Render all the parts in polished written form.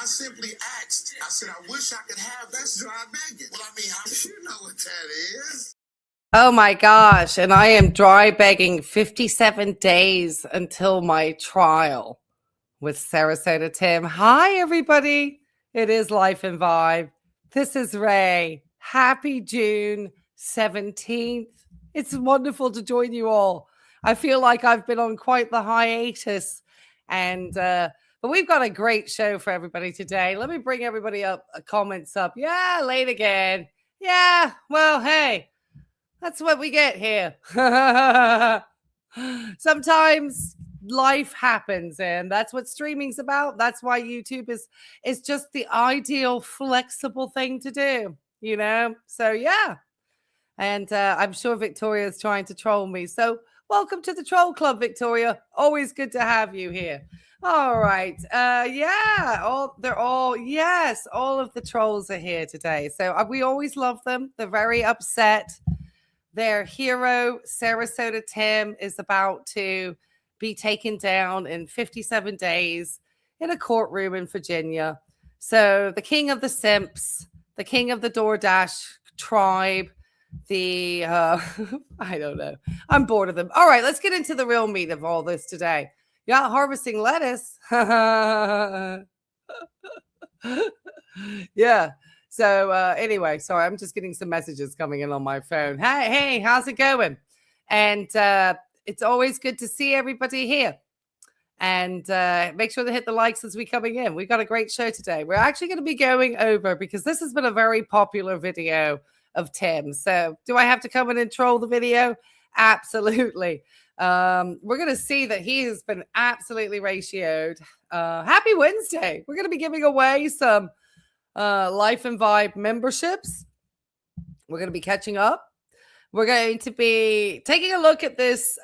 simply asked. I said, I wish I could have that's dry begging. Well, I mean, you know what that is. Oh my gosh. And I am dry begging 57 days until my trial with Sarasota Tim. Hi, everybody. It is Life and Vibe. This is Ray. Happy June 17th. It's wonderful to join you all. I feel like I've been on quite the hiatus, but we've got a great show for everybody today. Let me bring everybody up, comments up. Yeah, late again. Yeah, well, hey, that's what we get here. Sometimes life happens, and that's what streaming's about. That's why YouTube is just the ideal flexible thing to do, you know? So yeah. And I'm sure Victoria's trying to troll me. So welcome to the Troll Club, Victoria. Always good to have you here. All right. Yeah. All of the trolls are here today. So we always love them. They're very upset. Their hero, Sarasota Tim, is about to be taken down in 57 days in a courtroom in Virginia. So the king of the simps, the king of the DoorDash tribe, I don't know. I'm bored of them. All right, let's get into the real meat of all this today. Yeah, harvesting lettuce. Yeah. So anyway, sorry, I'm just getting some messages coming in on my phone. Hey, how's it going? And it's always good to see everybody here. And make sure to hit the likes as we coming in. We got a great show today. We're actually going to be going over, because this has been a very popular video of Tim. So do I have to come in and troll the video? Absolutely. We're going to see that he has been absolutely ratioed. Happy Wednesday. We're going to be giving away some Life and Vibe memberships. We're going to be catching up. We're going to be taking a look at this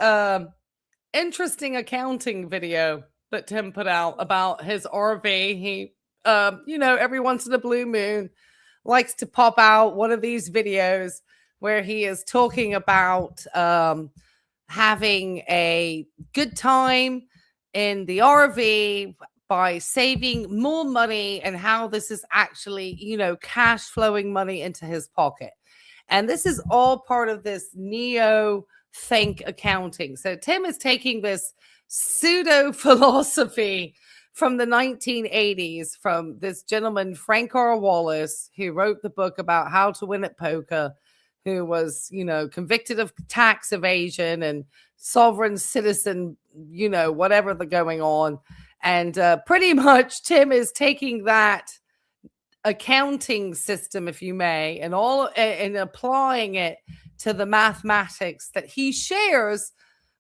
interesting accounting video that Tim put out about his RV. He, every once in a blue moon likes to pop out one of these videos where he is talking about having a good time in the RV by saving more money, and how this is actually, cash flowing money into his pocket. And this is all part of this neo think accounting. So Tim is taking this pseudo philosophy from the 1980s from this gentleman, Frank R. Wallace, who wrote the book about how to win at poker, who was, convicted of tax evasion and sovereign citizen, whatever the going on. And pretty much Tim is taking that accounting system, if you may, and applying it to the mathematics that he shares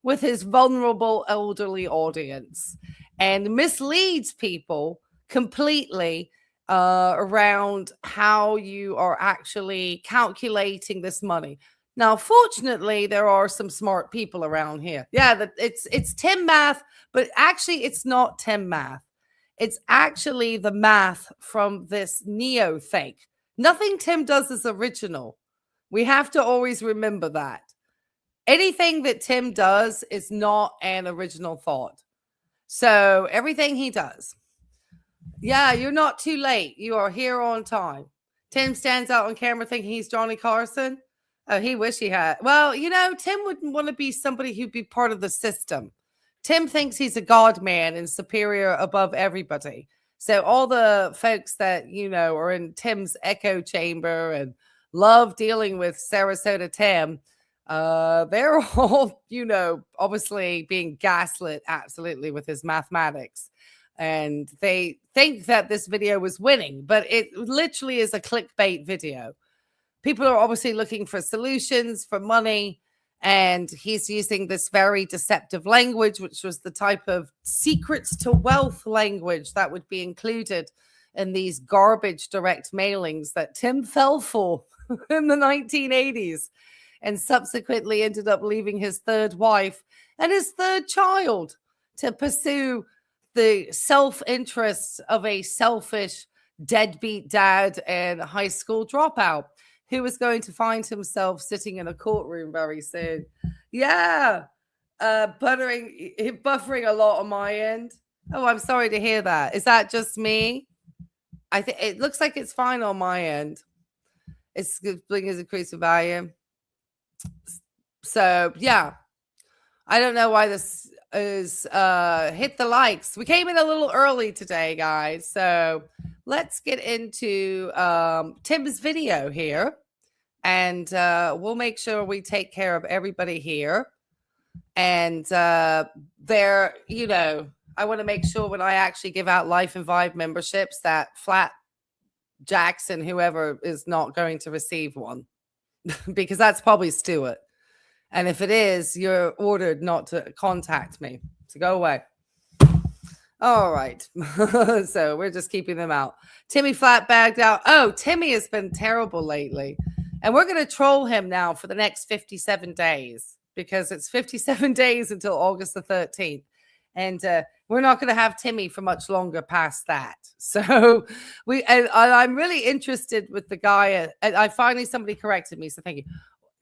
with his vulnerable elderly audience, and misleads people completely around how you are actually calculating this money. Now, fortunately, there are some smart people around here. Yeah, it's Tim math, but actually it's not Tim math. It's actually the math from this neo think. Nothing Tim does is original. We have to always remember that. Anything that Tim does is not an original thought. So everything he does. Yeah, you're not too late. You are here on time. Tim stands out on camera thinking he's Johnny Carson. Oh, he wish he had. Well, Tim wouldn't want to be somebody who'd be part of the system. Tim thinks he's a god man and superior above everybody. So all the folks that, are in Tim's echo chamber and love dealing with Sarasota Tim, they're all, obviously being gaslit absolutely with his mathematics. And they think that this video was winning, but it literally is a clickbait video. People are obviously looking for solutions, for money, and he's using this very deceptive language, which was the type of secrets to wealth language that would be included in these garbage direct mailings that Tim fell for in the 1980s, and subsequently ended up leaving his third wife and his third child to pursue the self-interest of a selfish deadbeat dad and high school dropout who was going to find himself sitting in a courtroom very soon. Yeah. Buffering a lot on my end. Oh, I'm sorry to hear that. Is that just me? I think it looks like it's fine on my end. It's bling is increased value. So yeah, I don't know why this is hit the likes. We came in a little early today, guys. So let's get into Tim's video here, and we'll make sure we take care of everybody here. And there, you know, I want to make sure when I actually give out Life and Vibe memberships that Flat Jackson, whoever, is not going to receive one because that's probably Stuart. And if it is, you're ordered not to contact me. So go away. All right. So we're just keeping them out. Timmy Flat bagged out. Oh, Timmy has been terrible lately. And we're going to troll him now for the next 57 days because it's 57 days until August the 13th. And we're not going to have Timmy for much longer past that. So I'm really interested with the guy. And I finally, somebody corrected me. So thank you.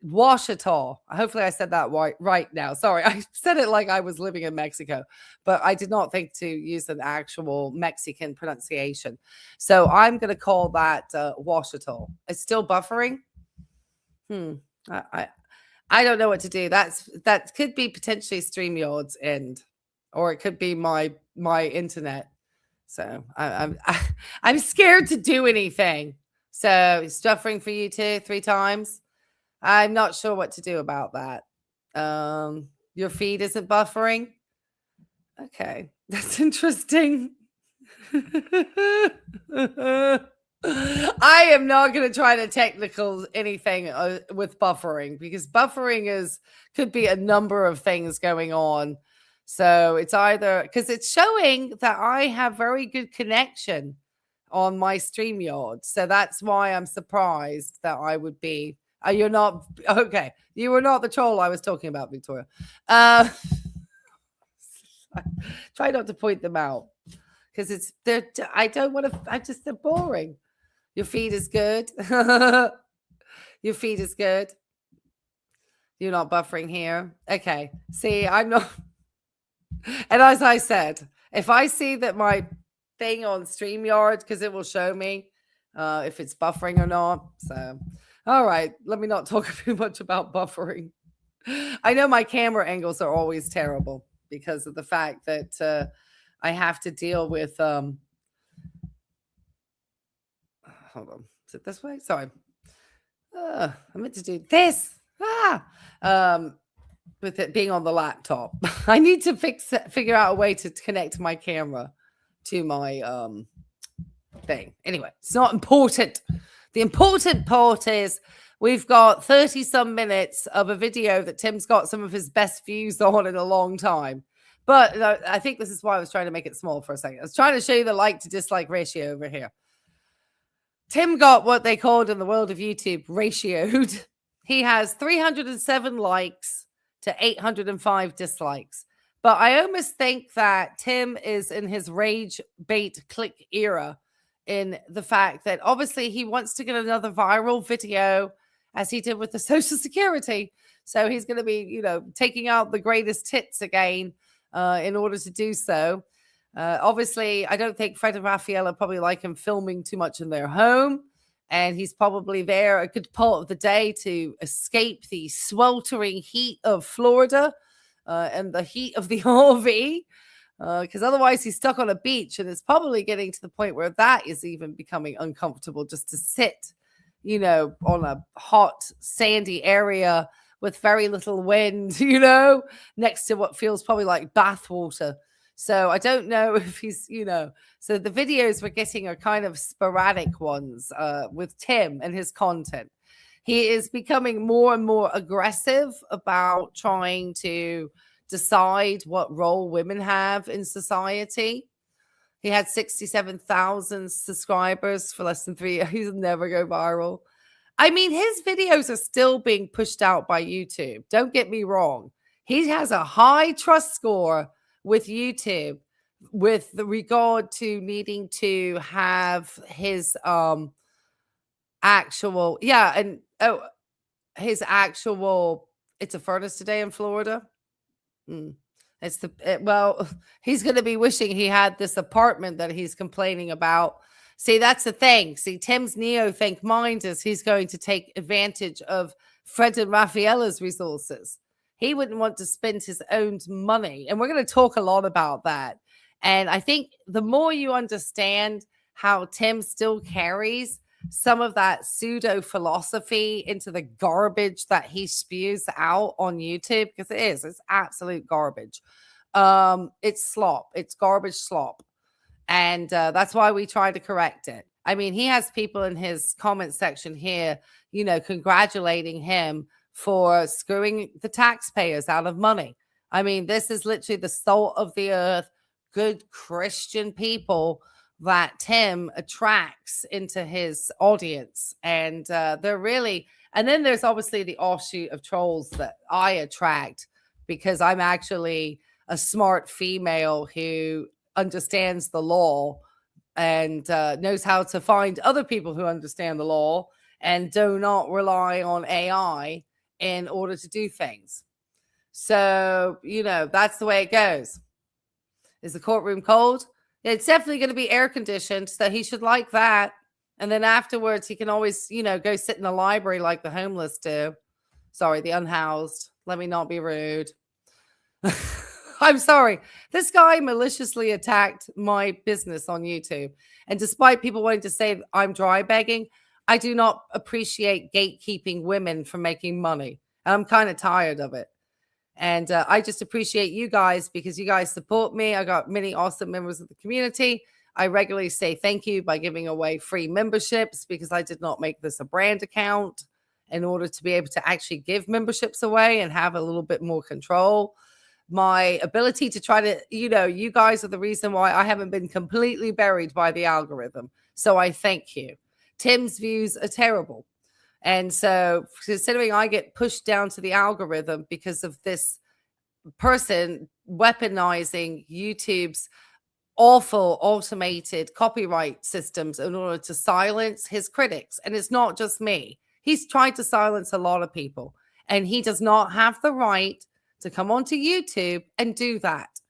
Washita. Hopefully I said that right now. Sorry, I said it like I was living in Mexico, but I did not think to use an actual Mexican pronunciation. So I'm going to call that Washita. It's still buffering. I don't know what to do. That could be potentially StreamYard's end, or it could be my internet. So I'm scared to do anything. So it's buffering for you too 3 times. I'm not sure what to do about that. Your feed isn't buffering. Okay, that's interesting. I am not going to try to technical anything with buffering because buffering could be a number of things going on. So it's either because it's showing that I have very good connection on my StreamYard. So that's why I'm surprised that I would be. You're not okay. You were not the troll I was talking about, Victoria. Try not to point them out because they're. I don't want to. They're boring. Your feed is good. Your feed is good. You're not buffering here. Okay. See, I'm not. And as I said, if I see that my thing on StreamYard, because it will show me if it's buffering or not. So. All right, let me not talk too much about buffering. I know my camera angles are always terrible because of the fact that I have to deal with hold on. Is it this way? Sorry. I meant to do this. With it being on the laptop. I need to figure out a way to connect my camera to my thing. Anyway, it's not important. The important part is we've got 30 some minutes of a video that Tim's got some of his best views on in a long time. But I think this is why I was trying to make it small for a second. I was trying to show you the like to dislike ratio over here. Tim got what they called in the world of YouTube ratioed. He has 307 likes to 805 dislikes. But I almost think that Tim is in his rage bait click era, in the fact that obviously he wants to get another viral video as he did with the Social Security. So he's going to be, taking out the greatest hits again in order to do so. Obviously, I don't think Fred and Raffaella probably like him filming too much in their home. And he's probably there a good part of the day to escape the sweltering heat of Florida and the heat of the RV. Because otherwise he's stuck on a beach, and it's probably getting to the point where that is even becoming uncomfortable just to sit, on a hot, sandy area with very little wind, next to what feels probably like bath water. So I don't know if he's, so the videos we're getting are kind of sporadic ones with Tim and his content. He is becoming more and more aggressive about trying to decide what role women have in society. He had 67,000 subscribers for less than 3 years. He'll never go viral. I mean, his videos are still being pushed out by YouTube. Don't get me wrong. He has a high trust score with YouTube with the regard to needing to have his actual, it's a furnace today in Florida. He's going to be wishing he had this apartment that he's complaining about See, that's the thing. See, Tim's neo-think mind is he's going to take advantage of Fred and Rafaela's resources. He wouldn't want to spend his own money. And we're going to talk a lot about that. And I think the more you understand how Tim still carries some of that pseudo philosophy into the garbage that he spews out on YouTube, because it's absolute garbage. It's slop. It's garbage slop. And that's why we try to correct it. I mean, he has people in his comment section here, congratulating him for screwing the taxpayers out of money. I mean, this is literally the salt of the earth, good Christian people that Tim attracts into his audience. And they're really, and then there's obviously the offshoot of trolls that I attract because I'm actually a smart female who understands the law and knows how to find other people who understand the law and do not rely on AI in order to do things. So, that's the way it goes. Is the courtroom cold? It's definitely going to be air conditioned, so he should like that. And then afterwards, he can always, go sit in the library like the homeless do. Sorry, the unhoused. Let me not be rude. I'm sorry. This guy maliciously attacked my business on YouTube. And despite people wanting to say I'm dry begging, I do not appreciate gatekeeping women from making money. And I'm kind of tired of it. And I just appreciate you guys because you guys support me. I got many awesome members of the community. I regularly say thank you by giving away free memberships because I did not make this a brand account in order to be able to actually give memberships away and have a little bit more control. My ability to try to, you guys are the reason why I haven't been completely buried by the algorithm. So I thank you. Tim's views are terrible. And so considering I get pushed down to the algorithm because of this person weaponizing YouTube's awful automated copyright systems in order to silence his critics. And it's not just me. He's tried to silence a lot of people. And he does not have the right to come onto YouTube and do that.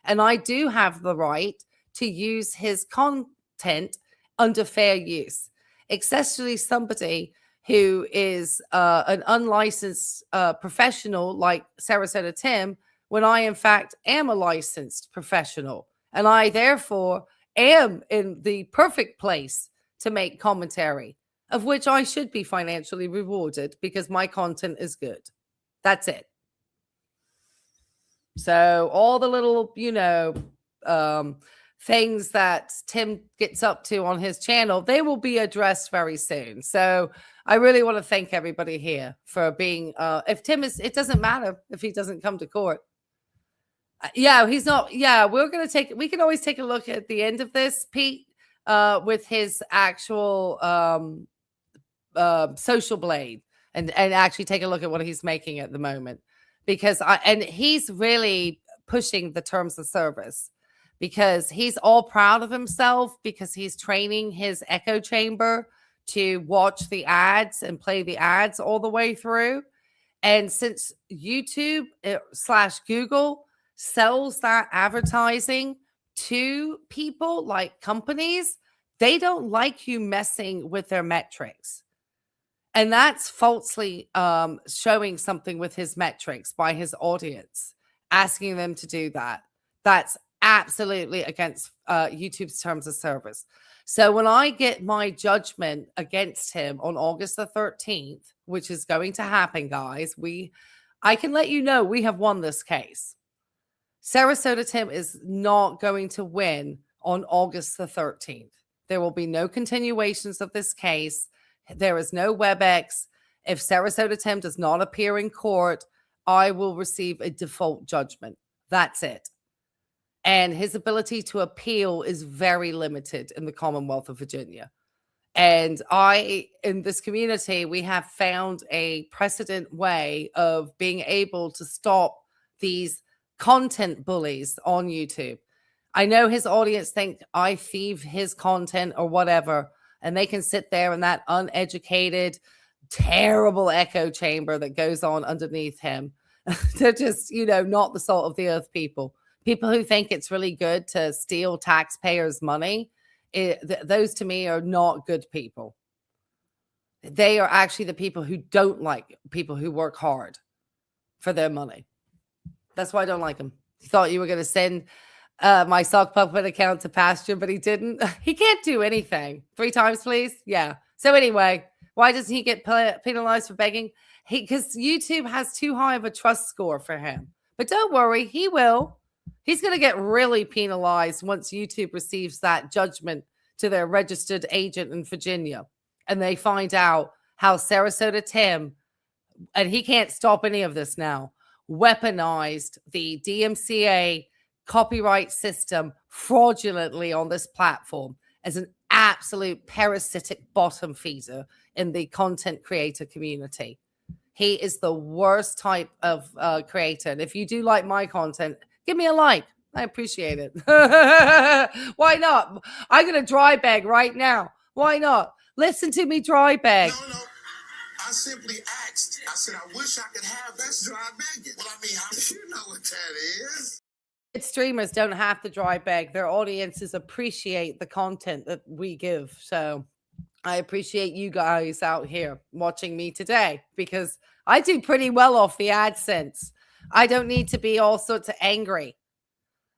And I do have the right to use his content under fair use, especially somebody who is an unlicensed professional like Sarasota Tim, when I, in fact, am a licensed professional. And I, therefore, am in the perfect place to make commentary, of which I should be financially rewarded because my content is good. That's it. So all the little, things that Tim gets up to on his channel, they will be addressed very soon. So I really want to thank everybody here for being, if Tim is, it doesn't matter if he doesn't come to court. He's not. Yeah, we can always take a look at the end of this, Pete, with his actual social blade and actually take a look at what he's making at the moment. Because he's really pushing the terms of service because he's all proud of himself because he's training his echo chamber to watch the ads and play the ads all the way through. And since YouTube / Google sells that advertising to people like companies, they don't like you messing with their metrics. And that's falsely showing something with his metrics by his audience, asking them to do that. That's absolutely against YouTube's terms of service. So when I get my judgment against him on August the 13th, which is going to happen, guys, I can let you know we have won this case. Sarasota Tim is not going to win on August the 13th. There will be no continuations of this case. There is no WebEx. If Sarasota Tim does not appear in court, I will receive a default judgment. That's it. And his ability to appeal is very limited in the Commonwealth of Virginia. And in this community, we have found a precedent way of being able to stop these content bullies on YouTube. I know his audience think I thieve his content or whatever. And they can sit there in that uneducated, terrible echo chamber that goes on underneath him. They're just, not the salt of the earth people. People who think it's really good to steal taxpayers' money those to me are not good people. They are actually the people who don't like people who work hard for their money. That's why I don't like him. He thought you were going to send my sock puppet account to pasture, but he didn't. He can't do anything. 3 times, please. Yeah. So anyway, why doesn't he get penalized for begging? Because YouTube has too high of a trust score for him. But don't worry, he will. He's going to get really penalized once YouTube receives that judgment to their registered agent in Virginia. And they find out how Sarasota Tim, and he can't stop any of this now, weaponized the DMCA copyright system fraudulently on this platform as an absolute parasitic bottom feeder in the content creator community. He is the worst type of creator. And if you do like my content, give me a like. I appreciate it. Why not? I'm going to dry bag right now. Why not? Listen to me dry bag. No. I simply asked. I said, I wish I could have that's dry begging. Well, I mean, you know what that is. Streamers don't have to dry beg. Their audiences appreciate the content that we give. So I appreciate you guys out here watching me today because I do pretty well off the AdSense. I don't need to be all sorts of angry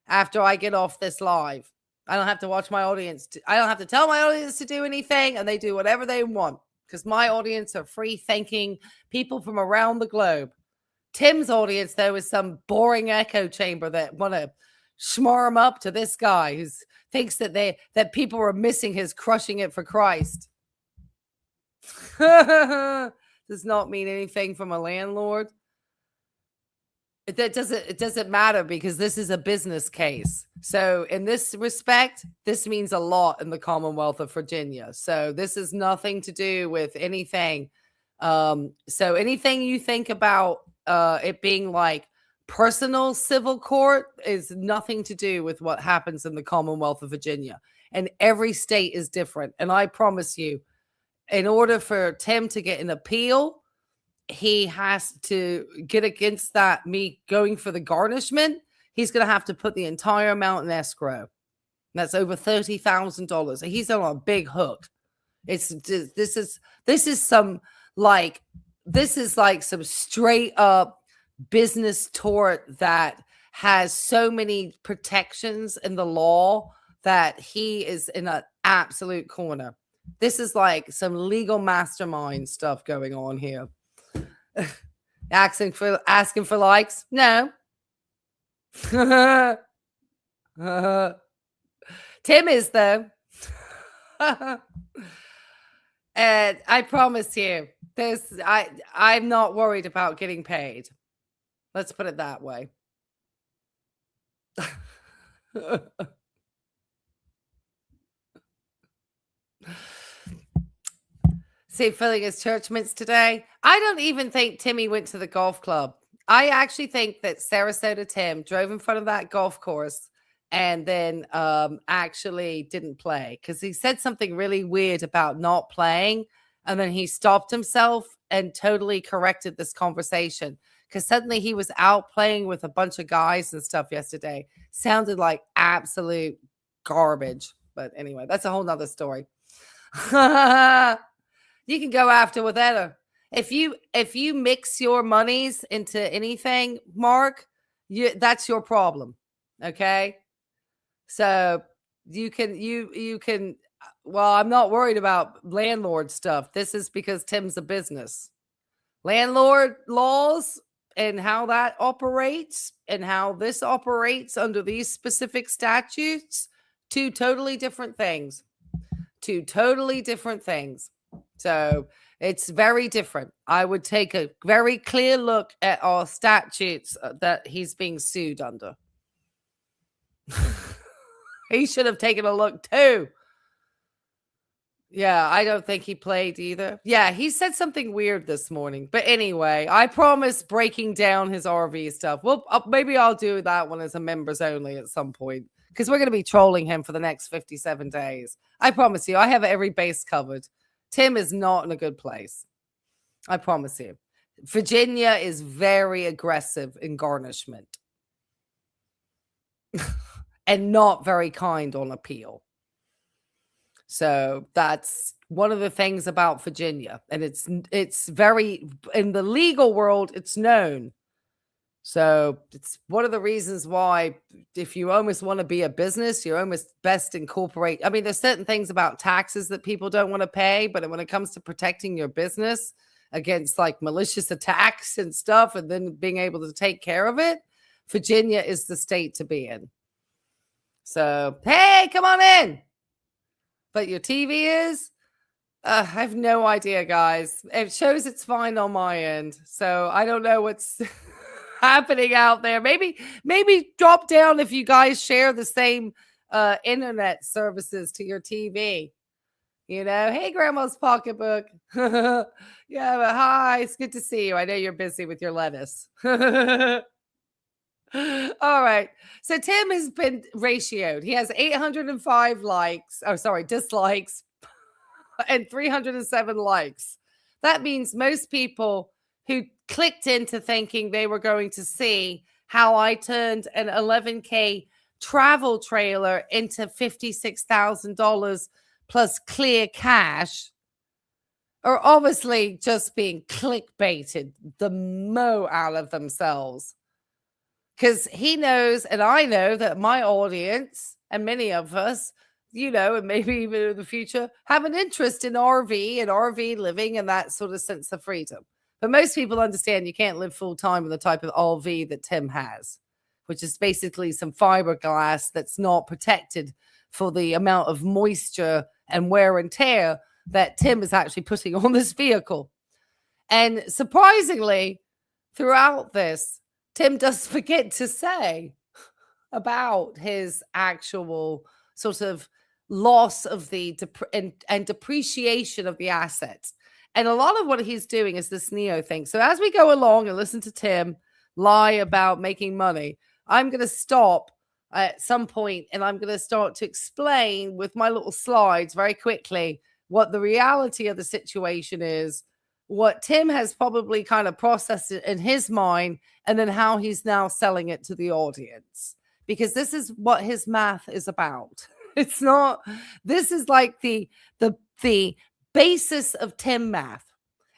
after I get off this live. I don't have to watch my audience. I don't have to tell my audience to do anything, and they do whatever they want because my audience are free-thinking people from around the globe. Tim's audience, though, is some boring echo chamber that want to schmarm up to this guy who thinks that people are missing his crushing it for Christ. Does not mean anything from a landlord. It doesn't matter because this is a business case. So in this respect, this means a lot in the Commonwealth of Virginia. So this is nothing to do with anything. So anything you think about it being like personal civil court is nothing to do with what happens in the Commonwealth of Virginia. And every state is different. And I promise you, in order for Tim to get an appeal, he has to get against that, me going for the garnishment. He's going to have to put the entire amount in escrow. That's over $30,000. He's on a big hook. This is like some straight up business tort that has so many protections in the law that he is in an absolute corner. This is like some legal mastermind stuff going on here. asking for likes? No. Tim is though. And I promise you, I'm not worried about getting paid. Let's put it that way. See, filling his church mints today. I don't even think Timmy went to the golf club. I actually think that Sarasota Tim drove in front of that golf course and then actually didn't play because he said something really weird about not playing. And then he stopped himself and totally corrected this conversation because suddenly he was out playing with a bunch of guys and stuff yesterday. Sounded like absolute garbage. But anyway, that's a whole nother story. You can go after with Etta. If you mix your monies into anything, Mark, that's your problem. Okay? So you can well, I'm not worried about landlord stuff. This is because Tim's a business. Landlord laws and how that operates and how this operates under these specific statutes, two totally different things. So it's very different. I would take a very clear look at our statutes that he's being sued under. He should have taken a look too. Yeah, I don't think he played either. Yeah, he said something weird this morning. But anyway, I promise breaking down his RV stuff. Well, maybe I'll do that one as a members only at some point because we're going to be trolling him for the next 57 days. I promise you, I have every base covered. Tim is not in a good place. I promise you. Virginia is very aggressive in garnishment and not very kind on appeal. So that's one of the things about Virginia. And it's very, in the legal world, it's known. So it's one of the reasons why if you almost want to be a business, you're almost best incorporate. I mean, there's certain things about taxes that people don't want to pay, but when it comes to protecting your business against like malicious attacks and stuff, and then being able to take care of it, Virginia is the state to be in. So, hey, come on in. But your TV is? I have no idea, guys. It shows it's fine on my end. So I don't know what's happening out there. Maybe drop down if you guys share the same internet services to your TV. You know, hey, Grandma's pocketbook. Yeah, but hi, it's good to see you. I know you're busy with your lettuce. All right. So Tim has been ratioed. He has 805 dislikes and 307 likes. That means most people who clicked into thinking they were going to see how I turned an $11K travel trailer into $56,000 plus clear cash are obviously just being clickbaited the mo out of themselves. Because he knows, and I know that my audience and many of us, you know, and maybe even in the future, have an interest in RV and RV living and that sort of sense of freedom. But most people understand you can't live full time with the type of RV that Tim has, which is basically some fiberglass that's not protected for the amount of moisture and wear and tear that Tim is actually putting on this vehicle. And surprisingly, throughout this, Tim does forget to say about his actual sort of loss of the and depreciation of the assets. And a lot of what he's doing is this Neo thing. So as we go along and listen to Tim lie about making money, I'm going to stop at some point and I'm going to start to explain with my little slides very quickly what the reality of the situation is, what Tim has probably kind of processed it in his mind, and then how he's now selling it to the audience. Because this is what his math is about. It's not, this is like the basis of Tim math.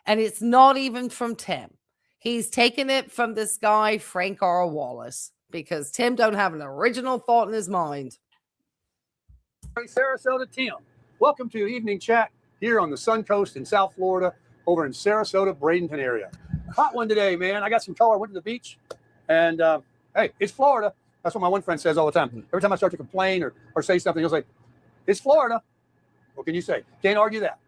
And it's not even from Tim. He's taken it from this guy, Frank R. Wallace, because Tim don't have an original thought in his mind. Sarasota, Tim. Welcome to Evening Chat here on the Sun Coast in South Florida, over in Sarasota, Bradenton area. Hot one today, man. I got some color. I went to the beach, and hey, it's Florida. That's what my one friend says all the time. Every time I start to complain or say something, he'll say, it's Florida. What can you say? Can't argue that.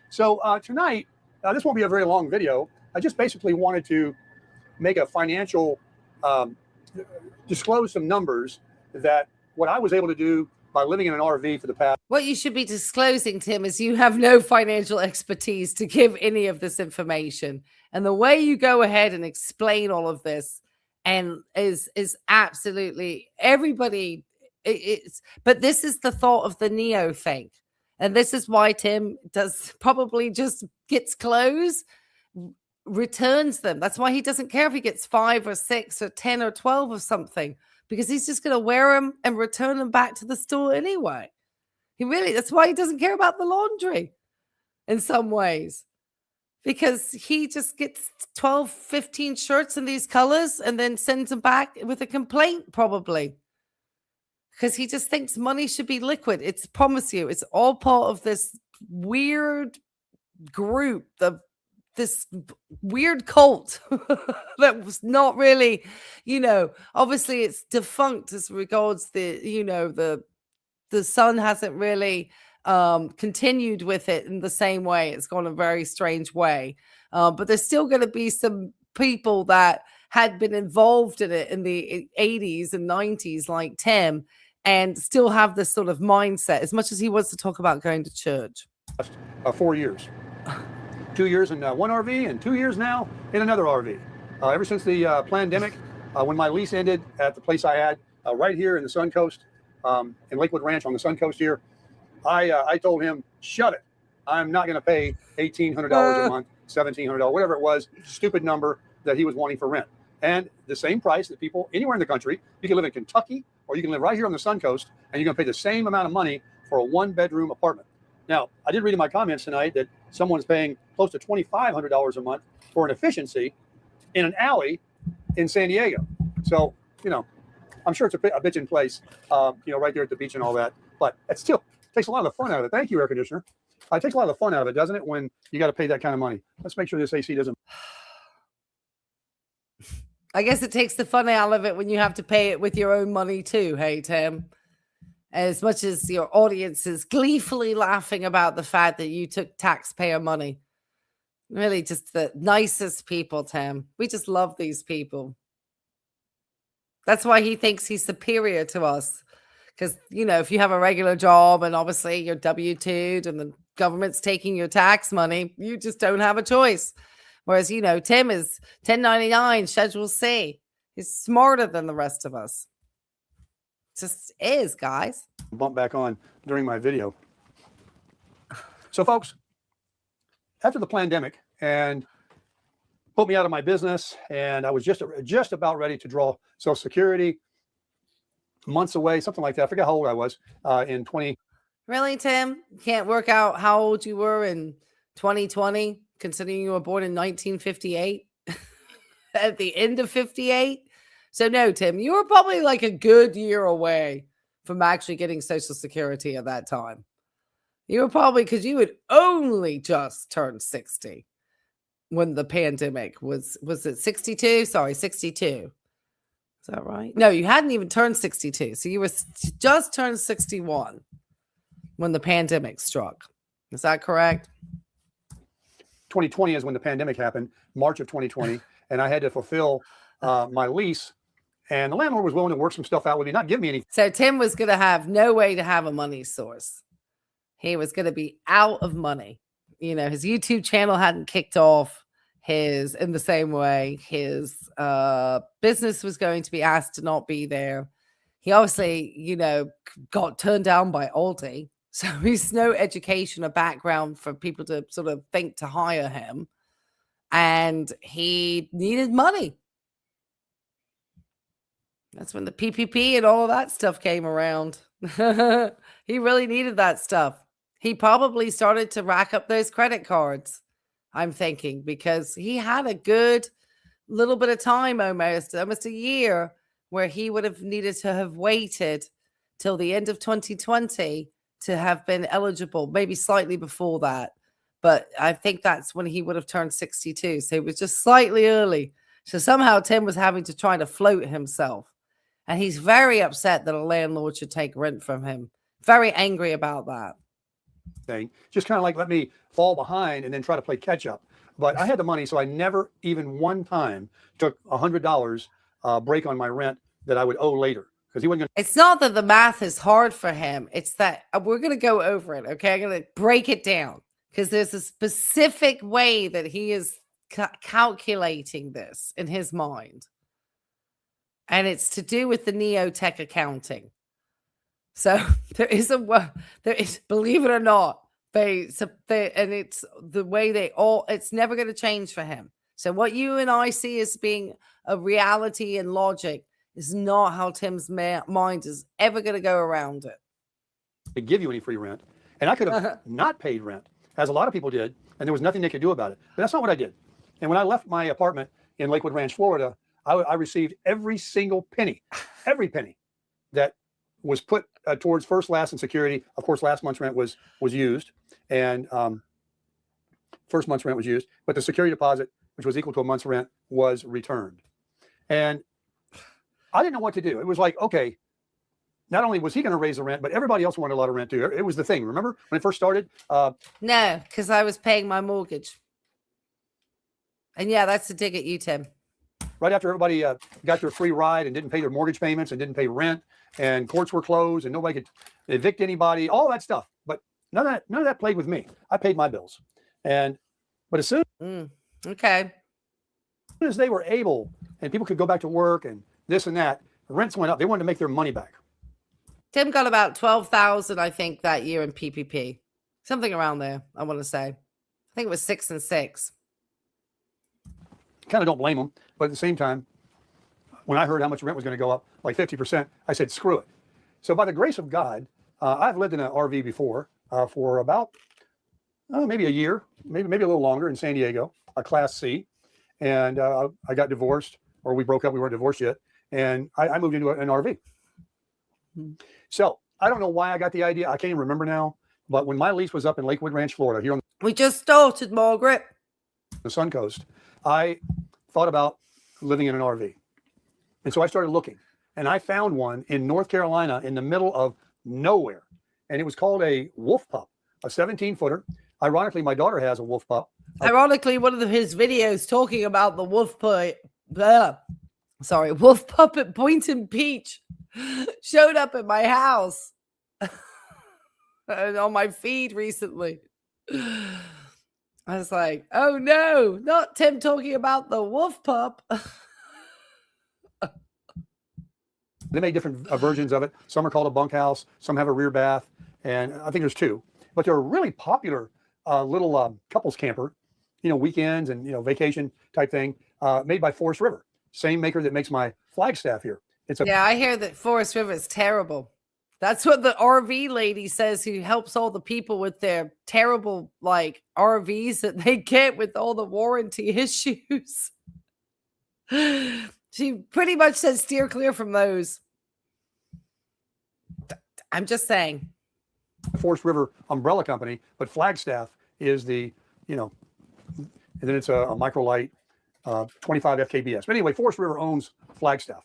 So tonight, this won't be a very long video. I just basically wanted to make a financial, disclose some numbers that what I was able to do by living in an RV for the past. What you should be disclosing, Tim, is you have no financial expertise to give any of this information. And the way you go ahead and explain all of this and is absolutely everybody. But this is the thought of the Neo thing. And this is why Tim does probably just gets clothes, returns them. That's why he doesn't care if he gets 5 or 6 or 10 or 12 or something, because he's just going to wear them and return them back to the store anyway. That's why he doesn't care about the laundry in some ways, because he just gets 12, 15 shirts in these colors and then sends them back with a complaint probably. Because he just thinks money should be liquid. It's promise you, it's all part of this weird group, this weird cult that was not really, obviously it's defunct as regards the son hasn't really continued with it in the same way. It's gone a very strange way. But there's still going to be some people that had been involved in it in the 80s and 90s like Tim, and still have this sort of mindset as much as he wants to talk about going to church. 4 years. 2 years in one RV and 2 years now in another RV. Ever since the pandemic, when my lease ended at the place I had right here in the Sun Coast, in Lakewood Ranch on the Sun Coast here, I told him, shut it. I'm not going to pay $1,800 a month, $1,700, whatever it was, stupid number that he was wanting for rent. And the same price that people anywhere in the country, you can live in Kentucky or you can live right here on the Sun Coast, and you're going to pay the same amount of money for a 1-bedroom apartment. Now, I did read in my comments tonight that someone's paying close to $2,500 a month for an efficiency in an alley in San Diego. So, I'm sure it's a bitchin' place, right there at the beach and all that. But it still takes a lot of the fun out of it. Thank you, air conditioner. It takes a lot of the fun out of it, doesn't it, when you got to pay that kind of money? Let's make sure this AC doesn't. I guess it takes the fun out of it when you have to pay it with your own money too, hey, Tim? As much as your audience is gleefully laughing about the fact that you took taxpayer money. Really just the nicest people, Tim. We just love these people. That's why he thinks he's superior to us. Because, if you have a regular job and obviously you're W-2'd and the government's taking your tax money, you just don't have a choice. Whereas, Tim is 1099, Schedule C. He's smarter than the rest of us. Just is, guys. Bump back on during my video. So, folks, after the pandemic and put me out of my business, and I was just about ready to draw Social Security, months away, something like that. I forget how old I was in 20. Really, Tim? Can't work out how old you were in 2020, considering you were born in 1958 at the end of 58. So no, Tim, you were probably like a good year away from actually getting Social Security at that time. You were probably, because you had only just turned 60 when the pandemic was it 62? Sorry, 62. Is that right? No, you hadn't even turned 62. So you were just turned 61 when the pandemic struck. Is that correct? 2020 is when the pandemic happened, March of 2020. And I had to fulfill my lease. And the landlord was willing to work some stuff out with me, not give me any. So Tim was going to have no way to have a money source. He was going to be out of money. His YouTube channel hadn't kicked off in the same way. His business was going to be asked to not be there. He obviously, got turned down by Aldi. So he's no education or background for people to sort of think to hire him. And he needed money. That's when the PPP and all of that stuff came around. He really needed that stuff. He probably started to rack up those credit cards, I'm thinking, because he had a good little bit of time, almost a year, where he would have needed to have waited till the end of 2020 to have been eligible, maybe slightly before that. But I think that's when he would have turned 62. So it was just slightly early. So somehow Tim was having to try to float himself. And he's very upset that a landlord should take rent from him. Very angry about that. Thing. Just kind of like let me fall behind and then try to play catch up. But I had the money, so I never even one time took $100 break on my rent that I would owe later. Because he wasn't going to. It's not that the math is hard for him. It's that we're going to go over it. Okay. I'm going to break it down because there's a specific way that he is calculating this in his mind. And it's to do with the neotech accounting. So there is, believe it or not, and it's the way it's never going to change for him. So what you and I see as being a reality and logic is not how Tim's mind is ever going to go around it. To give you any free rent. And I could have not paid rent, as a lot of people did, and there was nothing they could do about it. But that's not what I did. And when I left my apartment in Lakewood Ranch, Florida, I received every single penny, that was put towards first, last, and security. Of course, last month's rent was used, and first month's rent was used, but the security deposit, which was equal to a month's rent, was returned. And I didn't know what to do. It was like, okay, not only was he going to raise the rent, but everybody else wanted a lot of rent too. It was the thing. Remember when it first started? No, because I was paying my mortgage. And yeah, that's a dig at you, Tim. Right after everybody got their free ride and didn't pay their mortgage payments and didn't pay rent, and courts were closed and nobody could evict anybody, all that stuff. But none of that played with me. I paid my bills. But as soon as they were able and people could go back to work and this and that, the rents went up. They wanted to make their money back. Tim got about $12,000, I think, that year in PPP. Something around there, I want to say. I think it was 6 and 6. Kind of don't blame them. But at the same time, when I heard how much rent was going to go up, like 50%, I said, screw it. So by the grace of God, I've lived in an RV before. for about maybe a year, maybe a little longer in San Diego, a Class C. And I got divorced, or we broke up. We weren't divorced yet. And I moved into an RV. So I don't know why I got the idea. I can't even remember now. But when my lease was up in Lakewood Ranch, Florida, here on We just started, Margaret. the Sun Coast, I thought about living in an RV. And so I started looking. And I found one in North Carolina in the middle of nowhere. And it was called a wolf pup, a 17-footer. Ironically, my daughter has a wolf pup. Ironically, one of his videos talking about the wolf pup at Boynton Beach showed up at my house and on my feed recently. I was like, oh no, not Tim talking about the wolf pup. They make different versions of it. Some are called a bunkhouse. Some have a rear bath. And I think there's two. But they're a really popular little couples camper, weekends and, vacation type thing, made by Forest River. Same maker that makes my Flagstaff here. Yeah, I hear that Forest River is terrible. That's what the RV lady says, who helps all the people with their terrible, RVs that they get with all the warranty issues. She pretty much says steer clear from those. I'm just saying. Forest River umbrella company, but Flagstaff is the, and then it's a microlight 25 FKBS. But anyway, Forest River owns Flagstaff.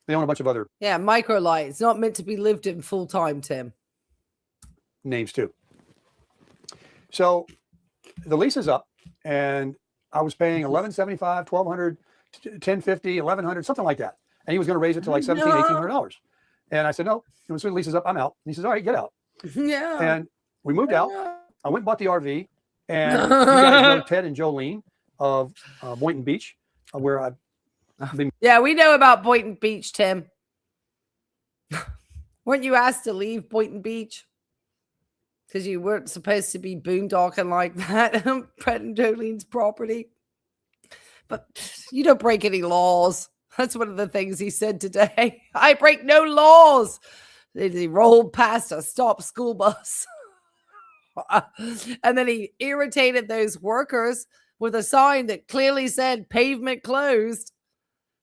They own a bunch of other microlight. It's not meant to be lived in full time, Tim. Names too. So the lease is up, and I was paying $1,175, $1,200, $1,050, $1,100, something like that. And he was going to raise it to like $1,700, $1,800. And I said, no, as soon as the lease is up, I'm out. And he says, all right, get out. Yeah. And we moved out. I went and bought the RV, and you guys know Ted and Jolene of Boynton Beach, where I've been. Yeah, we know about Boynton Beach, Tim. Weren't you asked to leave Boynton Beach? Because you weren't supposed to be boondocking like that on Brett and Jolene's property. But you don't break any laws. That's one of the things he said today. I break no laws. He rolled past a stop school bus. And then he irritated those workers with a sign that clearly said pavement closed.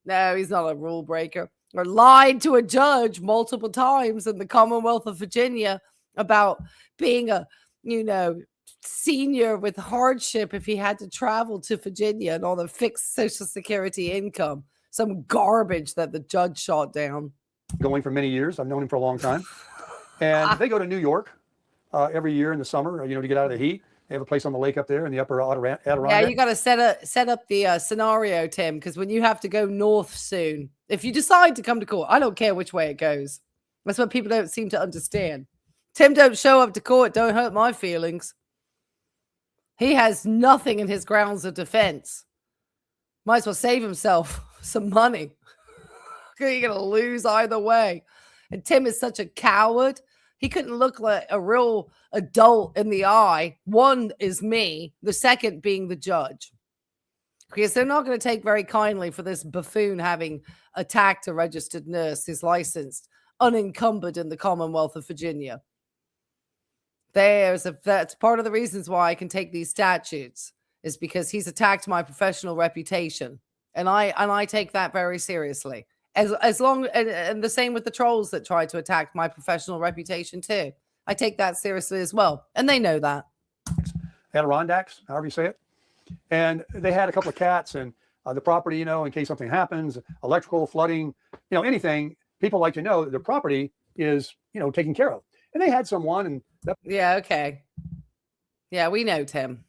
No, he's not a rule breaker. Or lied to a judge multiple times in the Commonwealth of Virginia about being a, senior with hardship if he had to travel to Virginia and all the fixed Social Security income. Some garbage that the judge shot down. Going for many years. I've known him for a long time. And they go to New York every year in the summer, to get out of the heat. They have a place on the lake up there in the upper Adirondack. Yeah, you got to set up the scenario, Tim, because when you have to go north soon, if you decide to come to court, I don't care which way it goes. That's what people don't seem to understand. Tim don't show up to court, don't hurt my feelings. He has nothing in his grounds of defense. Might as well save himself some money. You're going to lose either way. And Tim is such a coward. He couldn't look like a real adult in the eye. One is me, the second being the judge. Because they're not going to take very kindly for this buffoon having attacked a registered nurse who's licensed, unencumbered in the Commonwealth of Virginia. That's part of the reasons why I can take these statutes, is because he's attacked my professional reputation. And I take that very seriously. As long and the same with the trolls that try to attack my professional reputation too. I take that seriously as well, and they know that. Adirondacks, however you say it, and they had a couple of cats and the property. In case something happens, electrical, flooding, anything. People like to know that their property is taken care of. And they had someone, and yeah, okay, yeah, we know, Tim.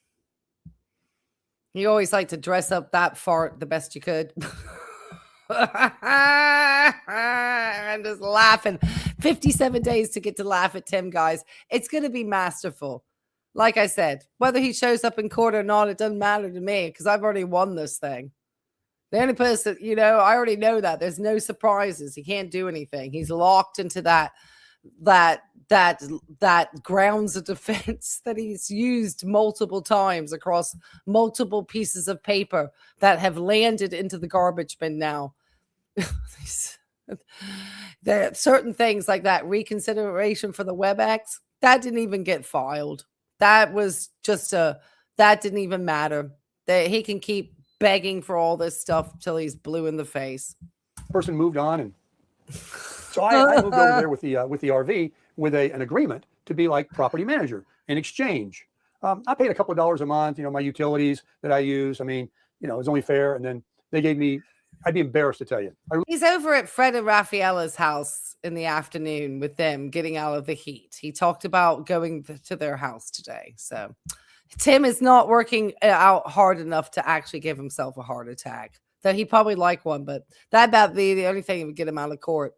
You always like to dress up that fart the best you could. I'm just laughing. 57 days to get to laugh at Tim, guys. It's going to be masterful. Like I said, whether he shows up in court or not, it doesn't matter to me because I've already won this thing. The only person, I already know that. There's no surprises. He can't do anything. He's locked into that grounds of defense that he's used multiple times across multiple pieces of paper that have landed into the garbage bin now. There are certain things like that reconsideration for the WebEx. That didn't even get filed. That was just that didn't even matter. That he can keep begging for all this stuff till he's blue in the face. Person moved on, and so I moved over there with the RV with an agreement to be like property manager in exchange. I paid a couple of dollars a month, my utilities that I use. I mean, it was only fair. And then they gave me, I'd be embarrassed to tell you. He's over at Fred and Raffaella's house in the afternoon with them getting out of the heat. He talked about going to their house today. So Tim is not working out hard enough to actually give himself a heart attack. Though he probably like one, but that about be the only thing that would get him out of court.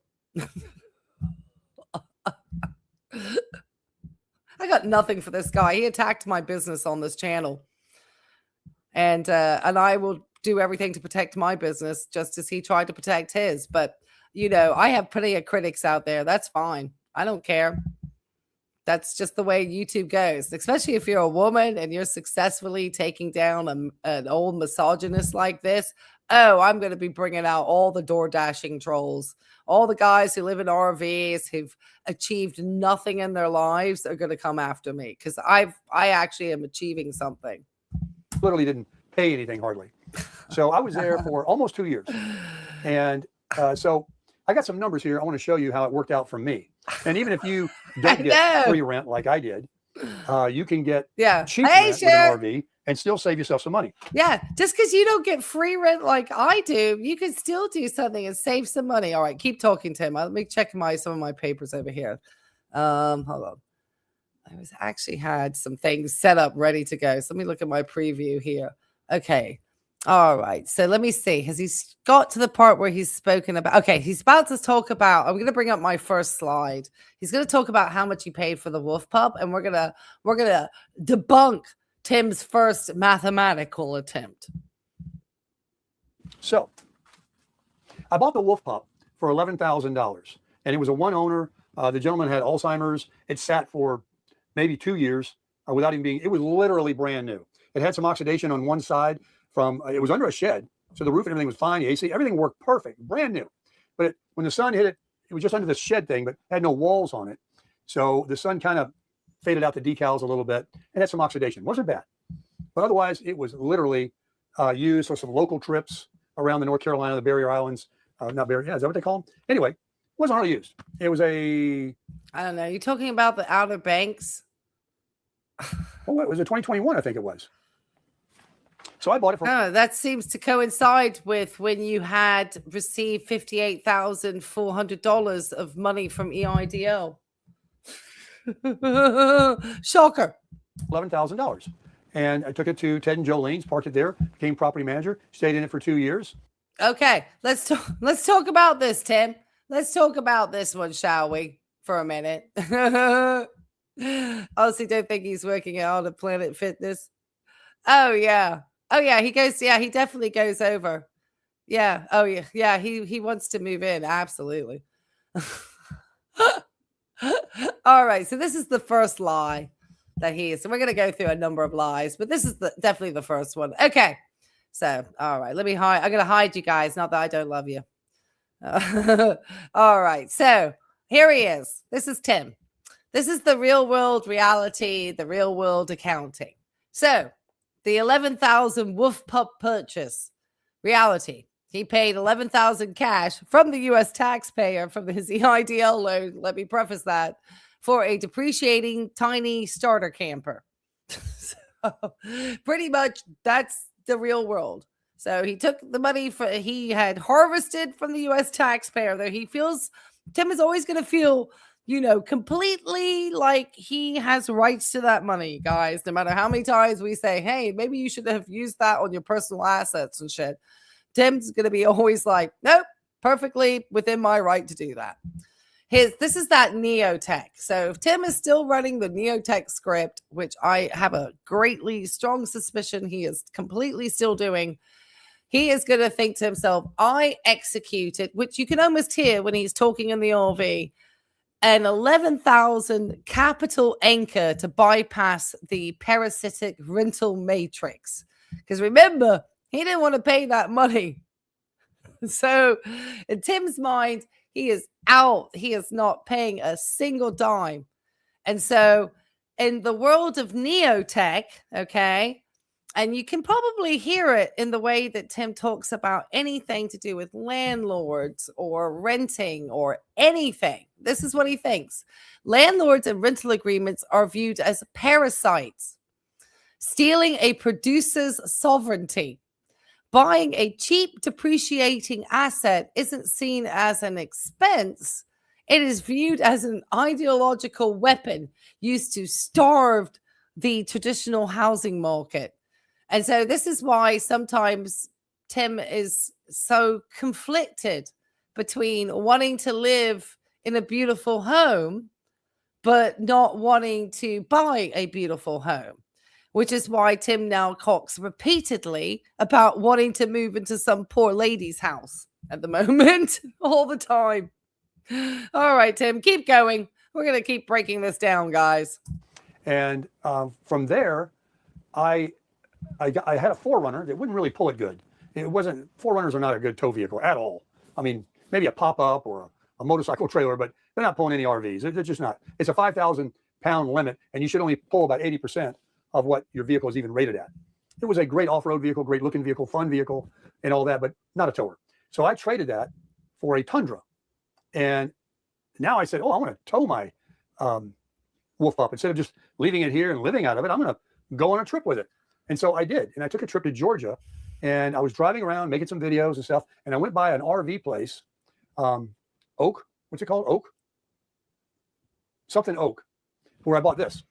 I got nothing for this guy. He attacked my business on this channel. And I will do everything to protect my business just as he tried to protect his. But, I have plenty of critics out there. That's fine. I don't care. That's just the way YouTube goes, especially if you're a woman and you're successfully taking down an old misogynist like this. Oh, I'm going to be bringing out all the door dashing trolls. All the guys who live in RVs who've achieved nothing in their lives are going to come after me because I actually am achieving something. Literally didn't pay anything hardly. So I was there for almost 2 years. And so I got some numbers here. I want to show you how it worked out for me. And even if you don't get free rent like I did, you can get cheap rent with an RV and still save yourself some money. Yeah, just because you don't get free rent like I do, you can still do something and save some money. All right, keep talking, Tim. Let me check some of my papers over here. Hold on. I actually had some things set up ready to go. So let me look at my preview here. Okay. All right. So let me see. Has he got to the part where he's spoken about? Okay. He's about to talk about, I'm going to bring up my first slide. He's going to talk about how much he paid for the wolf pup. And we're going to debunk Tim's first mathematical attempt. So I bought the wolf pup for $11,000 and it was a one owner. The gentleman had Alzheimer's. It sat for maybe 2 years without even it was literally brand new. It had some oxidation on one side it was under a shed. So the roof and everything was fine. The AC, everything worked perfect, brand new. But when the sun hit it, it was just under the shed thing, but had no walls on it. So the sun kind of faded out the decals a little bit and had some oxidation. Wasn't bad. But otherwise, it was literally used for some local trips around the North Carolina, the barrier islands. Not barrier, yeah, is that what they call them? Anyway, it wasn't hardly used. It was I don't know. You're talking about the Outer Banks? Well, it was a 2021, I think it was. So I bought it for. Oh, that seems to coincide with when you had received $58,400 of money from EIDL. Shocker. $11,000. And I took it to Ted and Jolene's, parked it there, became property manager, stayed in it for 2 years. Okay, let's talk about this, Tim. Let's talk about this one, shall we? For a minute. Honestly, don't think he's working out at Planet Fitness. Oh yeah. He goes. Yeah, he definitely goes over. Yeah. Oh yeah. Yeah. He wants to move in. Absolutely. All right. So this is the first lie that so we're gonna go through a number of lies, but this is definitely the first one. Okay. So all right. Let me hide. I'm gonna hide you guys. Not that I don't love you. All right. So here he is. This is Tim. This is the real world reality, the real world accounting. So the 11,000 wolf pup purchase reality. He paid 11,000 cash from the U.S. taxpayer from his EIDL loan. Let me preface that for a depreciating tiny starter camper. So pretty much that's the real world. So he took the money he had harvested from the U.S. taxpayer, though he feels Tim is always going to feel, completely like he has rights to that money, guys. No matter how many times we say, hey, maybe you should have used that on your personal assets and shit. Tim's going to be always like, nope, perfectly within my right to do that. This is that Neotech. So if Tim is still running the Neotech script, which I have a greatly strong suspicion he is completely still doing, he is going to think to himself, I executed, which you can almost hear when he's talking in the RV, an 11,000 capital anchor to bypass the parasitic rental matrix. Because remember, he didn't want to pay that money. So in Tim's mind, he is out. He is not paying a single dime. And so in the world of neotech, okay, and you can probably hear it in the way that Tim talks about anything to do with landlords or renting or anything. This is what he thinks. Landlords and rental agreements are viewed as parasites, stealing a producer's sovereignty. Buying a cheap, depreciating asset isn't seen as an expense. It is viewed as an ideological weapon used to starve the traditional housing market. And so this is why sometimes Tim is so conflicted between wanting to live in a beautiful home, but not wanting to buy a beautiful home, which is why Tim now talks repeatedly about wanting to move into some poor lady's house at the moment, all the time. All right, Tim, keep going. We're going to keep breaking this down, guys. And from there, I had a 4Runner that wouldn't really pull it good. It wasn't, 4Runners are not a good tow vehicle at all. I mean, maybe a pop-up or a motorcycle trailer, but they're not pulling any RVs. They're just not. It's a 5,000-pound limit, and you should only pull about 80% of what your vehicle is even rated at. It was a great off-road vehicle, great looking vehicle, fun vehicle, and all that, but not a tower. So I traded that for a Tundra. And now I said, oh, I want to tow my Wolf Pup. Instead of just leaving it here and living out of it, I'm going to go on a trip with it. And so I did. And I took a trip to Georgia, and I was driving around making some videos and stuff. And I went by an RV place, Oak. What's it called? Oak? Something Oak, where I bought this.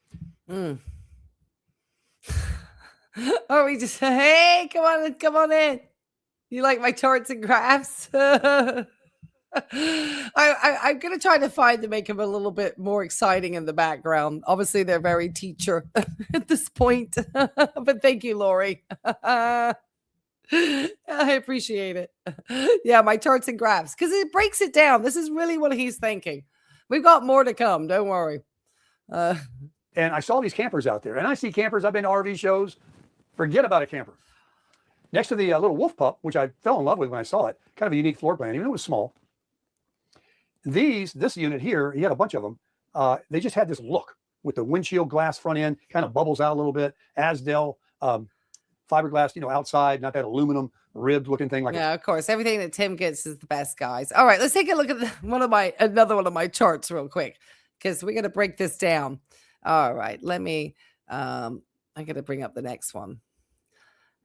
Oh, we just, hey, come on in. You like my charts and graphs? I'm going to try to find to make them a little bit more exciting in the background. Obviously, they're very teacher at this point, but thank you, Lori. I appreciate it. Yeah, my charts and graphs, because it breaks it down. This is really what he's thinking. We've got more to come. Don't worry. And I saw these campers out there, and I see campers. I've been to RV shows. Forget about a camper. Next to the little Wolf Pup, which I fell in love with when I saw it, kind of a unique floor plan, even though it was small. This unit here, he had a bunch of them. They just had this look with the windshield glass front end, kind of bubbles out a little bit. Asdel fiberglass, outside, not that aluminum ribbed looking thing. Yeah, of course. Everything that Tim gets is the best, guys. All right, let's take a look at another one of my charts real quick, because we're going to break this down. All right, let me, I'm going to bring up the next one.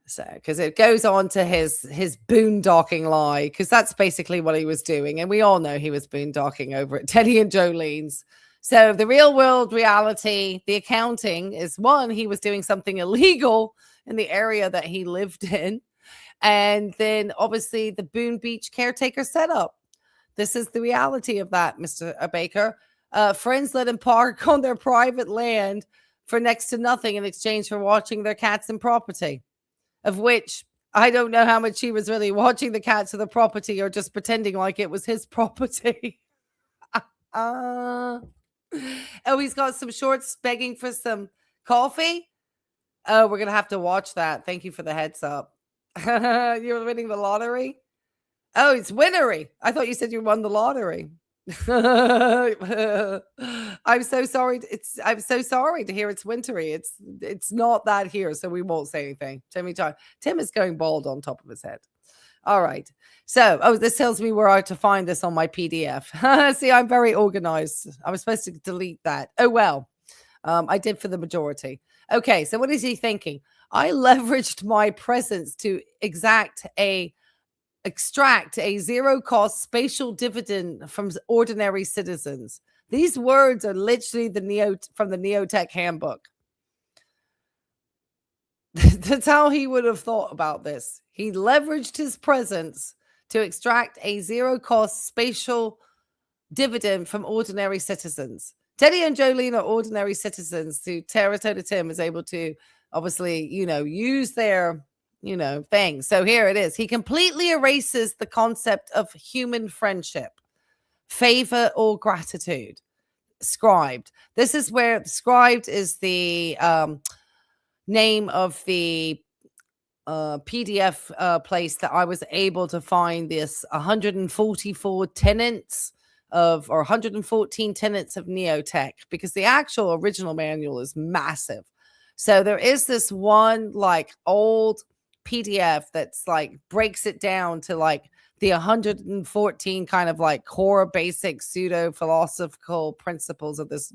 So, because it goes on to his boondocking lie, because that's basically what he was doing. And we all know he was boondocking over at Teddy and Jolene's. So the real world reality, the accounting is, one, he was doing something illegal in the area that he lived in. And then obviously the Boone Beach caretaker setup. This is the reality of that, Mr. Baker. Friends let him park on their private land for next to nothing in exchange for watching their cats and property. Of which I don't know how much he was really watching the cats or the property, or just pretending like it was his property. Oh, he's got some shorts begging for some coffee. Oh, we're going to have to watch that. Thank you for the heads up. You're winning the lottery? Oh, it's winnery. I thought you said you won the lottery. I'm so sorry. I'm so sorry to hear it's wintry. It's not that here, so we won't say anything. Tim is going bald on top of his head. All right. So, this tells me where I have to find this on my PDF. See, I'm very organized. I was supposed to delete that. Oh, well, I did for the majority. Okay. So what is he thinking? I leveraged my presence to extract a zero-cost spatial dividend from ordinary citizens. These words are literally from the Neotech handbook. That's how he would have thought about this. He leveraged his presence to extract a zero-cost spatial dividend from ordinary citizens. Teddy and Jolene are ordinary citizens who Sarasota Tim is able to obviously, use their thing. So here it is. He completely erases the concept of human friendship, favor, or gratitude. Scribed. This is where Scribed is the name of the PDF place that I was able to find this 144 tenants or 114 tenets of neotech, because the actual original manual is massive. So there is this one like old PDF that's like breaks it down to like the 114 kind of like core basic pseudo philosophical principles of this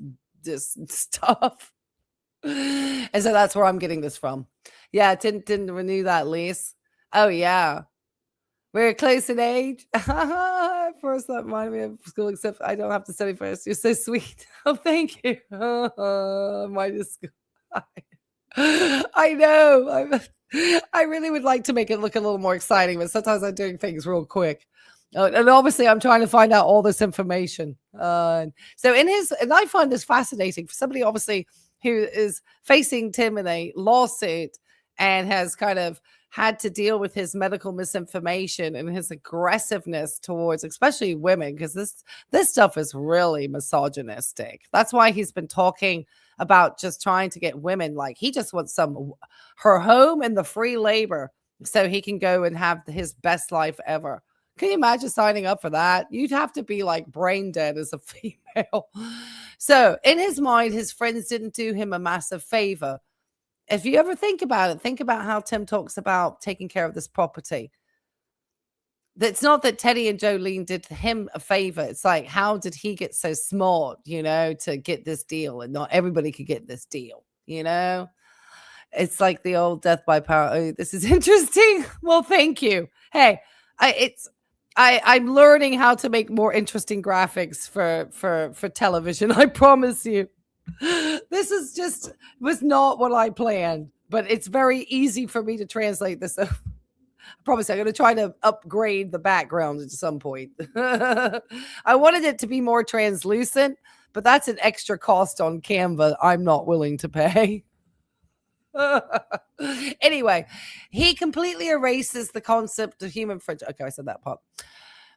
stuff. And so that's where I'm getting this from. Yeah, didn't renew that lease. Oh yeah. We're close in age. First, that reminded me of school, except I don't have to study first. You're so sweet. Oh, thank you. Mine is school. I know. I really would like to make it look a little more exciting, but sometimes I'm doing things real quick. And obviously, I'm trying to find out all this information. And I find this fascinating for somebody, obviously, who is facing Tim in a lawsuit and has kind of had to deal with his medical misinformation and his aggressiveness towards especially women, because this stuff is really misogynistic. That's why he's been talking about just trying to get women, like he just wants her home and the free labor so he can go and have his best life ever. Can you imagine signing up for that? You'd have to be like brain dead as a female. So in his mind, his friends didn't do him a massive favor. If you ever think about it, think about how Tim talks about taking care of this property. It's not that Teddy and Jolene did him a favor. It's like, how did he get so smart, to get this deal? And not everybody could get this deal, It's like the old death by power. Oh, this is interesting. Well, thank you. Hey, I'm learning how to make more interesting graphics for television. I promise you. This was not what I planned, but it's very easy for me to translate this. I promise I'm going to try to upgrade the background at some point. I wanted it to be more translucent, but that's an extra cost on Canva I'm not willing to pay. Anyway, he completely erases the concept of human friendship. Okay, I said that part.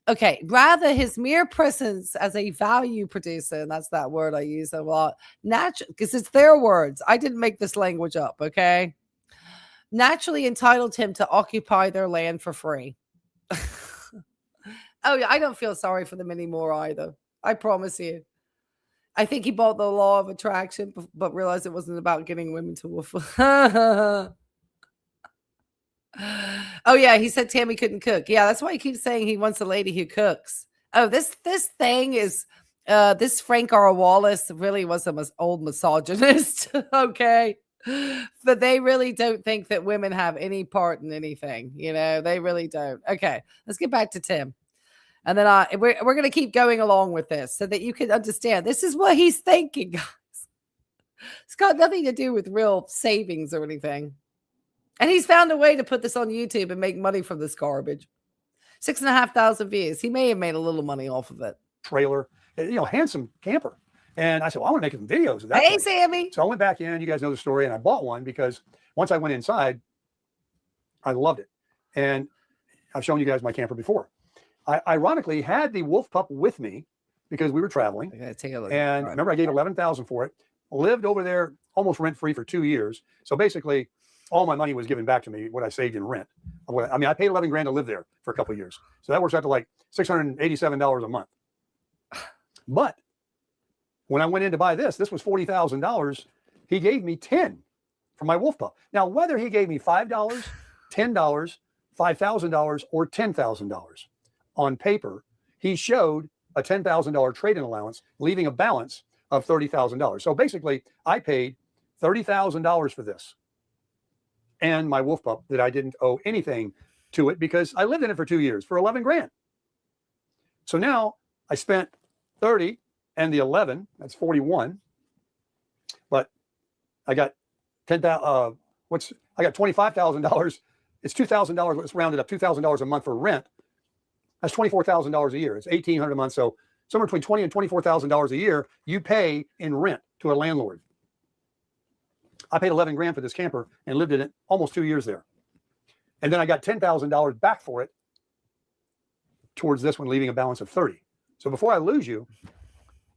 Okay, rather his mere presence as a value producer, and that's that word I use a lot, because it's their words. I didn't make this language up, okay? Naturally entitled him to occupy their land for free. Oh, yeah, I don't feel sorry for them anymore either. I promise you. I think he bought the law of attraction, but realized it wasn't about getting women to woof. Oh yeah, he said Tammy couldn't cook. Yeah, that's why he keeps saying he wants a lady who cooks. Oh, this thing is this Frank R. Wallace really was an old misogynist. Okay, but they really don't think that women have any part in anything. They really don't. Okay, let's get back to Tim, and then we're gonna keep going along with this so that you can understand. This is what he's thinking, guys. It's got nothing to do with real savings or anything. And he's found a way to put this on YouTube and make money from this garbage. 6,500 views. He may have made a little money off of it. Trailer, handsome camper. And I said, well, I want to make some videos of that. Hey, Sammy. So I went back in. You guys know the story. And I bought one because once I went inside, I loved it. And I've shown you guys my camper before. I ironically had the wolf pup with me because we were traveling. I gotta take a look. And remember, I gave $11,000 for it. Lived over there almost rent-free for 2 years. So basically, all my money was given back to me, what I saved in rent. I paid 11 grand to live there for a couple of years. So that works out to like $687 a month. But when I went in to buy this was $40,000. He gave me 10 for my wolf pup. Now, whether he gave me $5, $10, $5,000, or $10,000 on paper, he showed a $10,000 trade-in allowance, leaving a balance of $30,000. So basically, I paid $30,000 for this. And my wolf pup that I didn't owe anything to it because I lived in it for 2 years for 11 grand. So now I spent 30 and the 11, that's 41. But I got I got $25,000. It's $2,000. Let's round it up, $2,000 a month for rent. That's $24,000 a year. It's $1,800 a month. So somewhere between $20,000 and $24,000 a year you pay in rent to a landlord. I paid 11 grand for this camper and lived in it almost 2 years there. And then I got $10,000 back for it towards this one, leaving a balance of 30. So before I lose you,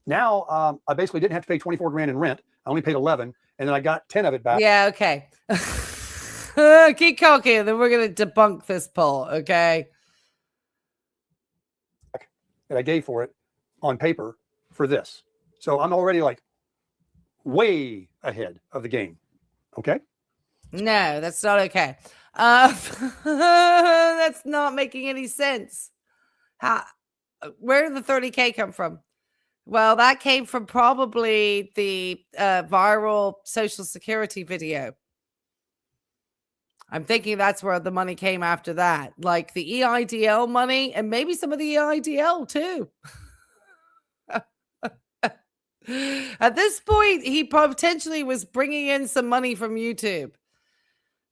now I basically didn't have to pay 24 grand in rent. I only paid 11, and then I got 10 of it back. Yeah, okay. Keep talking, and then we're going to debunk this poll, okay? That I gave for it. on paper for this. So I'm already like way ahead of the game. Okay. No, that's not okay. That's not making any sense. Where did the 30K come from? Well, that came from probably the viral Social Security video. I'm thinking that's where the money came after that, like the EIDL money and maybe some of the EIDL too. At this point, he potentially was bringing in some money from YouTube.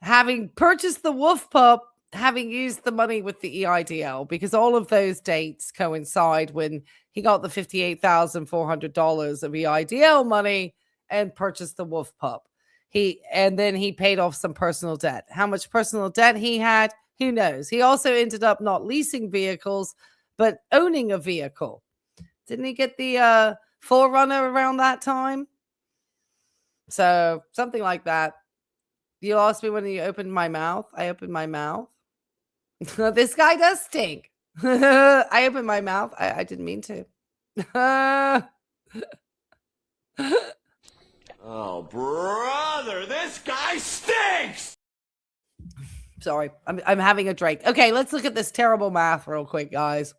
Having purchased the Wolf Pup, having used the money with the EIDL, because all of those dates coincide when he got the $58,400 of EIDL money and purchased the Wolf Pup. And then he paid off some personal debt. How much personal debt he had, who knows? He also ended up not leasing vehicles, but owning a vehicle. Didn't he get the Forerunner around that time? So something like that. You lost me when you opened my mouth. I opened my mouth. This guy does stink. I opened my mouth. I didn't mean to. Oh, brother, this guy stinks! Sorry, I'm having a drink. Okay, let's look at this terrible math real quick, guys.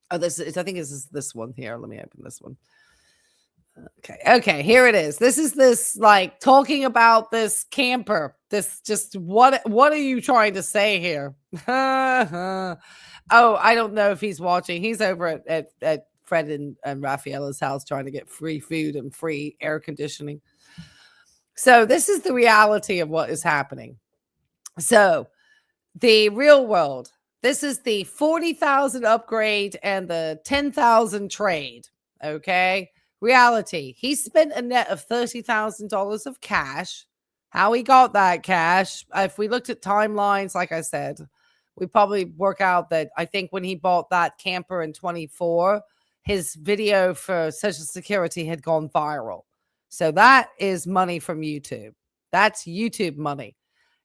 Oh, I think this is this one here. Let me open this one. Okay, here it is. This is this like talking about this camper. This just what are you trying to say here? Oh, I don't know if he's watching. He's over at Fred and Rafaela's house trying to get free food and free air conditioning. So this is the reality of what is happening. So the real world, this is the 40,000 upgrade and the 10,000 trade. Okay. Reality, he spent a net of $30,000 of cash. How he got that cash, if we looked at timelines, like I said, we probably work out that I think when he bought that camper in 24, his video for Social Security had gone viral. So that is money from YouTube. That's YouTube money.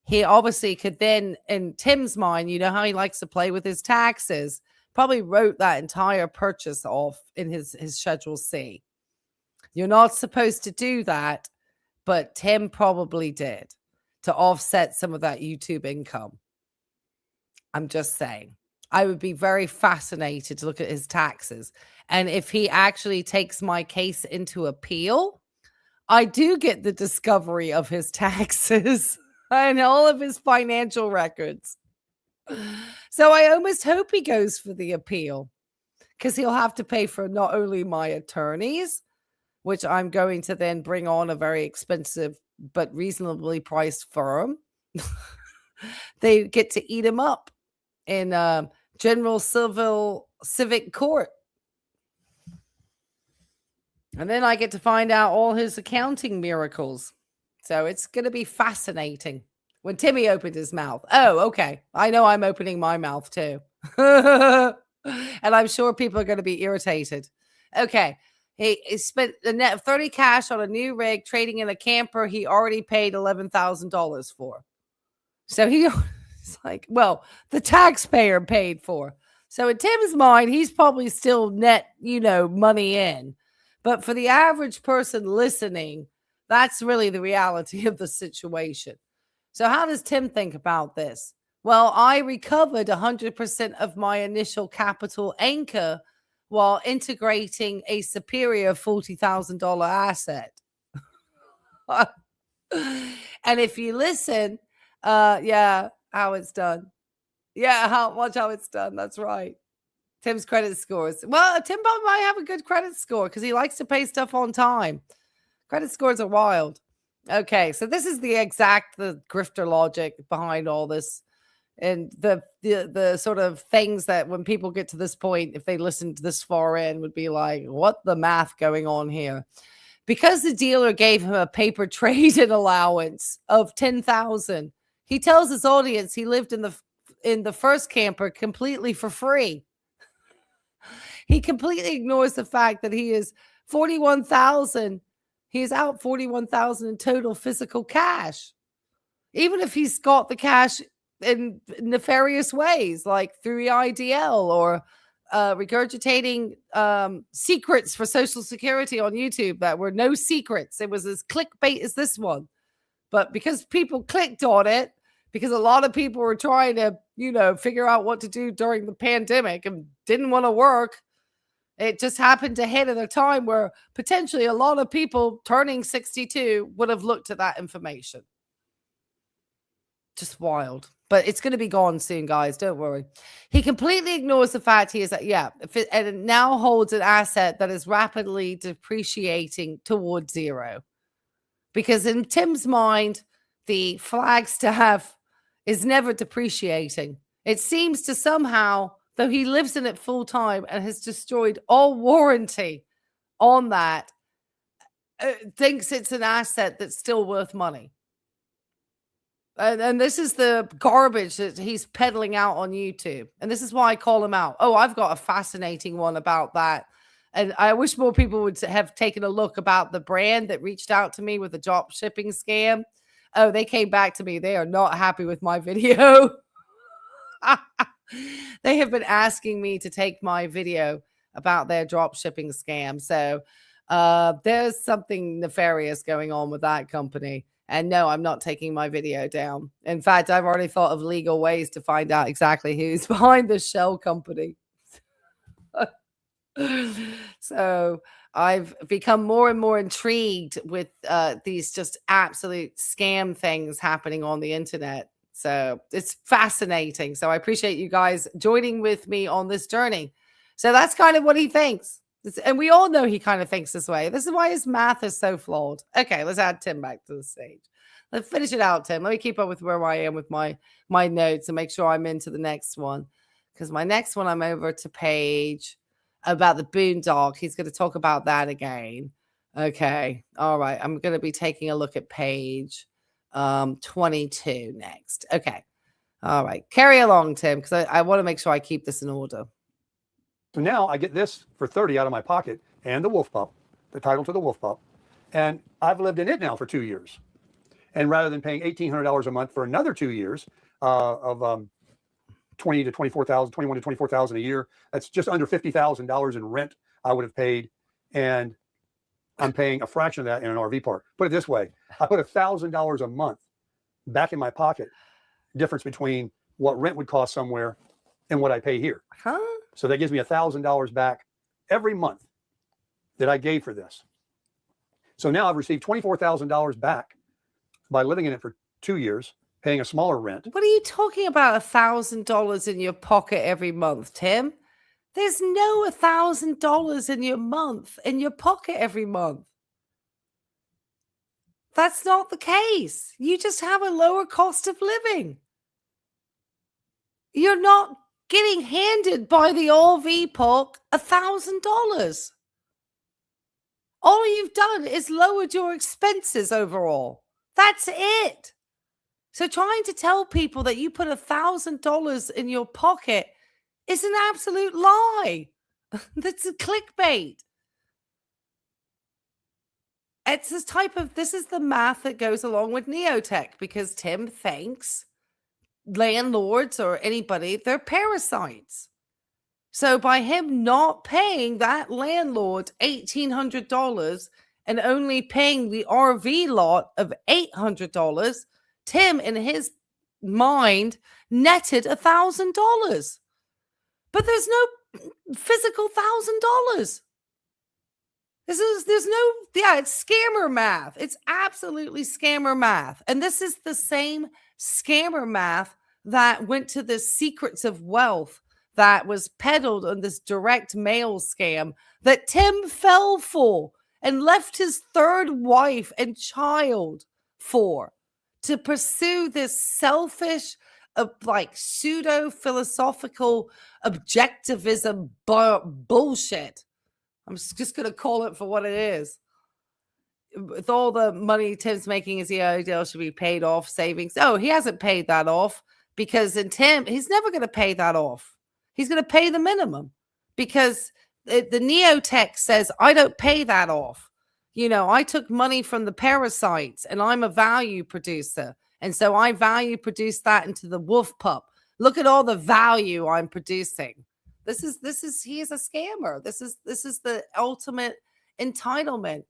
He obviously could then, in Tim's mind, you know how he likes to play with his taxes, probably wrote that entire purchase off in his Schedule C. You're not supposed to do that, but Tim probably did to offset some of that YouTube income. I'm just saying. I would be very fascinated to look at his taxes. And if he actually takes my case into appeal, I do get the discovery of his taxes and all of his financial records. So I almost hope he goes for the appeal because he'll have to pay for not only my attorneys, which I'm going to then bring on a very expensive but reasonably priced firm. They get to eat him up in General Civic Court. And then I get to find out all his accounting miracles. So it's going to be fascinating. When Timmy opened his mouth. Oh, okay. I know I'm opening my mouth too. And I'm sure people are going to be irritated. Okay. He spent the net of 30 cash on a new rig, trading in a camper he already paid $11,000 for. So he's like, well, the taxpayer paid for. So in Tim's mind, he's probably still net, money in. But for the average person listening, that's really the reality of the situation. So how does Tim think about this? Well, I recovered 100% of my initial capital anchor while integrating a superior $40,000 asset. And if you listen, how it's done. Yeah, watch how it's done. That's right. Tim's credit scores. Well, Tim probably might have a good credit score because he likes to pay stuff on time. Credit scores are wild. Okay, so this is the grifter logic behind all this. And the sort of things that when people get to this point, if they listened this far in, would be like, what the math going on here? Because the dealer gave him a paper trade-in allowance of $10,000, he tells his audience he lived in the first camper completely for free. He completely ignores the fact that he is $41,000. He is out $41,000 in total physical cash. Even if he's got the cash in nefarious ways, like through EIDL or regurgitating secrets for Social Security on YouTube that were no secrets. It was as clickbait as this one. But because people clicked on it, because a lot of people were trying to, figure out what to do during the pandemic and didn't want to work, it just happened to hit at a time where potentially a lot of people turning 62 would have looked at that information. Just wild. But it's going to be gone soon, guys. Don't worry. He completely ignores the fact he is that, and it now holds an asset that is rapidly depreciating towards zero. Because in Tim's mind, the Flagstaff is never depreciating. It seems to somehow, though he lives in it full time and has destroyed all warranty on that, thinks it's an asset that's still worth money. And this is the garbage that he's peddling out on YouTube. And this is why I call him out. Oh, I've got a fascinating one about that. And I wish more people would have taken a look about the brand that reached out to me with the drop shipping scam. Oh, they came back to me. They are not happy with my video. They have been asking me to take my video about their drop shipping scam. So there's something nefarious going on with that company. And no, I'm not taking my video down. In fact, I've already thought of legal ways to find out exactly who's behind the shell company. So I've become more and more intrigued with these just absolute scam things happening on the internet. So it's fascinating. So I appreciate you guys joining with me on this journey. So that's kind of what he thinks. And we all know he kind of thinks this way. This is why his math is so flawed. Okay, let's add Tim back to the stage. Let's finish it out, Tim. Let me keep up with where I am with my notes and make sure I'm into the next one. Because my next one, I'm over to page about the boondog. He's going to talk about that again. Okay. All right. I'm going to be taking a look at page 22 next. Okay. All right. Carry along, Tim, because I want to make sure I keep this in order. So now I get this for $30 out of my pocket and the wolf pup, the title to the wolf pup. And I've lived in it now for 2 years. And rather than paying $1,800 a month for another 2 years of $21,000 to $24,000 a year, that's just under $50,000 in rent I would have paid. And I'm paying a fraction of that in an RV park. Put it this way, I put $1,000 a month back in my pocket, difference between what rent would cost somewhere and what I pay here. Huh? So that gives me $1,000 back every month that I gave for this. So now I've received $24,000 back by living in it for 2 years, paying a smaller rent. What are you talking about? $1,000 in your pocket every month, Tim? There's no $1,000 in your pocket every month. That's not the case. You just have a lower cost of living. You're not getting handed by the RV park $1,000. All you've done is lowered your expenses overall. That's it. So trying to tell people that you put $1,000 in your pocket is an absolute lie. That's a clickbait. It's this is the math that goes along with neotech, because Tim thinks landlords or anybody, they're parasites. So by him not paying that landlord $1,800 and only paying the RV lot of $800, Tim, in his mind, netted $1,000. But there's no physical $1,000. It's scammer math. It's absolutely scammer math. And this is the same scammer math that went to the secrets of wealth that was peddled on this direct mail scam that Tim fell for and left his third wife and child for, to pursue this selfish, pseudo philosophical objectivism bullshit. I'm just going to call it for what it is. With all the money Tim's making as the ideal should be paid off savings. Oh, he hasn't paid that off, because in Tim, he's never going to pay that off. He's going to pay the minimum, because the neotech says, I don't pay that off. I took money from the parasites and I'm a value producer. And so I value produce that into the wolf pup. Look at all the value I'm producing. He is a scammer. This is the ultimate entitlement.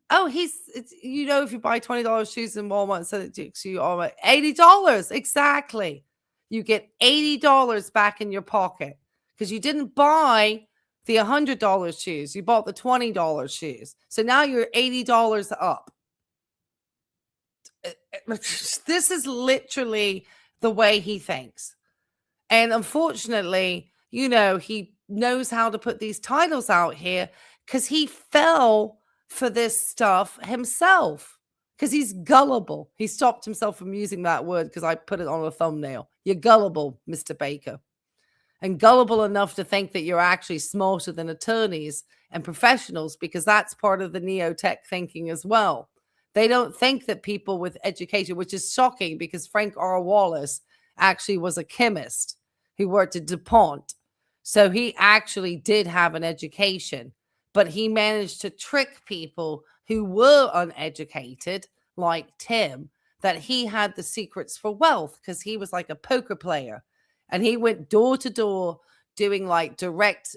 Oh, if you buy $20 shoes in Walmart and send it to you, $80. Exactly. You get $80 back in your pocket because you didn't buy the $100 shoes. You bought the $20 shoes. So now you're $80 up. This is literally the way he thinks. And unfortunately, he knows how to put these titles out here because he fell for this stuff himself, because he's gullible. He stopped himself from using that word because I put it on a thumbnail. You're gullible, Mr. Baker. And gullible enough to think that you're actually smarter than attorneys and professionals, because that's part of the neo-tech thinking as well. They don't think that people with education, which is shocking because Frank R. Wallace actually was a chemist who worked at DuPont. So he actually did have an education, but he managed to trick people who were uneducated, like Tim, that he had the secrets for wealth because he was like a poker player. And he went door to door doing like direct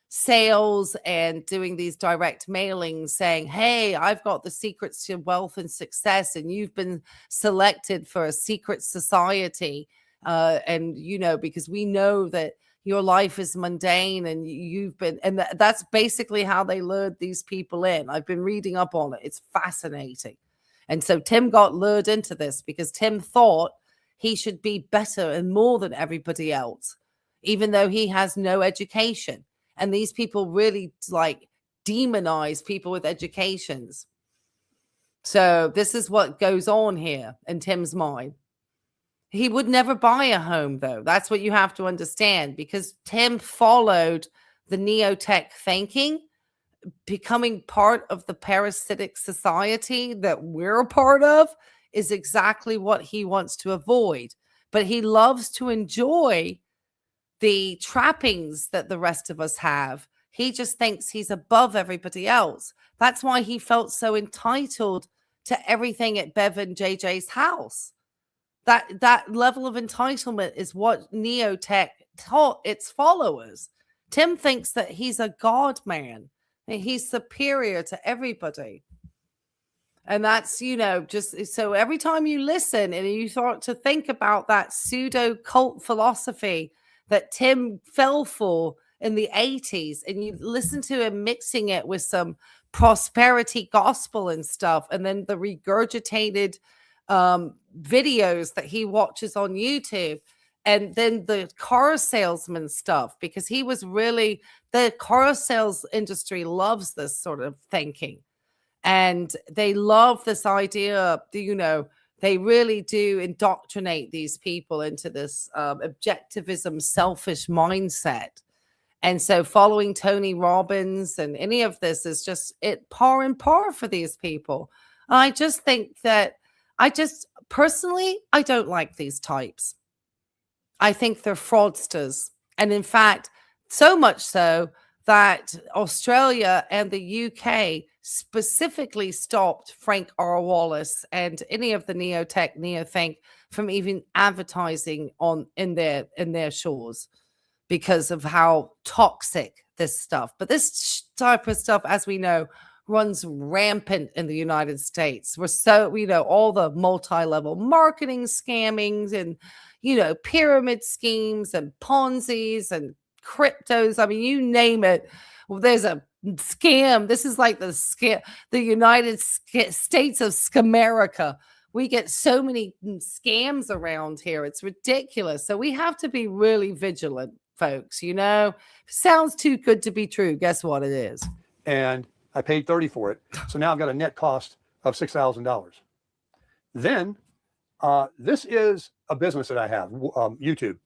sales and doing these direct mailings saying, hey, I've got the secrets to wealth and success, and you've been selected for a secret society. And, because we know that your life is mundane and that's basically how they lured these people in. I've been reading up on it. It's fascinating. And so Tim got lured into this because Tim thought he should be better and more than everybody else, even though he has no education. And these people really demonize people with educations. So this is what goes on here in Tim's mind. He would never buy a home, though. That's what you have to understand, because Tim followed the neo-tech thinking. Becoming part of the parasitic society that we're a part of is exactly what he wants to avoid. But he loves to enjoy the trappings that the rest of us have. He just thinks he's above everybody else. That's why he felt so entitled to everything at Bev and JJ's house. That level of entitlement is what neo-tech taught its followers. Tim thinks that he's a god man. He's superior to everybody. And that's, just so every time you listen and you start to think about that pseudo cult philosophy that Tim fell for in the 80s, and you listen to him mixing it with some prosperity gospel and stuff, and then the regurgitated videos that he watches on YouTube, and then the car salesman stuff, because he was really, the car sales industry loves this sort of thinking, and they love this idea, they really do indoctrinate these people into this objectivism, selfish mindset. And so following Tony Robbins and any of this is just par and par for these people. I just think that personally, I don't like these types. I think they're fraudsters. And in fact, so much so that Australia and the UK specifically stopped Frank R. Wallace and any of the neo-tech, neo-think from even advertising in their shores because of how toxic this stuff. But this type of stuff, as we know, runs rampant in the United States. All the multi-level marketing scammings and, pyramid schemes and Ponzi's and cryptos. I mean, you name it. Well, there's a scam. This is like the United States of Scamerica. We get so many scams around here. It's ridiculous. So we have to be really vigilant, folks. Sounds too good to be true. Guess what it is? And I paid $30 for it. So now I've got a net cost of $6,000. Then this is a business that I have, YouTube.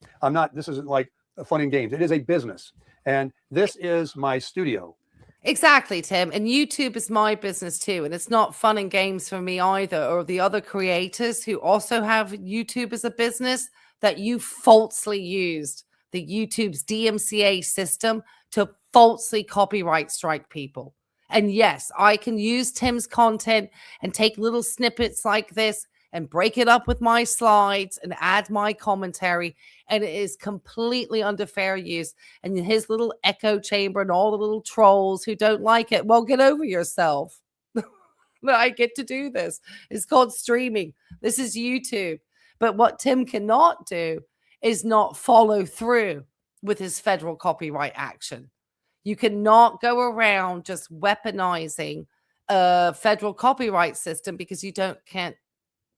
This isn't like fun and games. It is a business. And this is my studio. Exactly, Tim. And YouTube is my business too. And it's not fun and games for me either, or the other creators who also have YouTube as a business, that you falsely used the YouTube's DMCA system to falsely copyright strike people. And yes, I can use Tim's content and take little snippets like this and break it up with my slides and add my commentary. And it is completely under fair use. And his little echo chamber and all the little trolls who don't like it, well, get over yourself. I get to do this. It's called streaming. This is YouTube. But what Tim cannot do is not follow through with his federal copyright action. You cannot go around just weaponizing a federal copyright system because you can't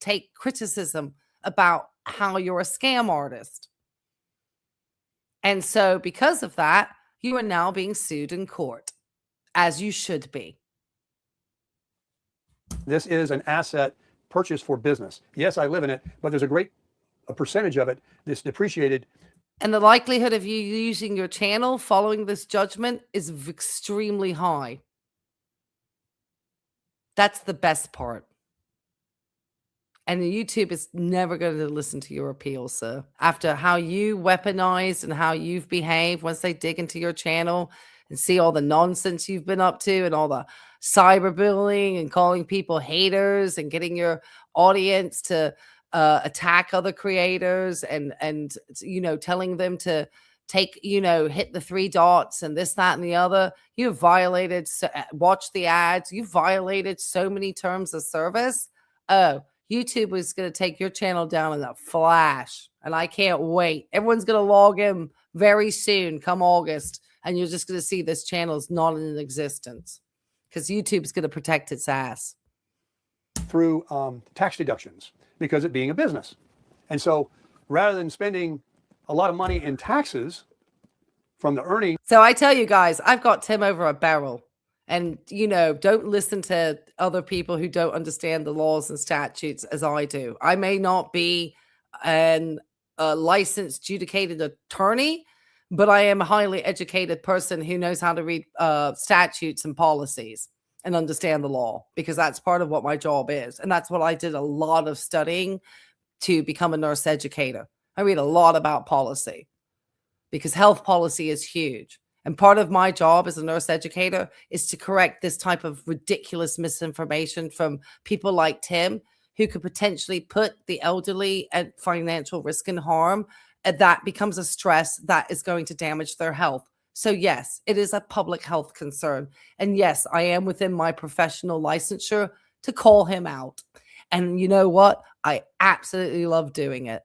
take criticism about how you're a scam artist. And so because of that, you are now being sued in court, as you should be. This is an asset purchased for business. Yes, I live in it, but there's a percentage of it that's depreciated. And the likelihood of you using your channel following this judgment is extremely high. That's the best part. And YouTube is never going to listen to your appeal, sir. After how you weaponized and how you've behaved, once they dig into your channel and see all the nonsense you've been up to and all the cyberbullying and calling people haters and getting your audience to attack other creators and telling them to take, hit the 3 dots and this, that, and the other. You've violated, watch the ads. You've violated so many terms of service. Oh, YouTube is going to take your channel down in a flash. And I can't wait. Everyone's going to log in very soon, come August. And you're just going to see this channel is not in existence because YouTube is going to protect its ass. Through tax deductions because it being a business. And so rather than spending a lot of money in taxes from the earnings. So I tell you guys, I've got Tim over a barrel. And, don't listen to other people who don't understand the laws and statutes as I do. I may not be a licensed adjudicated attorney, but I am a highly educated person who knows how to read statutes and policies and understand the law, because that's part of what my job is. And that's what I did a lot of studying to become a nurse educator. I read a lot about policy because health policy is huge. And part of my job as a nurse educator is to correct this type of ridiculous misinformation from people like Tim, who could potentially put the elderly at financial risk and harm. And that becomes a stress that is going to damage their health. So yes, it is a public health concern. And yes, I am within my professional licensure to call him out. And you know what? I absolutely love doing it.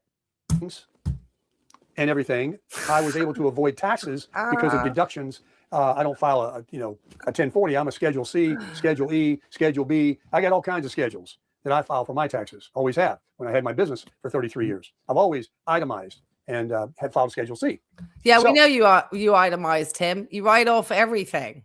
And everything, I was able to avoid taxes because of deductions. I don't file a 1040. I'm a Schedule C, Schedule E, Schedule B. I got all kinds of schedules that I file for my taxes. Always have. When I had my business for 33 years, I've always itemized and had filed Schedule C. Yeah, so, we know you itemized, Tim. You write off everything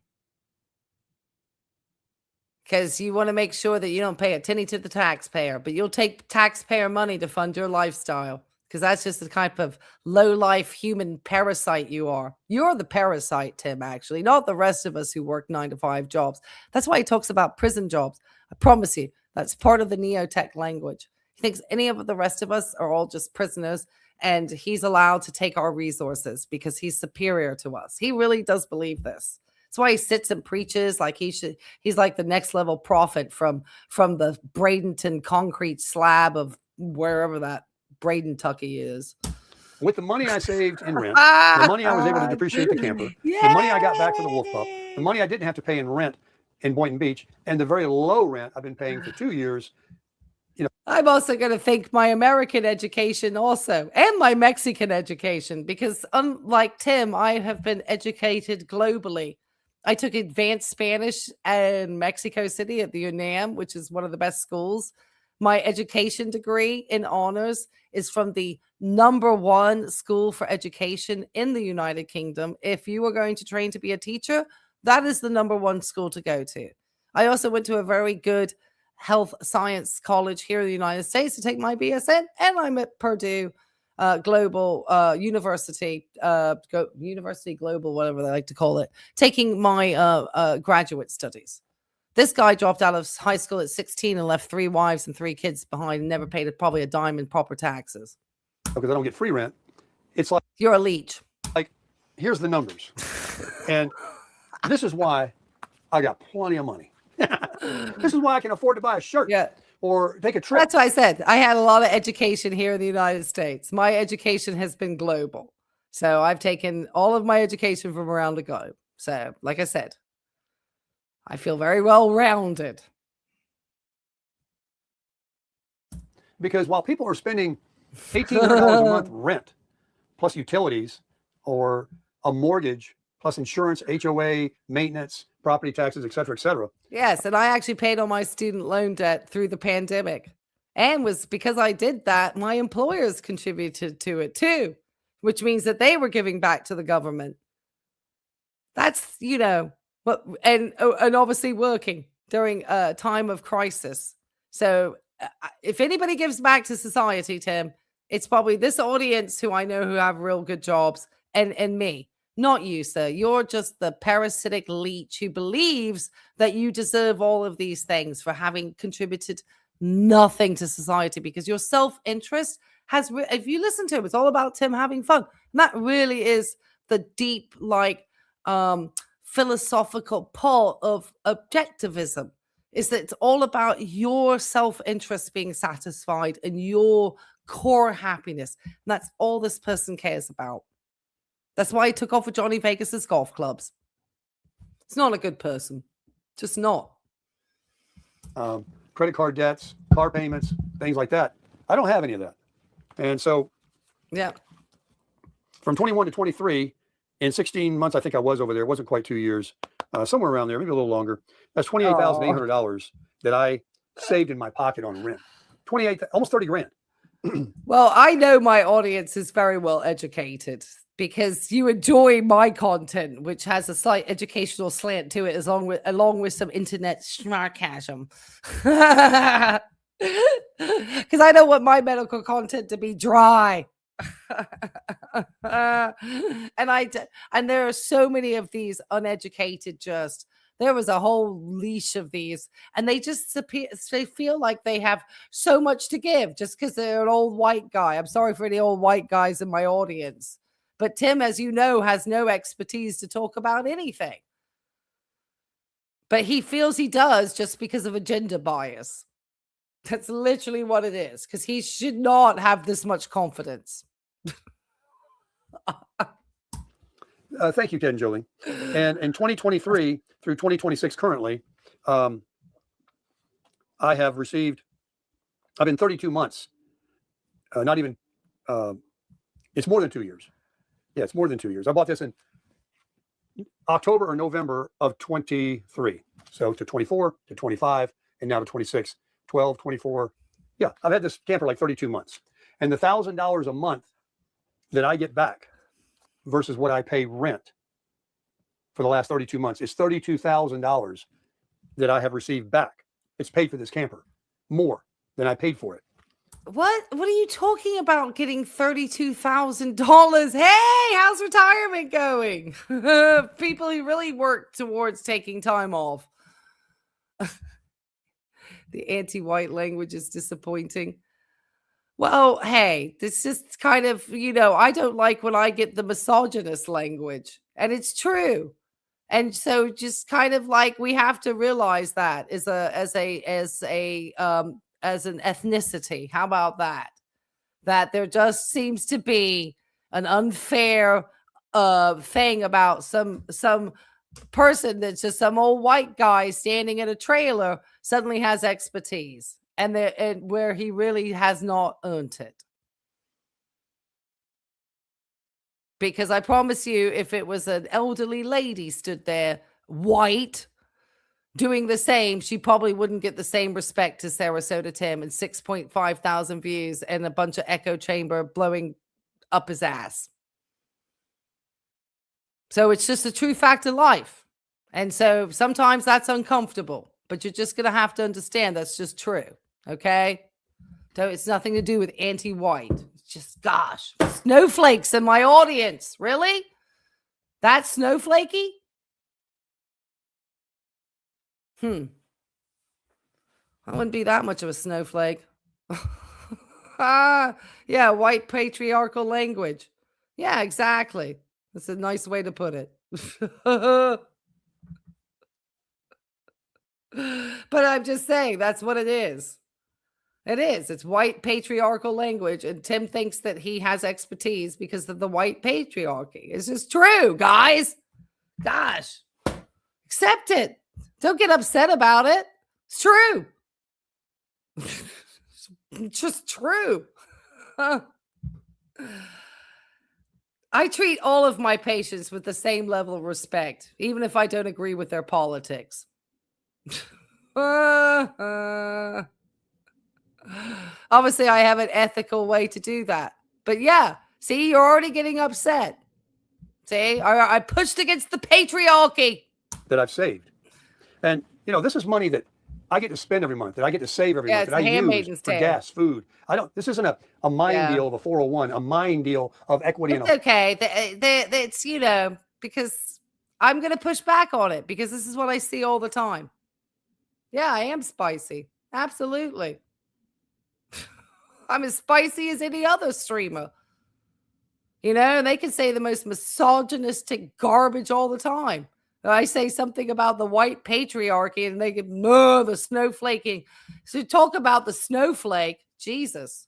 because you want to make sure that you don't pay a penny to the taxpayer, but you'll take taxpayer money to fund your lifestyle. Because that's just the type of low-life human parasite you are. You're the parasite, Tim, actually, not the rest of us who work 9-to-5 jobs. That's why he talks about prison jobs. I promise you, that's part of the neotech language. He thinks any of the rest of us are all just prisoners, and he's allowed to take our resources because he's superior to us. He really does believe this. That's why he sits and preaches like he's like the next level prophet from the Bradenton concrete slab of wherever that Braden Tucky is. With the money I saved in rent, the money I was able to depreciate the camper, the money I got back from the Wolf Pup, the money I didn't have to pay in rent in Boynton Beach, and the very low rent I've been paying for 2 years. I'm also going to thank my American education also, and my Mexican education, because unlike Tim, I have been educated globally. I took advanced Spanish in Mexico City at the UNAM, which is one of the best schools. My education degree in honors is from the #1 school for education in the United Kingdom. If you are going to train to be a teacher, that is the #1 school to go to. I also went to a very good health science college here in the United States to take my BSN, and I'm at Purdue Global University, University Global, whatever they like to call it, taking my graduate studies. This guy dropped out of high school at 16 and left 3 wives and 3 kids behind and never paid probably a dime in proper taxes. Because I don't get free rent. It's like you're a leech. Like, here's the numbers. And this is why I got plenty of money. This is why I can afford to buy a shirt or take a trip. That's what I said. I had a lot of education here in the United States. My education has been global. So I've taken all of my education from around the globe. So, like I said, I feel very well rounded. Because while people are spending $1,800 a month rent, plus utilities, or a mortgage, plus insurance, HOA, maintenance, property taxes, et cetera, et cetera. Yes, and I actually paid on my student loan debt through the pandemic. And was because I did that, my employers contributed to it too, which means that they were giving back to the government. That's, what, and obviously working during a time of crisis. So if anybody gives back to society, Tim, it's probably this audience who I know who have real good jobs and me. Not you, sir. You're just the parasitic leech who believes that you deserve all of these things for having contributed nothing to society, because your self-interest has, if you listen to him, it's all about Tim having fun. And that really is the deep, philosophical part of objectivism, is that it's all about your self-interest being satisfied and your core happiness. And that's all this person cares about. That's why he took off with Johnny Vegas's golf clubs. It's not a good person. Just not. Credit card debts, car payments, things like that. I don't have any of that. And so, yeah, from 21 to 23, in 16 months, I think I was over there. It wasn't quite 2 years, somewhere around there, maybe a little longer. That's $28,800 that I saved in my pocket on rent. Almost 30 grand. Well, I know my audience is very well educated, because you enjoy my content, which has a slight educational slant to it, along with some internet sarcasm. Because I don't want my medical content to be dry. And there are so many of these uneducated, there was a whole leash of these, and they feel like they have so much to give just because they're an old white guy. I'm sorry for any old white guys in my audience. But Tim, as you know, has no expertise to talk about anything. But he feels he does just because of a gender bias. That's literally what it is, because he should not have this much confidence. Thank you, Ted and Jolie. And in 2023 through 2026 currently, I've been 32 months, it's more than 2 years. Yeah, it's more than 2 years. I bought this in October or November of 23. So to 24, to 25, and now to 26, 12, 24. Yeah, I've had this camper like 32 months. And the $1,000 a month that I get back versus what I pay rent for the last 32 months is $32,000 that I have received back. It's paid for this camper more than I paid for it. What are you talking about, getting $32,000? Hey, how's retirement going? People who really work towards taking time off. The anti-white language is disappointing. Well, hey, this is kind of, I don't like when I get the misogynist language, and it's true. And so just kind of like, we have to realize that as an ethnicity. How about that? That there just seems to be an unfair thing about some person that's just some old white guy standing in a trailer suddenly has expertise, and where he really has not earned it. Because I promise you, if it was an elderly lady stood there, white, doing the same, she probably wouldn't get the same respect as Sarasota Tim and 6.5 thousand views and a bunch of echo chamber blowing up his ass. So it's just a true fact of life. And so sometimes that's uncomfortable, but you're just going to have to understand that's just true. Okay? So it's nothing to do with anti-white. It's just, gosh, snowflakes in my audience. Really? That's snowflakey? I wouldn't be that much of a snowflake. Yeah, white patriarchal language. Yeah, exactly. That's a nice way to put it. But I'm just saying, that's what it is. It is. It's white patriarchal language. And Tim thinks that he has expertise because of the white patriarchy. It's just true, guys. Gosh, accept it. Don't get upset about it. It's true. It's just true. I treat all of my patients with the same level of respect, even if I don't agree with their politics. Obviously, I have an ethical way to do that. But yeah, see, you're already getting upset. See, I pushed against the patriarchy that I've saved. And, you know, this is money that I get to spend every month, that I get to save every month, that I use for gas, food. This isn't a mind deal of a 401, a mind deal of equity. It's okay. It's, you know, because I'm going to push back on it because this is what I see all the time. Yeah, I am spicy. Absolutely. I'm as spicy as any other streamer. You know, they can say the most misogynistic garbage all the time. I say something about the white patriarchy and they get, no, the snowflaking. So talk about the snowflake. Jesus.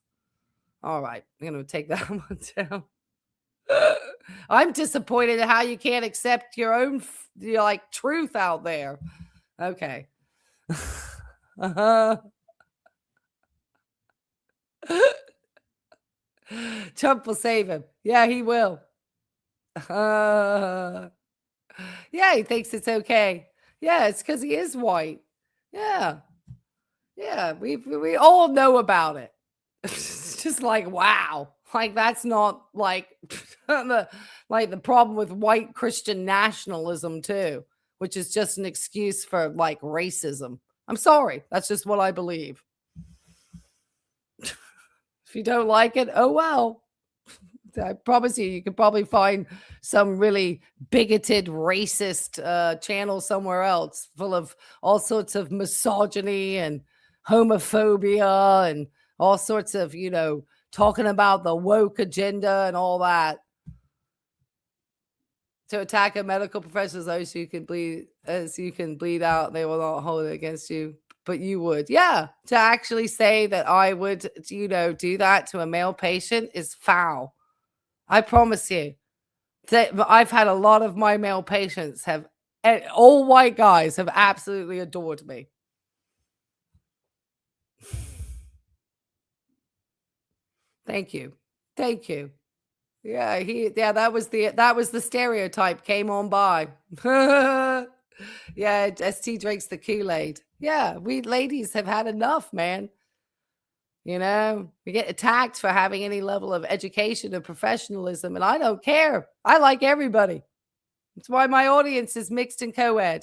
All right. I'm going to take that one down. I'm disappointed at how you can't accept your own truth out there. Okay. Trump will save him. Yeah, he will. Yeah, he thinks it's okay. Yeah, it's because he is white. Yeah. Yeah, we all know about it. It's just like, wow. Like, that's not like the problem with white Christian nationalism too, which is just an excuse for like racism. I'm sorry. That's just what I believe. If you don't like it, oh well. I promise you could probably find some really bigoted, racist channel somewhere else full of all sorts of misogyny and homophobia and all sorts of, you know, talking about the woke agenda and all that. To attack a medical professional, as you can bleed out, they will not hold it against you. But you would. Yeah. To actually say that I would, you know, do that to a male patient is foul. I promise you that I've had a lot of my male patients all white guys have absolutely adored me. Thank you. Thank you. Yeah, that was the stereotype came on by. Yeah, ST drinks the Kool-Aid. Yeah, we ladies have had enough, man. You know, we get attacked for having any level of education or professionalism, and I don't care. I like everybody. That's why my audience is mixed and co-ed,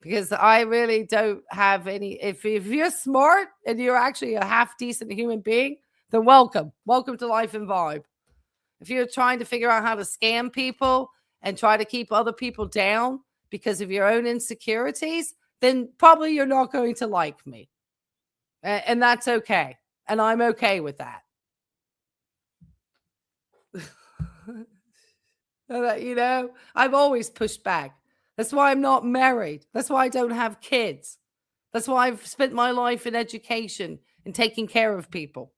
because I really don't have any. If you're smart and you're actually a half decent human being, then welcome to Life and Vibe. If you're trying to figure out how to scam people and try to keep other people down because of your own insecurities, then probably you're not going to like me. And that's okay. And I'm okay with that. You know, I've always pushed back. That's why I'm not married. That's why I don't have kids. That's why I've spent my life in education and taking care of people.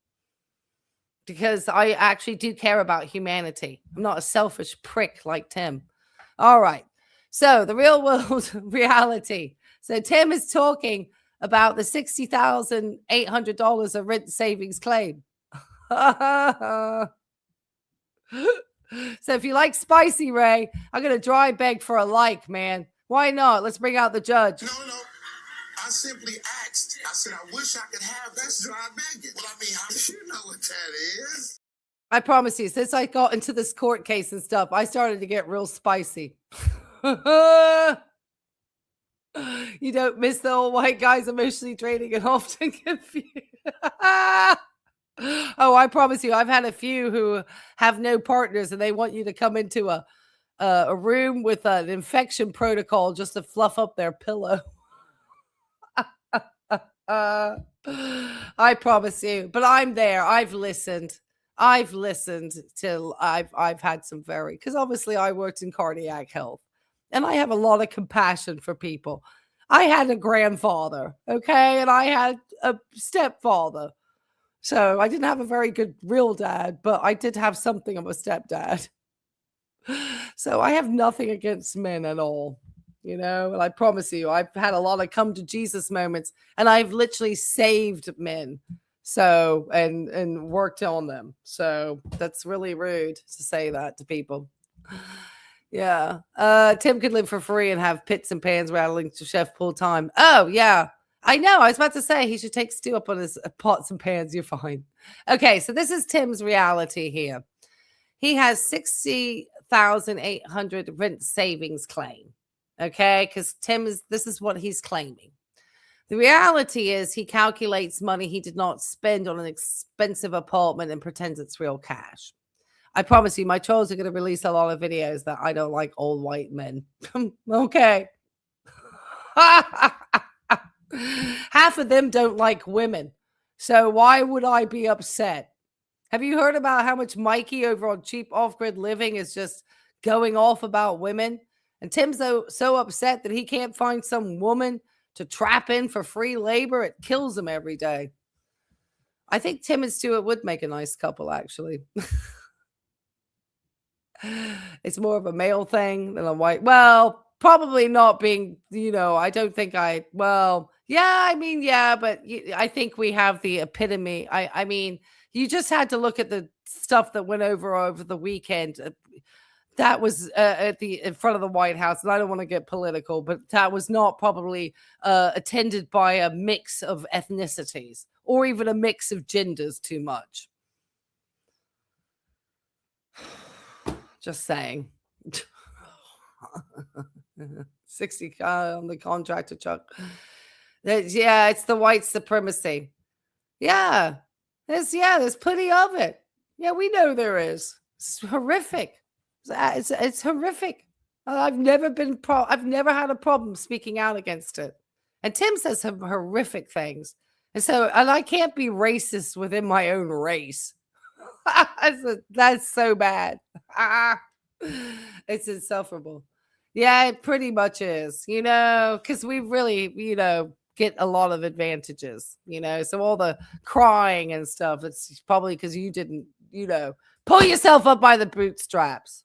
Because I actually do care about humanity. I'm not a selfish prick like Tim. All right. So the real world reality. So Tim is talking about the $60,800 of rent savings claim. So if you like spicy, Ray, I'm going to dry beg for a like, man. Why not? Let's bring out the judge. No. I simply asked. I said, I wish I could have that dry begging. Well, I mean, you know what that is. I promise you, since I got into this court case and stuff, I started to get real spicy. You don't miss the old white guys emotionally draining and often confused. Oh, I promise you, I've had a few who have no partners and they want you to come into a room with an infection protocol just to fluff up their pillow. I promise you, but I'm there. I've listened till I've had some because obviously I worked in cardiac health and I have a lot of compassion for people. I had a grandfather, okay, and I had a stepfather. So I didn't have a very good real dad, but I did have something of a stepdad. So I have nothing against men at all, and I promise you, I've had a lot of come to Jesus moments, and I've literally saved men. So, and worked on them. So that's really rude to say that to people. Yeah. Tim could live for free and have pits and pans rattling to chef full time. Oh, yeah. I know. I was about to say he should take Stu up on his pots and pans. You're fine. Okay. So this is Tim's reality here. He has 60,800 rent savings claim. Okay. Because this is what he's claiming. The reality is he calculates money he did not spend on an expensive apartment and pretends it's real cash. I promise you, my trolls are going to release a lot of videos that I don't like old white men. Okay. Half of them don't like women. So why would I be upset? Have you heard about how much Mikey over on Cheap Off-Grid Living is just going off about women? And Tim's so upset that he can't find some woman to trap in for free labor. It kills him every day. I think Tim and Stuart would make a nice couple, actually. It's more of a male thing than a white. Well, probably not being, I don't think yeah, but I think we have the epitome. I mean, you just had to look at the stuff that went over the weekend. That was in front of the White House, and I don't want to get political, but that was not probably attended by a mix of ethnicities or even a mix of genders too much. Just saying. 60 on the contractor truck. Yeah, it's the white supremacy. Yeah. There's plenty of it. Yeah, we know there is. It's horrific. It's horrific. I've never had a problem speaking out against it. And Tim says some horrific things. And I can't be racist within my own race. That's so bad. It's insufferable. Yeah, it pretty much is, because we really, get a lot of advantages, so all the crying and stuff, it's probably because you didn't, pull yourself up by the bootstraps.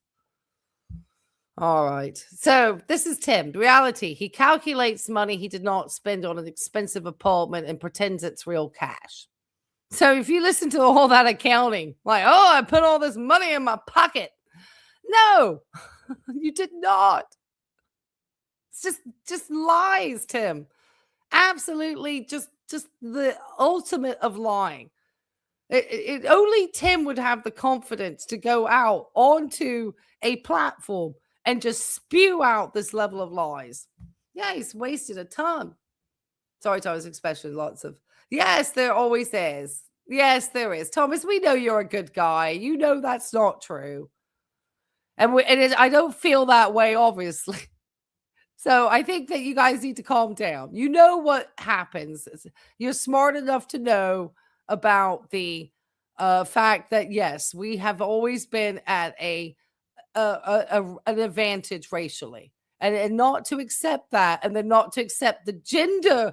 All right. So this is Tim. The reality, he calculates money he did not spend on an expensive apartment and pretends it's real cash. So if you listen to all that accounting, like, oh, I put all this money in my pocket. No, you did not. It's just lies, Tim. Absolutely just the ultimate of lying. It only Tim would have the confidence to go out onto a platform and just spew out this level of lies. Yeah, he's wasted a ton. Sorry, Thomas, especially lots of. Yes, there always is. Yes, there is. Thomas, we know you're a good guy. You know that's not true. And I don't feel that way, obviously. So I think that you guys need to calm down. You know what happens. You're smart enough to know about the fact that, yes, we have always been at an advantage racially. And not to accept that, and then not to accept the gender,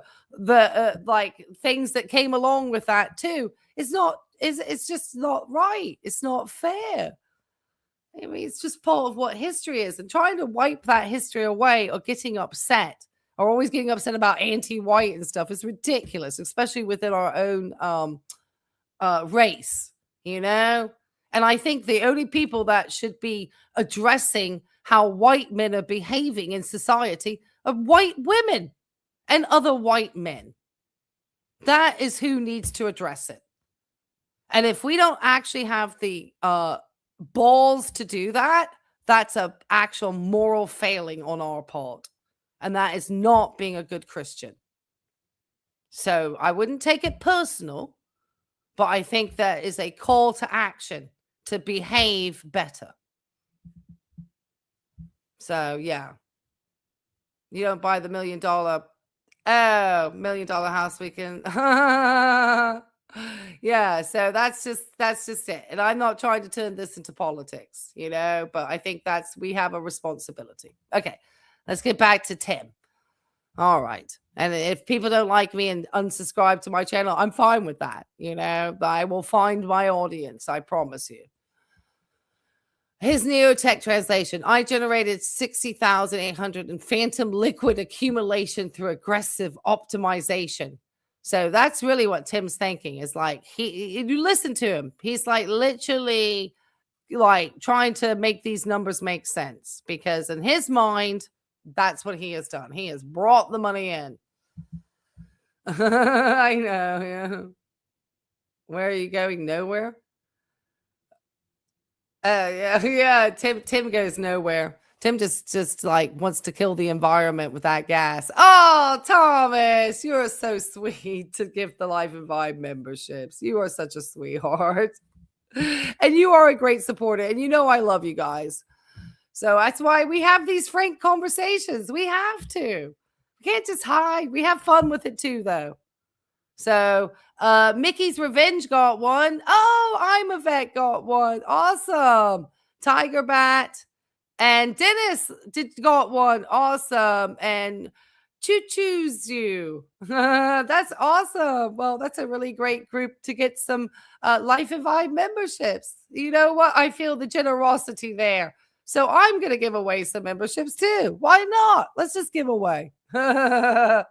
things that came along with that too. It's just not right. It's not fair. I mean, it's just part of what history is, and trying to wipe that history away or getting upset or always getting upset about anti-white and stuff is ridiculous, especially within our own race, And I think the only people that should be addressing how white men are behaving in society are white women and other white men. That is who needs to address it. And if we don't actually have the balls to do that, that's an actual moral failing on our part. And that is not being a good Christian. So I wouldn't take it personal, but I think that is a call to action to behave better. So, yeah. You don't buy the $1 million house we can. Yeah, so that's just it. And I'm not trying to turn this into politics, but I think we have a responsibility. Okay, let's get back to Tim. All right. And if people don't like me and unsubscribe to my channel, I'm fine with that. You know, I will find my audience. I promise you. His Neotech translation. I generated 60,800 in phantom liquid accumulation through aggressive optimization. So that's really what Tim's thinking is like. You listen to him. He's like literally like trying to make these numbers make sense because in his mind, that's what he has done. He has brought the money in. I know. Yeah. Where are you going? Nowhere. Yeah. Tim goes nowhere. Tim just like wants to kill the environment with that gas. Oh, Thomas, you're so sweet to give the Life and Vibe memberships. You are such a sweetheart. And you are a great supporter. And you know I love you guys. So that's why we have these frank conversations. We have to. We can't just hide. We have fun with it too, though. So Mickey's Revenge got one. Oh, I'm a vet got one. Awesome. Tiger Bat. And Dennis got one. Awesome. And Choo-choo's you. That's awesome. Well, that's a really great group to get some Life and Vibe memberships. You know what? I feel the generosity there. So I'm going to give away some memberships too. Why not? Let's just give away. Oh,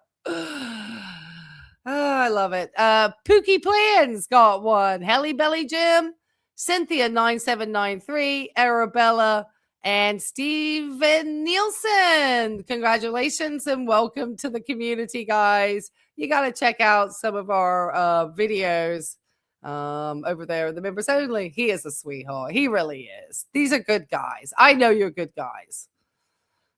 I love it. Pookie Plans got one. Helly Belly Jim, Cynthia 9793, Arabella, and Steven Nielsen. Congratulations and welcome to the community, guys. You got to check out some of our videos over there, the members only. He is a sweetheart. He really is. These are good guys. I know you're good guys.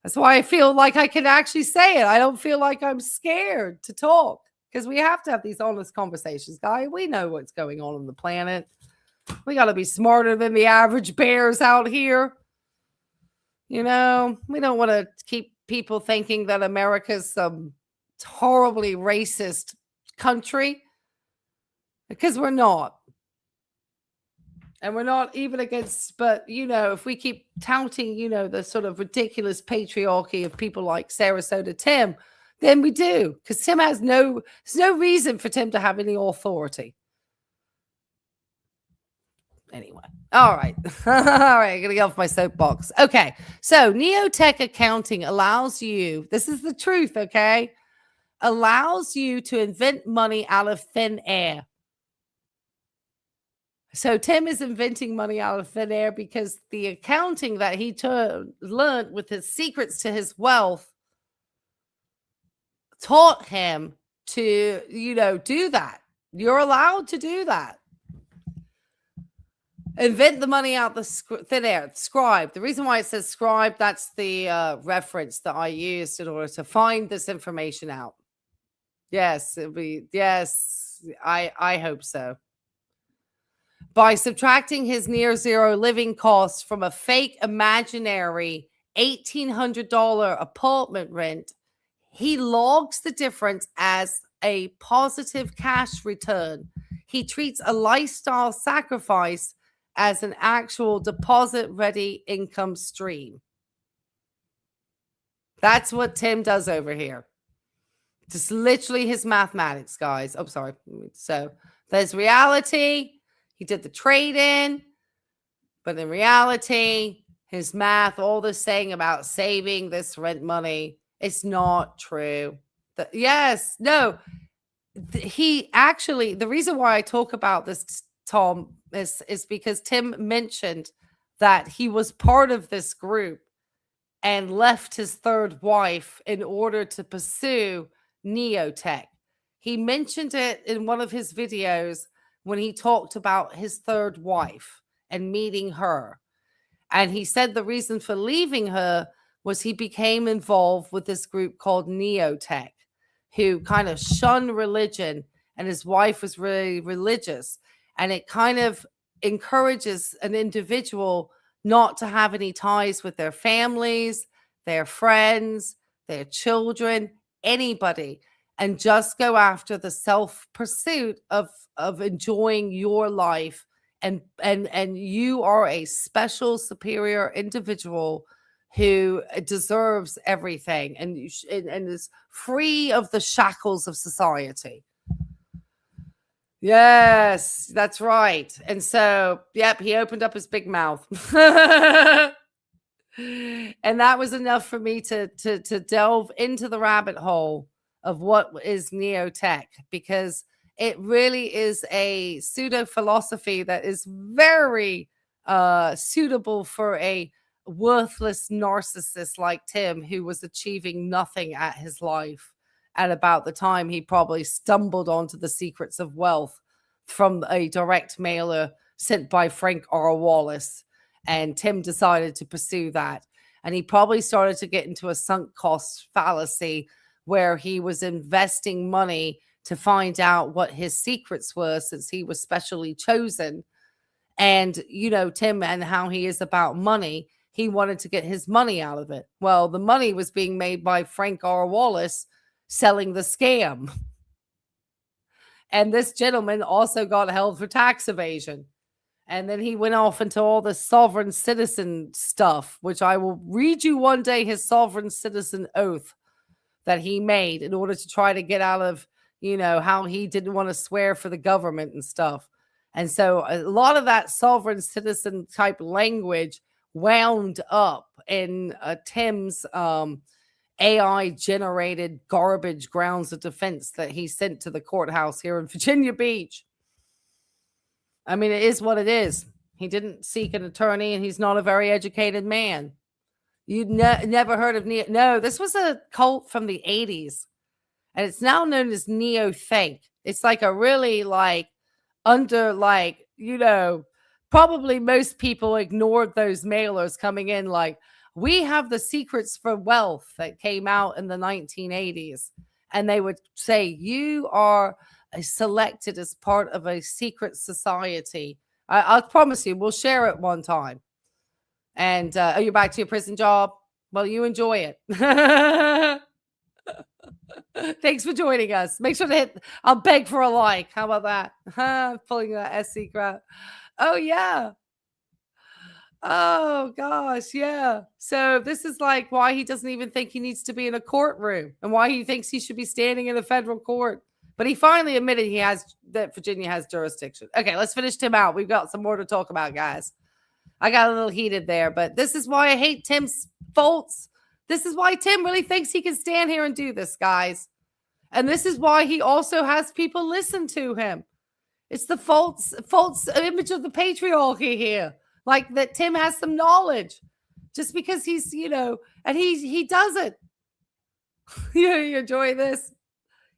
That's why I feel like I can actually say it. I don't feel like I'm scared to talk because we have to have these honest conversations, guys. We know what's going on the planet. We got to be smarter than the average bears out here. You know, we don't want to keep people thinking that America's some horribly racist country because we're not. And we're not even against, but, you know, if we keep touting, you know, the sort of ridiculous patriarchy of people like Sarasota Tim, then we do. Because Tim has there's no reason for Tim to have any authority. Anyway. All right. All right. I'm going to get off my soapbox. Okay. So Neotech accounting allows you, this is the truth, okay? Allows you to invent money out of thin air. So Tim is inventing money out of thin air because the accounting that he learned with his secrets to his wealth taught him to, you know, do that. You're allowed to do that. Invent the money out the thin air. Scribe. The reason why it says scribe, that's the reference that I used in order to find this information out. Yes, I hope so. By subtracting his near zero living costs from a fake imaginary $1,800 apartment rent, he logs the difference as a positive cash return. He treats a lifestyle sacrifice as an actual deposit-ready income stream. That's what Tim does over here. Just literally his mathematics, guys. Oh, sorry. So there's reality. He did the trade-in, but in reality, his math, all this saying about saving this rent money, it's not true. He actually, the reason why I talk about this, Tom, is because Tim mentioned that he was part of this group and left his third wife in order to pursue Neotech. He mentioned it in one of his videos when he talked about his third wife and meeting her. And he said the reason for leaving her was he became involved with this group called Neotech, who kind of shunned religion, and his wife was really religious. And it kind of encourages an individual not to have any ties with their families, their friends, their children, anybody, and just go after the self-pursuit of enjoying your life. And you are a special, superior individual who deserves everything and is free of the shackles of society. Yes, that's right. And so, yep, he opened up his big mouth. And that was enough for me to delve into the rabbit hole of what is neotech, because it really is a pseudo philosophy that is very suitable for a worthless narcissist like Tim, who was achieving nothing at his life at about the time he probably stumbled onto the secrets of wealth from a direct mailer sent by Frank R. Wallace. And Tim decided to pursue that. And he probably started to get into a sunk cost fallacy where he was investing money to find out what his secrets were, since he was specially chosen. And, you know, Tim and how he is about money, he wanted to get his money out of it. Well, the money was being made by Frank R. Wallace selling the scam. And this gentleman also got held for tax evasion. And then he went off into all the sovereign citizen stuff, which I will read you one day, his sovereign citizen oath that he made in order to try to get out of, you know, how he didn't want to swear for the government and stuff. And so a lot of that sovereign citizen type language wound up in Tim's AI generated garbage grounds of defense that he sent to the courthouse here in Virginia Beach. I mean, it is what it is. He didn't seek an attorney, and he's not a very educated man. You'd never heard of No, this was a cult from the 80s, and it's now known as Neo-Think. It's like a really probably most people ignored those mailers coming in like, we have the secrets for wealth that came out in the 1980s. And they would say, you are selected as part of a secret society. I'll promise you, we'll share it one time. And are you back to your prison job? Well, you enjoy it. Thanks for joining us. Make sure to hit, I'll beg for a like. How about that? Pulling that SC crowd. Oh, yeah. Oh, gosh. Yeah. So this is like why he doesn't even think he needs to be in a courtroom and why he thinks he should be standing in a federal court. But he finally admitted that Virginia has jurisdiction. Okay, let's finish Tim out. We've got some more to talk about, guys. I got a little heated there, but this is why I hate Tim's faults. This is why Tim really thinks he can stand here and do this, guys. And this is why he also has people listen to him. It's the false image of the patriarchy here. Like that Tim has some knowledge just because he's, and he does it. You enjoy this?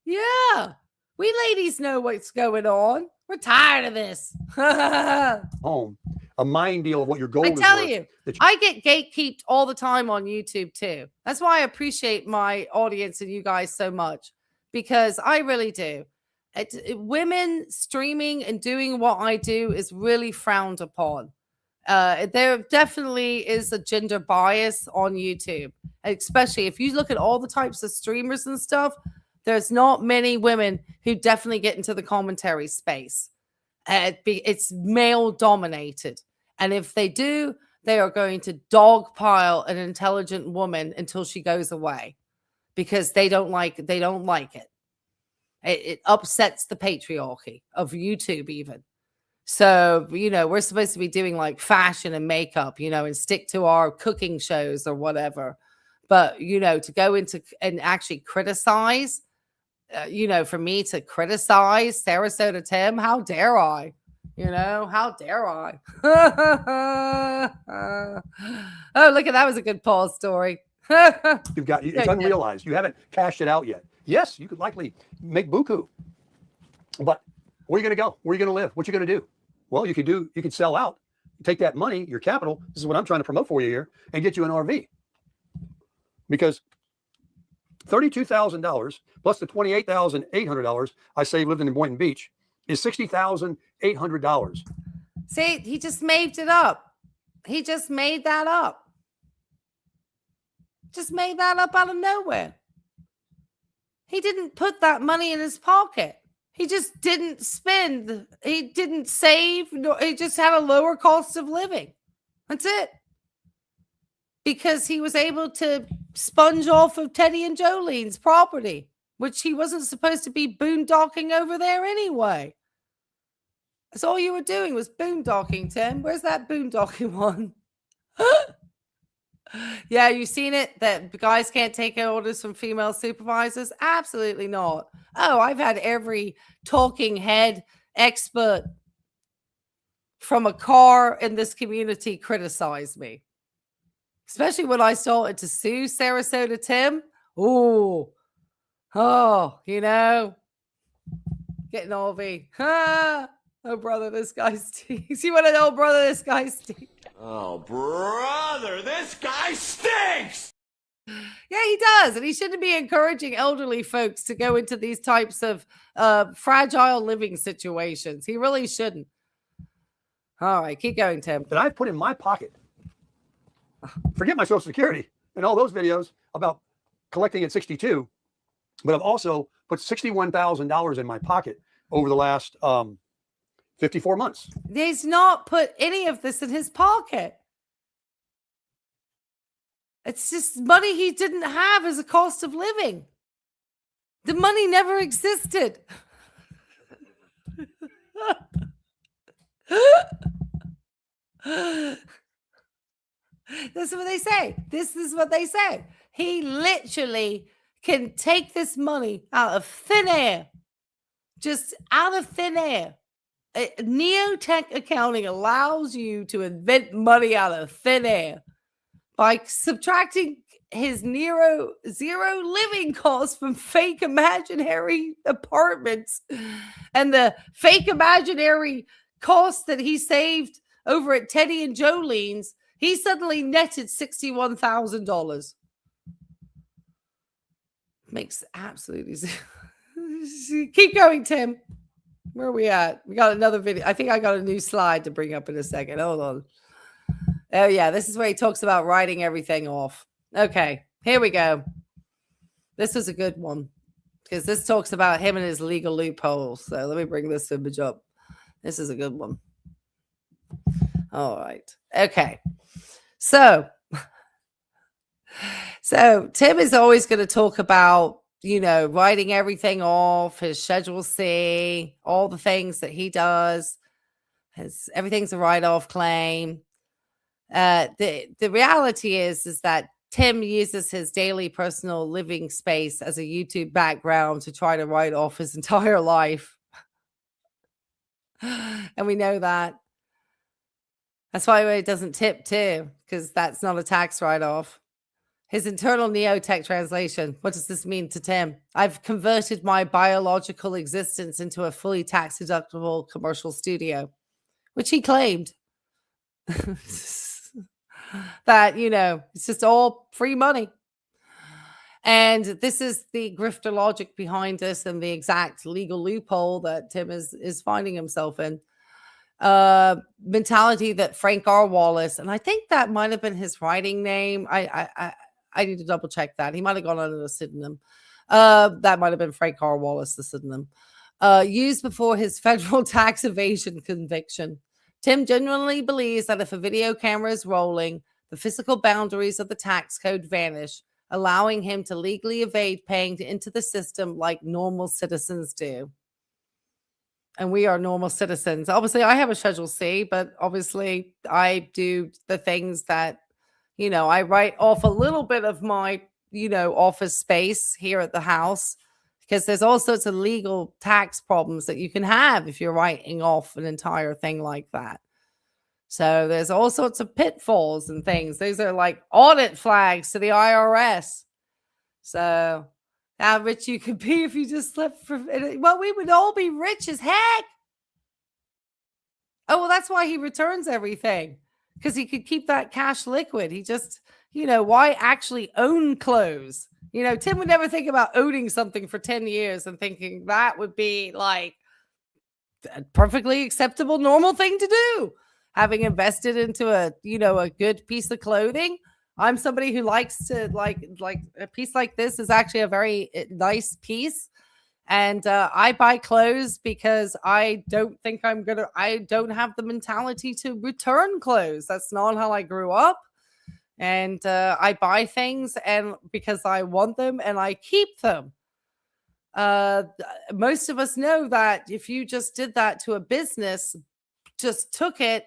Yeah. We ladies know what's going on. We're tired of this. Home. A mind deal of what your goal is. I tell you, I get gatekeeped all the time on YouTube too. That's why I appreciate my audience and you guys so much, because I really do. Women streaming and doing what I do is really frowned upon. There definitely is a gender bias on YouTube, especially if you look at all the types of streamers and stuff. There's not many women who definitely get into the commentary space. It's male dominated. And if they do, they are going to dogpile an intelligent woman until she goes away because they don't like it. It upsets the patriarchy of YouTube even. So, we're supposed to be doing like fashion and makeup, and stick to our cooking shows or whatever. But, to go into and actually criticize, for me to criticize Sarasota Tim, how dare I? How dare I? Oh, look at that was a good Paul story. It's unrealized. You haven't cashed it out yet. Yes, you could likely make buku. But where are you going to go? Where are you going to live? What are you going to do? Well, you could sell out, take that money, your capital. This is what I'm trying to promote for you here, and get you an RV. Because $32,000 plus the $28,800 I saved living in Boynton Beach is $60,800. See, he just made it up. He just made that up. Just made that up out of nowhere. He didn't put that money in his pocket. He just didn't spend. He didn't save. He just had a lower cost of living. That's it. because he was able to sponge off of Teddy and Jolene's property, which he wasn't supposed to be boondocking over there anyway. That's all you were doing was boondocking, Tim. Where's that boondocking one? Yeah, you've seen it, that guys can't take orders from female supervisors? Absolutely not. Oh, I've had every talking head expert from a car in this community criticize me. Especially when I started to sue Sarasota Tim. Oh, you know, getting all the, oh, brother, this guy stinks. You want to know, brother, this guy stinks? Oh, brother, this guy stinks! Yeah, he does. And he shouldn't be encouraging elderly folks to go into these types of fragile living situations. He really shouldn't. All right, keep going, Tim. That I've put in my pocket. Forget my Social Security and all those videos about collecting at 62, but I've also put $61,000 in my pocket over the last 54 months. He's not put any of this in his pocket. It's just money he didn't have as a cost of living. The money never existed. That's what they say. This is what they say. He literally can take this money out of thin air. Just out of thin air. Neotech accounting allows you to invent money out of thin air by subtracting his zero living costs from fake imaginary apartments and the fake imaginary costs that he saved over at Teddy and Jolene's. He suddenly netted $61,000. Makes absolutely sense. Keep going, Tim. Where are we at? We got another video. I think I got a new slide to bring up in a second. Hold on. Oh, yeah. This is where he talks about writing everything off. Okay. Here we go. This was a good one because this talks about him and his legal loopholes. So let me bring this image up. This is a good one. All right. Okay. So Tim is always going to talk about, you know, writing everything off, his Schedule C, all the things that he does. Everything's a write-off claim. The reality is that Tim uses his daily personal living space as a YouTube background to try to write off his entire life. And we know that. That's why he doesn't tip too, because that's not a tax write-off. His internal Neotech translation. What does this mean to Tim? I've converted my biological existence into a fully tax-deductible commercial studio, which he claimed. That, you know, it's just all free money. And this is the grifter logic behind this and the exact legal loophole that Tim is finding himself in. Mentality that Frank R. Wallace, and I think that might have been his writing name. I need to double check that. He might have gone under a pseudonym. That might have been Frank R. Wallace, the pseudonym. Used before his federal tax evasion conviction. Tim genuinely believes that if a video camera is rolling, the physical boundaries of the tax code vanish, allowing him to legally evade paying into the system like normal citizens do. And we are normal citizens. Obviously, I have a Schedule C, but obviously I do the things that, you know, I write off a little bit of my, you know, office space here at the house because there's all sorts of legal tax problems that you can have if you're writing off an entire thing like that. So there's all sorts of pitfalls and things. Those are like audit flags to the IRS. So how rich you could be if you just slept for, well, we would all be rich as heck. Oh, well, that's why he returns everything, because he could keep that cash liquid. He just, you know, why actually own clothes? You know, Tim would never think about owning something for 10 years and thinking that would be like a perfectly acceptable, normal thing to do. Having invested into a, you know, a good piece of clothing. I'm somebody who likes to like a piece like this is actually a very nice piece. And I buy clothes because I don't think I don't have the mentality to return clothes. That's not how I grew up. And I buy things and because I want them and I keep them. Most of us know that if you just did that to a business, just gave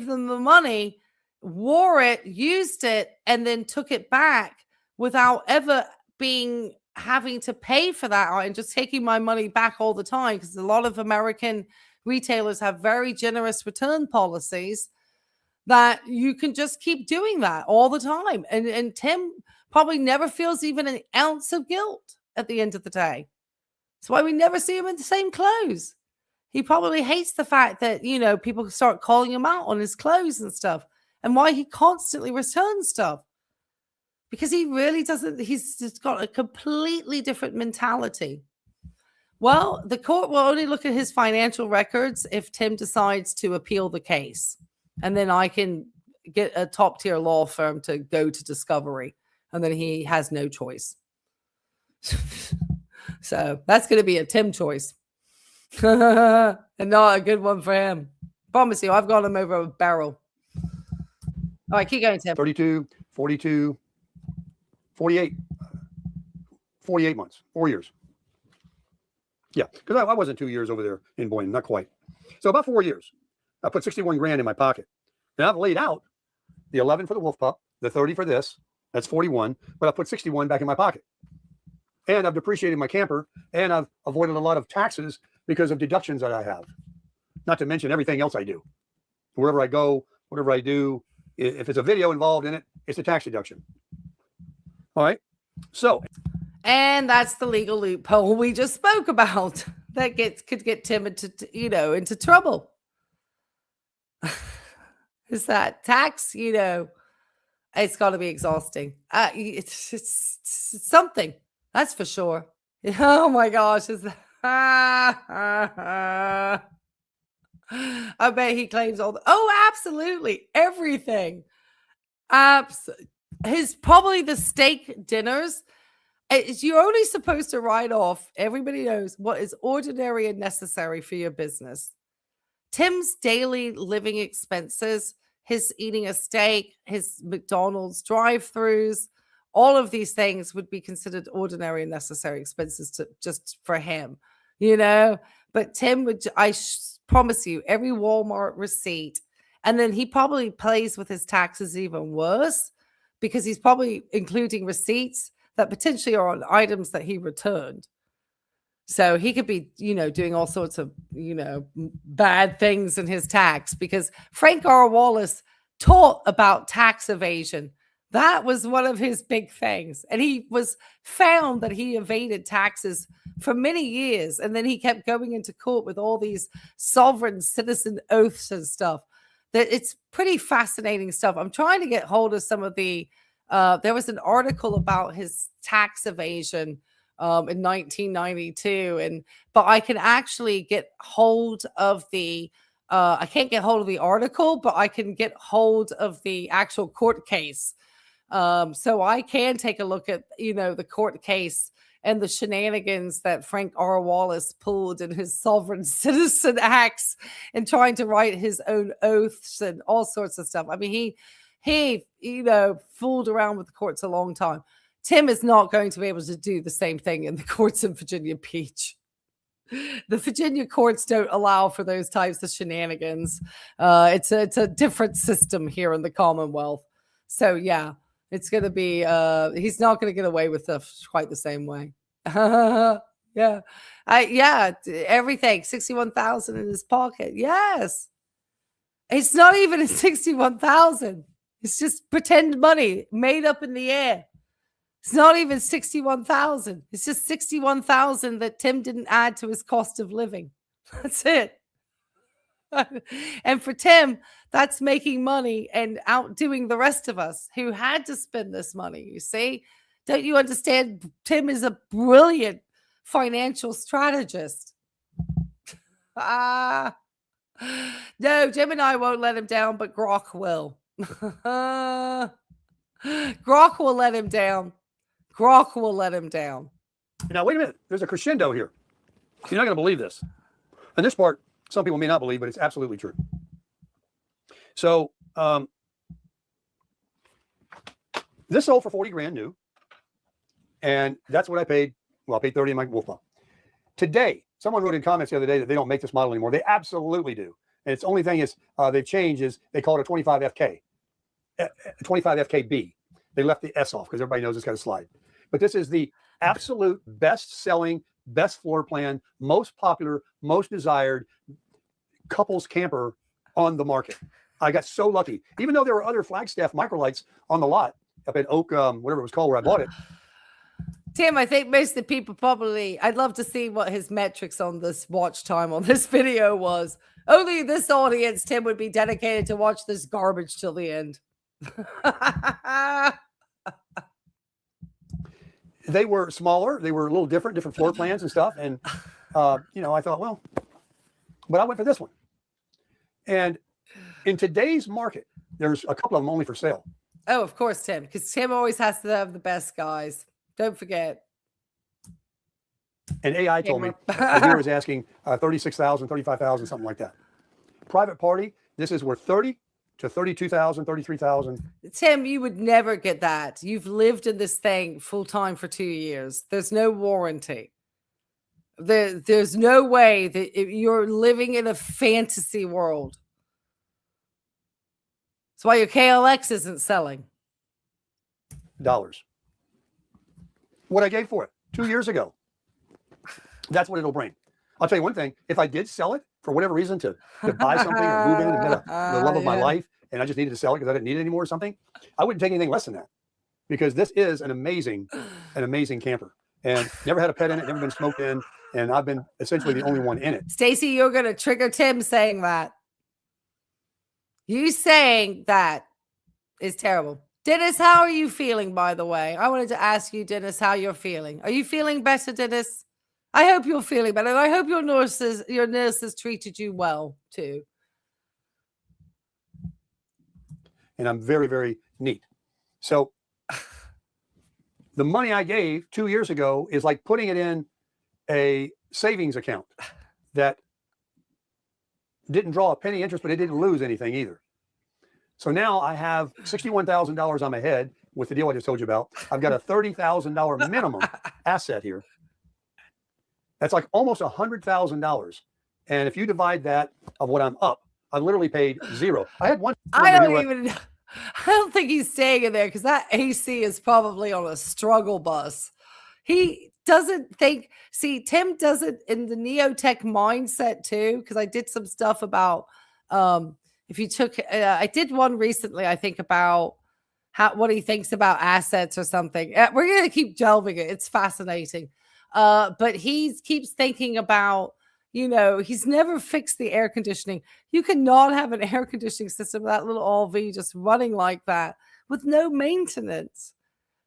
them the money, wore it, used it, and then took it back without ever having to pay for that and just taking my money back all the time, because a lot of American retailers have very generous return policies that you can just keep doing that all the time. And Tim probably never feels even an ounce of guilt at the end of the day. That's why we never see him in the same clothes. He probably hates the fact that, people start calling him out on his clothes and stuff, and why he constantly returns stuff. Because he really doesn't, he's just got a completely different mentality. Well, the court will only look at his financial records if Tim decides to appeal the case. And then I can get a top tier law firm to go to discovery. And then he has no choice. So that's going to be a Tim choice. And not a good one for him. Promise you, I've got him over a barrel. All right, keep going, Tim. 32, 42, 48 months, 4 years. Yeah, because I wasn't 2 years over there in Boynton, not quite. So about 4 years. I put 61 grand in my pocket. And I've laid out the 11 for the wolf pup, the 30 for this. That's 41. But I put 61 back in my pocket. And I've depreciated my camper. And I've avoided a lot of taxes because of deductions that I have. Not to mention everything else I do. Wherever I go, whatever I do, if it's a video involved in it, it's a tax deduction. All right. So. And that's the legal loophole we just spoke about that could get Tim into trouble. Is that tax? It's got to be exhausting. It's something, that's for sure. Oh my gosh! I bet he claims all. Absolutely everything. His probably the steak dinners. You're only supposed to write off, everybody knows, what is ordinary and necessary for your business. Tim's daily living expenses, his eating a steak, his McDonald's drive-thrus, all of these things would be considered ordinary and necessary expenses just for him, But Tim would, promise you, every Walmart receipt, and then he probably plays with his taxes even worse because he's probably including receipts that potentially are on items that he returned. So he could be, doing all sorts of, bad things in his tax, because Frank R. Wallace taught about tax evasion. That was one of his big things. And he was found that he evaded taxes for many years. And then he kept going into court with all these sovereign citizen oaths and stuff. That it's pretty fascinating stuff. I'm trying to get hold of some of the there was an article about his tax evasion in 1992, but I can actually get hold of the I can't get hold of the article, but I can get hold of the actual court case. So I can take a look at the court case and the shenanigans that Frank R. Wallace pulled in his sovereign citizen acts and trying to write his own oaths and all sorts of stuff. I mean, he fooled around with the courts a long time. Tim is not going to be able to do the same thing in the courts in Virginia Beach. The Virginia courts don't allow for those types of shenanigans. It's a different system here in the Commonwealth. So yeah, it's going to be, he's not going to get away with it quite the same way. Yeah. Everything, 61,000 in his pocket. Yes. It's not even 61,000. It's just pretend money made up in the air. It's not even 61,000. It's just 61,000 that Tim didn't add to his cost of living. That's it. And for Tim, that's making money and outdoing the rest of us who had to spend this money. You see? Don't you understand? Tim is a brilliant financial strategist. No, Jim and I won't let him down, but Grok will. Grok will let him down. Grok will let him down. Now, wait a minute. There's a crescendo here. You're not going to believe this. And this part, some people may not believe, but it's absolutely true. So This sold for 40 grand new. And that's what I paid. Well, I paid 30 in my Wolf model. Today, someone wrote in comments the other day that they don't make this model anymore. They absolutely do. And it's the only thing is they've changed is they call it a 25 FK, 25 FKB. They left the S off because everybody knows it's got a slide. But this is the absolute best selling, best floor plan, most popular, most desired couples camper on the market. I got so lucky. Even though there were other Flagstaff microlights on the lot up in Oak, whatever it was called where I bought it. Tim, I think most of the people probably, I'd love to see what his metrics on this watch time on this video was. Only this audience, Tim, would be dedicated to watch this garbage till the end. They were smaller. They were a little different floor plans and stuff. And, you know, I thought, well, but I went for this one. And in today's market, there's a couple of them only for sale. Oh, of course, Tim, because Tim always has to have the best guys. Don't forget. And AI told me the viewer was asking 36,000, 35,000, something like that. Private party, this is worth 30 to 32,000, 33,000. Tim, you would never get that. You've lived in this thing full time for 2 years. There's no warranty. There's no way that you're living in a fantasy world. That's why your KLX isn't selling. Dollars. What I gave for it 2 years ago. That's what it'll bring. I'll tell you one thing. If I did sell it for whatever reason to buy something or move in and get the love of my life, and I just needed to sell it because I didn't need it anymore or something, I wouldn't take anything less than that, because this is an amazing camper, and never had a pet in it, never been smoked in, and I've been essentially the only one in it. Stacy, you're going to trigger Tim saying that. You saying that is terrible. Dennis, how are you feeling, by the way? I wanted to ask you, Dennis, how you're feeling. Are you feeling better, Dennis? I hope you're feeling better. And I hope your nurses treated you well, too. And I'm very, very neat. So the money I gave 2 years ago is like putting it in a savings account that didn't draw a penny interest, but it didn't lose anything either. So now I have $61,000 on my head with the deal I just told you about. I've got a $30,000 minimum asset here. That's like almost $100,000. And if you divide that of what I'm up, I literally paid zero. I had one. I don't think he's staying in there because that AC is probably on a struggle bus. He doesn't think, see, Tim does it in the neotech mindset too, because I did some stuff about, if you took, I did one recently, I think about what he thinks about assets or something. We're going to keep delving it. It's fascinating. But he keeps thinking about, you know, he's never fixed the air conditioning. You cannot have an air conditioning system, that little RV just running like that with no maintenance.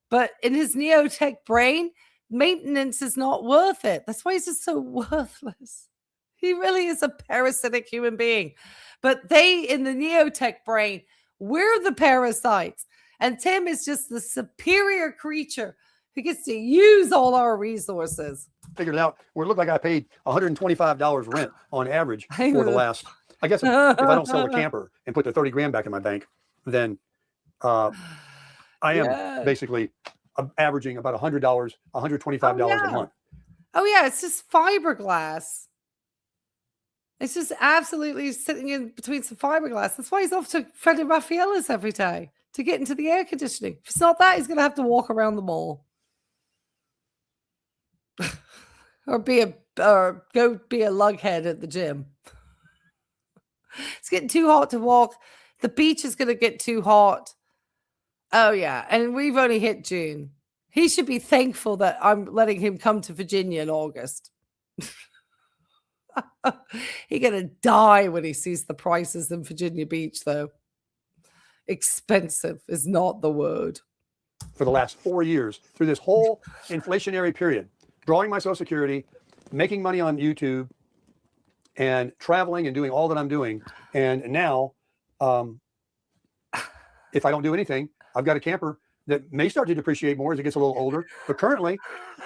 But in his neotech brain, maintenance is not worth it. That's why he's just so worthless. He really is a parasitic human being. But they, in the neotech brain, we're the parasites. And Tim is just the superior creature who gets to use all our resources. Figured it out. Where it looked like I paid $125 rent on average for the last, I guess if I don't sell the camper and put the 30 grand back in my bank, then I am basically averaging about $100, $125 a month. Oh yeah, it's just fiberglass. It's just absolutely sitting in between some fiberglass. That's why he's off to Freddie Raffaella's every day to get into the air conditioning. If it's not that, he's going to have to walk around the mall. or go be a lughead at the gym. It's getting too hot to walk. The beach is going to get too hot. Oh, yeah. And we've only hit June. He should be thankful that I'm letting him come to Virginia in August. He's going to die when he sees the prices in Virginia Beach, though. Expensive is not the word. For the last 4 years, through this whole inflationary period, drawing my Social Security, making money on YouTube, and traveling and doing all that I'm doing. And now, if I don't do anything, I've got a camper that may start to depreciate more as it gets a little older. But currently,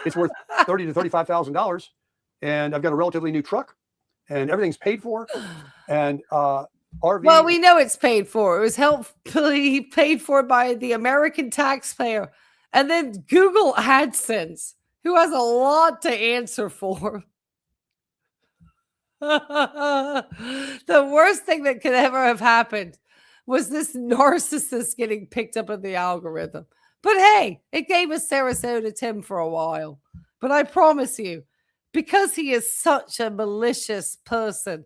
it's worth $30,000 to $35,000. And I've got a relatively new truck, and everything's paid for. And RV. Well, we know it's paid for. It was helpfully paid for by the American taxpayer. And then Google AdSense, who has a lot to answer for. The worst thing that could ever have happened was this narcissist getting picked up in the algorithm. But hey, it gave us Sarasota Tim for a while. But I promise you, because he is such a malicious person,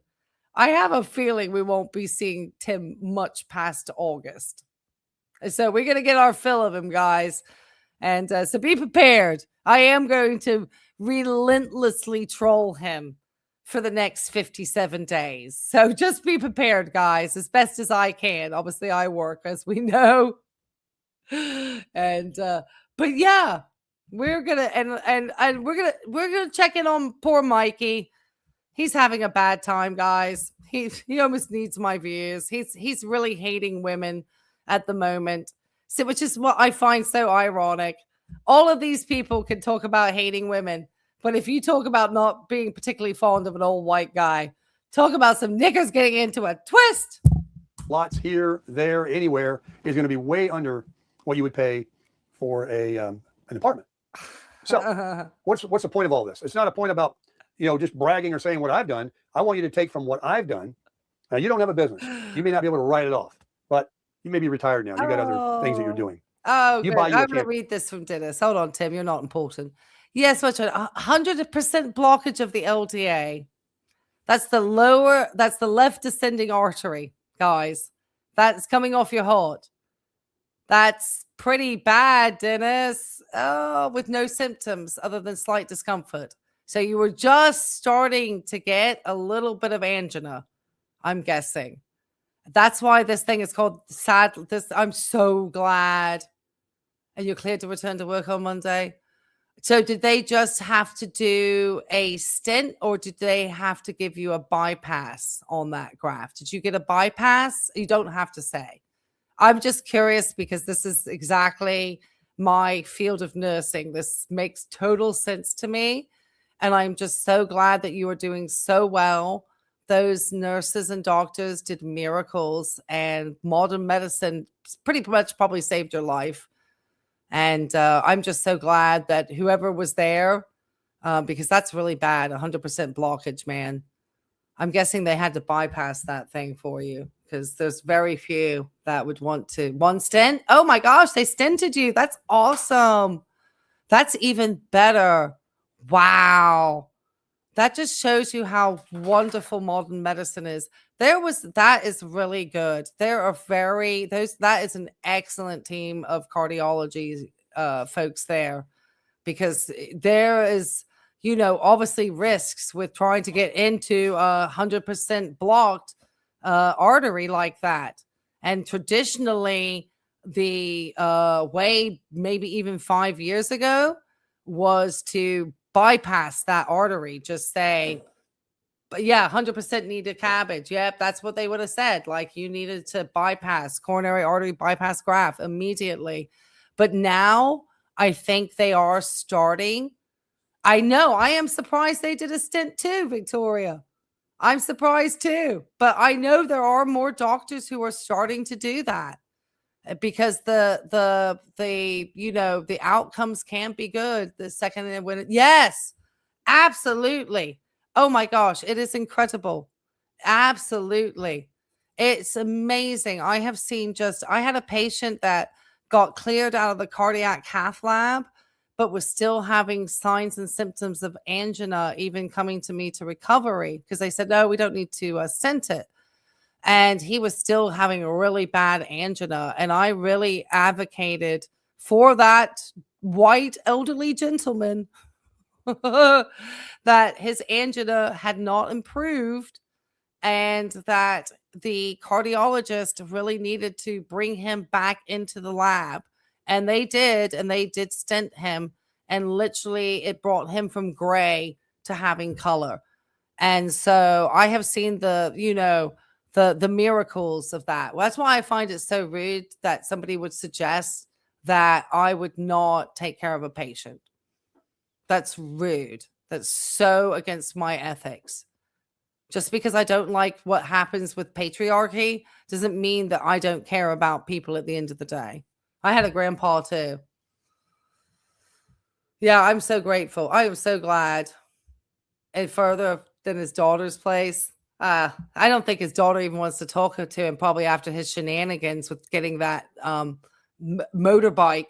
I have a feeling we won't be seeing Tim much past August. So we're going to get our fill of him, guys. And so be prepared. I am going to relentlessly troll him for the next 57 days. So just be prepared, guys, as best as I can. Obviously, I work, as we know. And but yeah, we're gonna and we're gonna check in on poor Mikey. He's having a bad time, guys. He almost needs my views. He's really hating women at the moment. So, which is what I find so ironic. All of these people can talk about hating women, but if you talk about not being particularly fond of an old white guy, talk about some knickers getting into a twist. Lots here, there, anywhere is going to be way under what you would pay for an apartment. So what's the point of all this? It's not a point about, just bragging or saying what I've done. I want you to take from what I've done. Now, you don't have a business. You may not be able to write it off, but you may be retired now. You got other things that you're doing. Oh, you good. buy you I'm going to read this from Dennis. Hold on, Tim. You're not important. Yes, much 100% blockage of the LDA. That's the left descending artery, guys. That's coming off your heart. That's pretty bad, Dennis. Oh, with no symptoms other than slight discomfort. So you were just starting to get a little bit of angina, I'm guessing. That's why this thing is called sad. I'm so glad. And you're cleared to return to work on Monday. So did they just have to do a stent, or did they have to give you a bypass on that graft? Did you get a bypass? You don't have to say. I'm just curious because this is exactly my field of nursing. This makes total sense to me. And I'm just so glad that you are doing so well. Those nurses and doctors did miracles, and modern medicine pretty much probably saved your life. And I'm just so glad that whoever was there, because that's really bad, 100% blockage, man. I'm guessing they had to bypass that thing for you, because there's very few that would want to. One stent? Oh my gosh, they stented you. That's awesome. That's even better. Wow. That just shows you how wonderful modern medicine is. That is really good. That is an excellent team of cardiology folks there, because there is, obviously risks with trying to get into 100% blocked artery like that. And traditionally, the way maybe even 5 years ago was to bypass that artery. Just say, but yeah, 100% needed cabbage. Yep, that's what they would have said. Like, you needed to bypass coronary artery bypass graft immediately. But now I think they are starting. I know, I am surprised they did a stent too, Victoria. I'm surprised too. But I know there are more doctors who are starting to do that, because the outcomes can be good the second when yes, absolutely. Oh my gosh, it is incredible. Absolutely. It's amazing. I had a patient that got cleared out of the cardiac cath lab, but was still having signs and symptoms of angina, even coming to me to recovery, because they said, no, we don't need to stent it. And he was still having a really bad angina. And I really advocated for that white elderly gentleman that his angina had not improved, and that the cardiologist really needed to bring him back into the lab. And they did stent him. And literally it brought him from gray to having color. And so I have seen the miracles of that. Well, that's why I find it so rude that somebody would suggest that I would not take care of a patient. That's rude. That's so against my ethics. Just because I don't like what happens with patriarchy doesn't mean that I don't care about people at the end of the day. I had a grandpa too. Yeah, I'm so grateful. I am so glad. And further than his daughter's place. I don't think his daughter even wants to talk to him probably after his shenanigans with getting that motorbike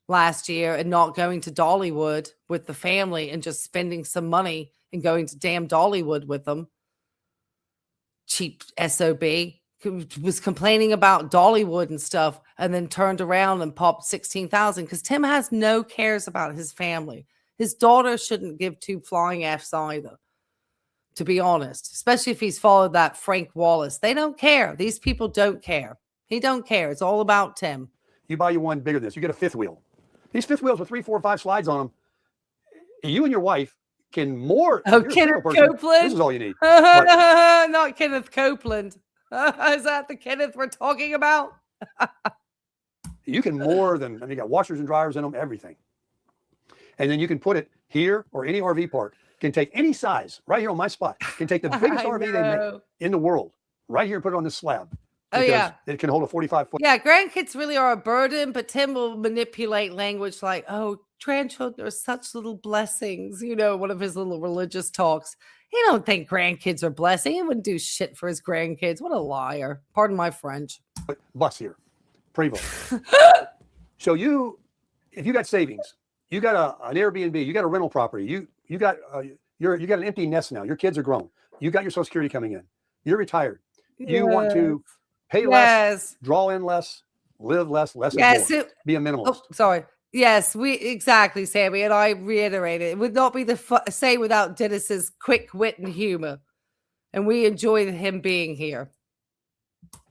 last year and not going to Dollywood with the family and just spending some money and going to damn Dollywood with them. Cheap SOB. Was complaining about Dollywood and stuff and then turned around and popped 16,000 because Tim has no cares about his family. His daughter shouldn't give two flying F's either, to be honest, especially if he's followed that Frank Wallace. They don't care. These people don't care. He don't care. It's all about Tim. You buy you one bigger than this. You get a fifth wheel. These fifth wheels with 3, 4, 5 slides on them. You and your wife can more. Oh, Kenneth Copeland. This is all you need. Not Kenneth Copeland. Is that the Kenneth we're talking about? You can more than, you got washers and dryers in them, everything. And then you can put it here or any RV park. Can take any size right here on my spot. Can take the biggest RV they make in the world right here and put it on this slab. Oh, yeah. It can hold a 45-foot. Yeah, grandkids really are a burden, but Tim will manipulate language like, oh, grandchildren are such little blessings. You know, one of his little religious talks. He don't think grandkids are blessing. He wouldn't do shit for his grandkids. What a liar. Pardon my French. Bus here. Prevost. So if you got savings, you got an Airbnb, you got a rental property, you got an empty nest now. Your kids are grown. You got your Social Security coming in. You're retired. You want to pay less, draw in less, live less is more. Be a minimalist. Oh, sorry. Yes, exactly, Sammy. And I reiterate it. It would not be the say without Dennis's quick wit and humor. And we enjoy him being here.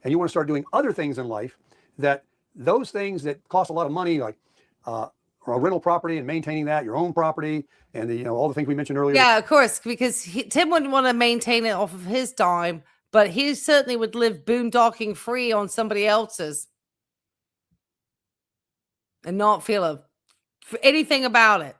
And you want to start doing other things in life those things that cost a lot of money, like a rental property and maintaining that, your own property, and all the things we mentioned earlier. Yeah, of course, because Tim wouldn't want to maintain it off of his dime, but he certainly would live boondocking free on somebody else's and not feel anything about it.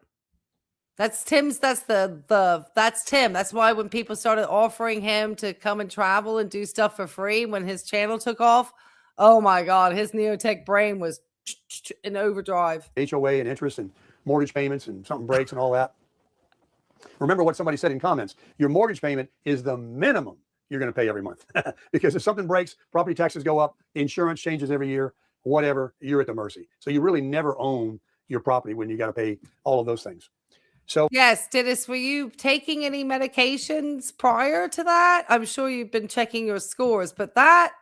That's Tim's. That's that's Tim. That's why when people started offering him to come and travel and do stuff for free when his channel took off, oh my God, his neotech brain was in overdrive. HOA and interest and mortgage payments and something breaks and all that. Remember what somebody said in comments. Your mortgage payment is the minimum you're going to pay every month. Because if something breaks, property taxes go up, insurance changes every year, whatever, you're at the mercy. So you really never own your property when you got to pay all of those things. So yes, Dennis, were you taking any medications prior to that? I'm sure you've been checking your scores, but that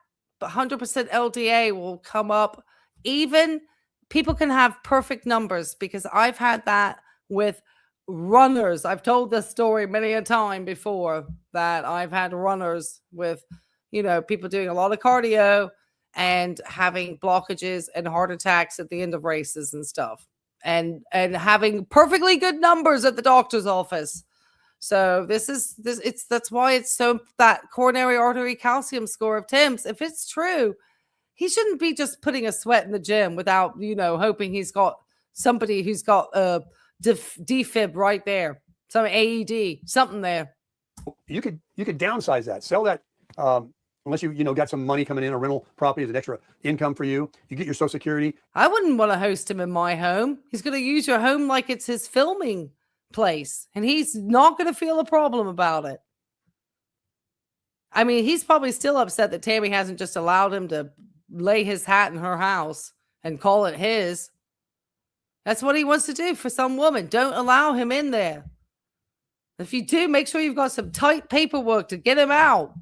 100% LDA will come up. Even people can have perfect numbers because I've had that with runners. I've told this story many a time before that I've had runners with, people doing a lot of cardio and having blockages and heart attacks at the end of races and stuff. And having perfectly good numbers at the doctor's office. So that's why it's so that coronary artery calcium score of Tim's. If it's true, he shouldn't be just putting a sweat in the gym without, hoping he's got somebody who's got a defib right there, some AED, something there. You could downsize that, sell that. Unless you got some money coming in, a rental property is an extra income for you. You get your Social Security. I wouldn't want to host him in my home. He's going to use your home like it's his filming place, and he's not going to feel a problem about it. I mean, he's probably still upset that Tammy hasn't just allowed him to lay his hat in her house and call it his. That's what he wants to do for some woman. Don't allow him in there. If you do, make sure you've got some tight paperwork to get him out.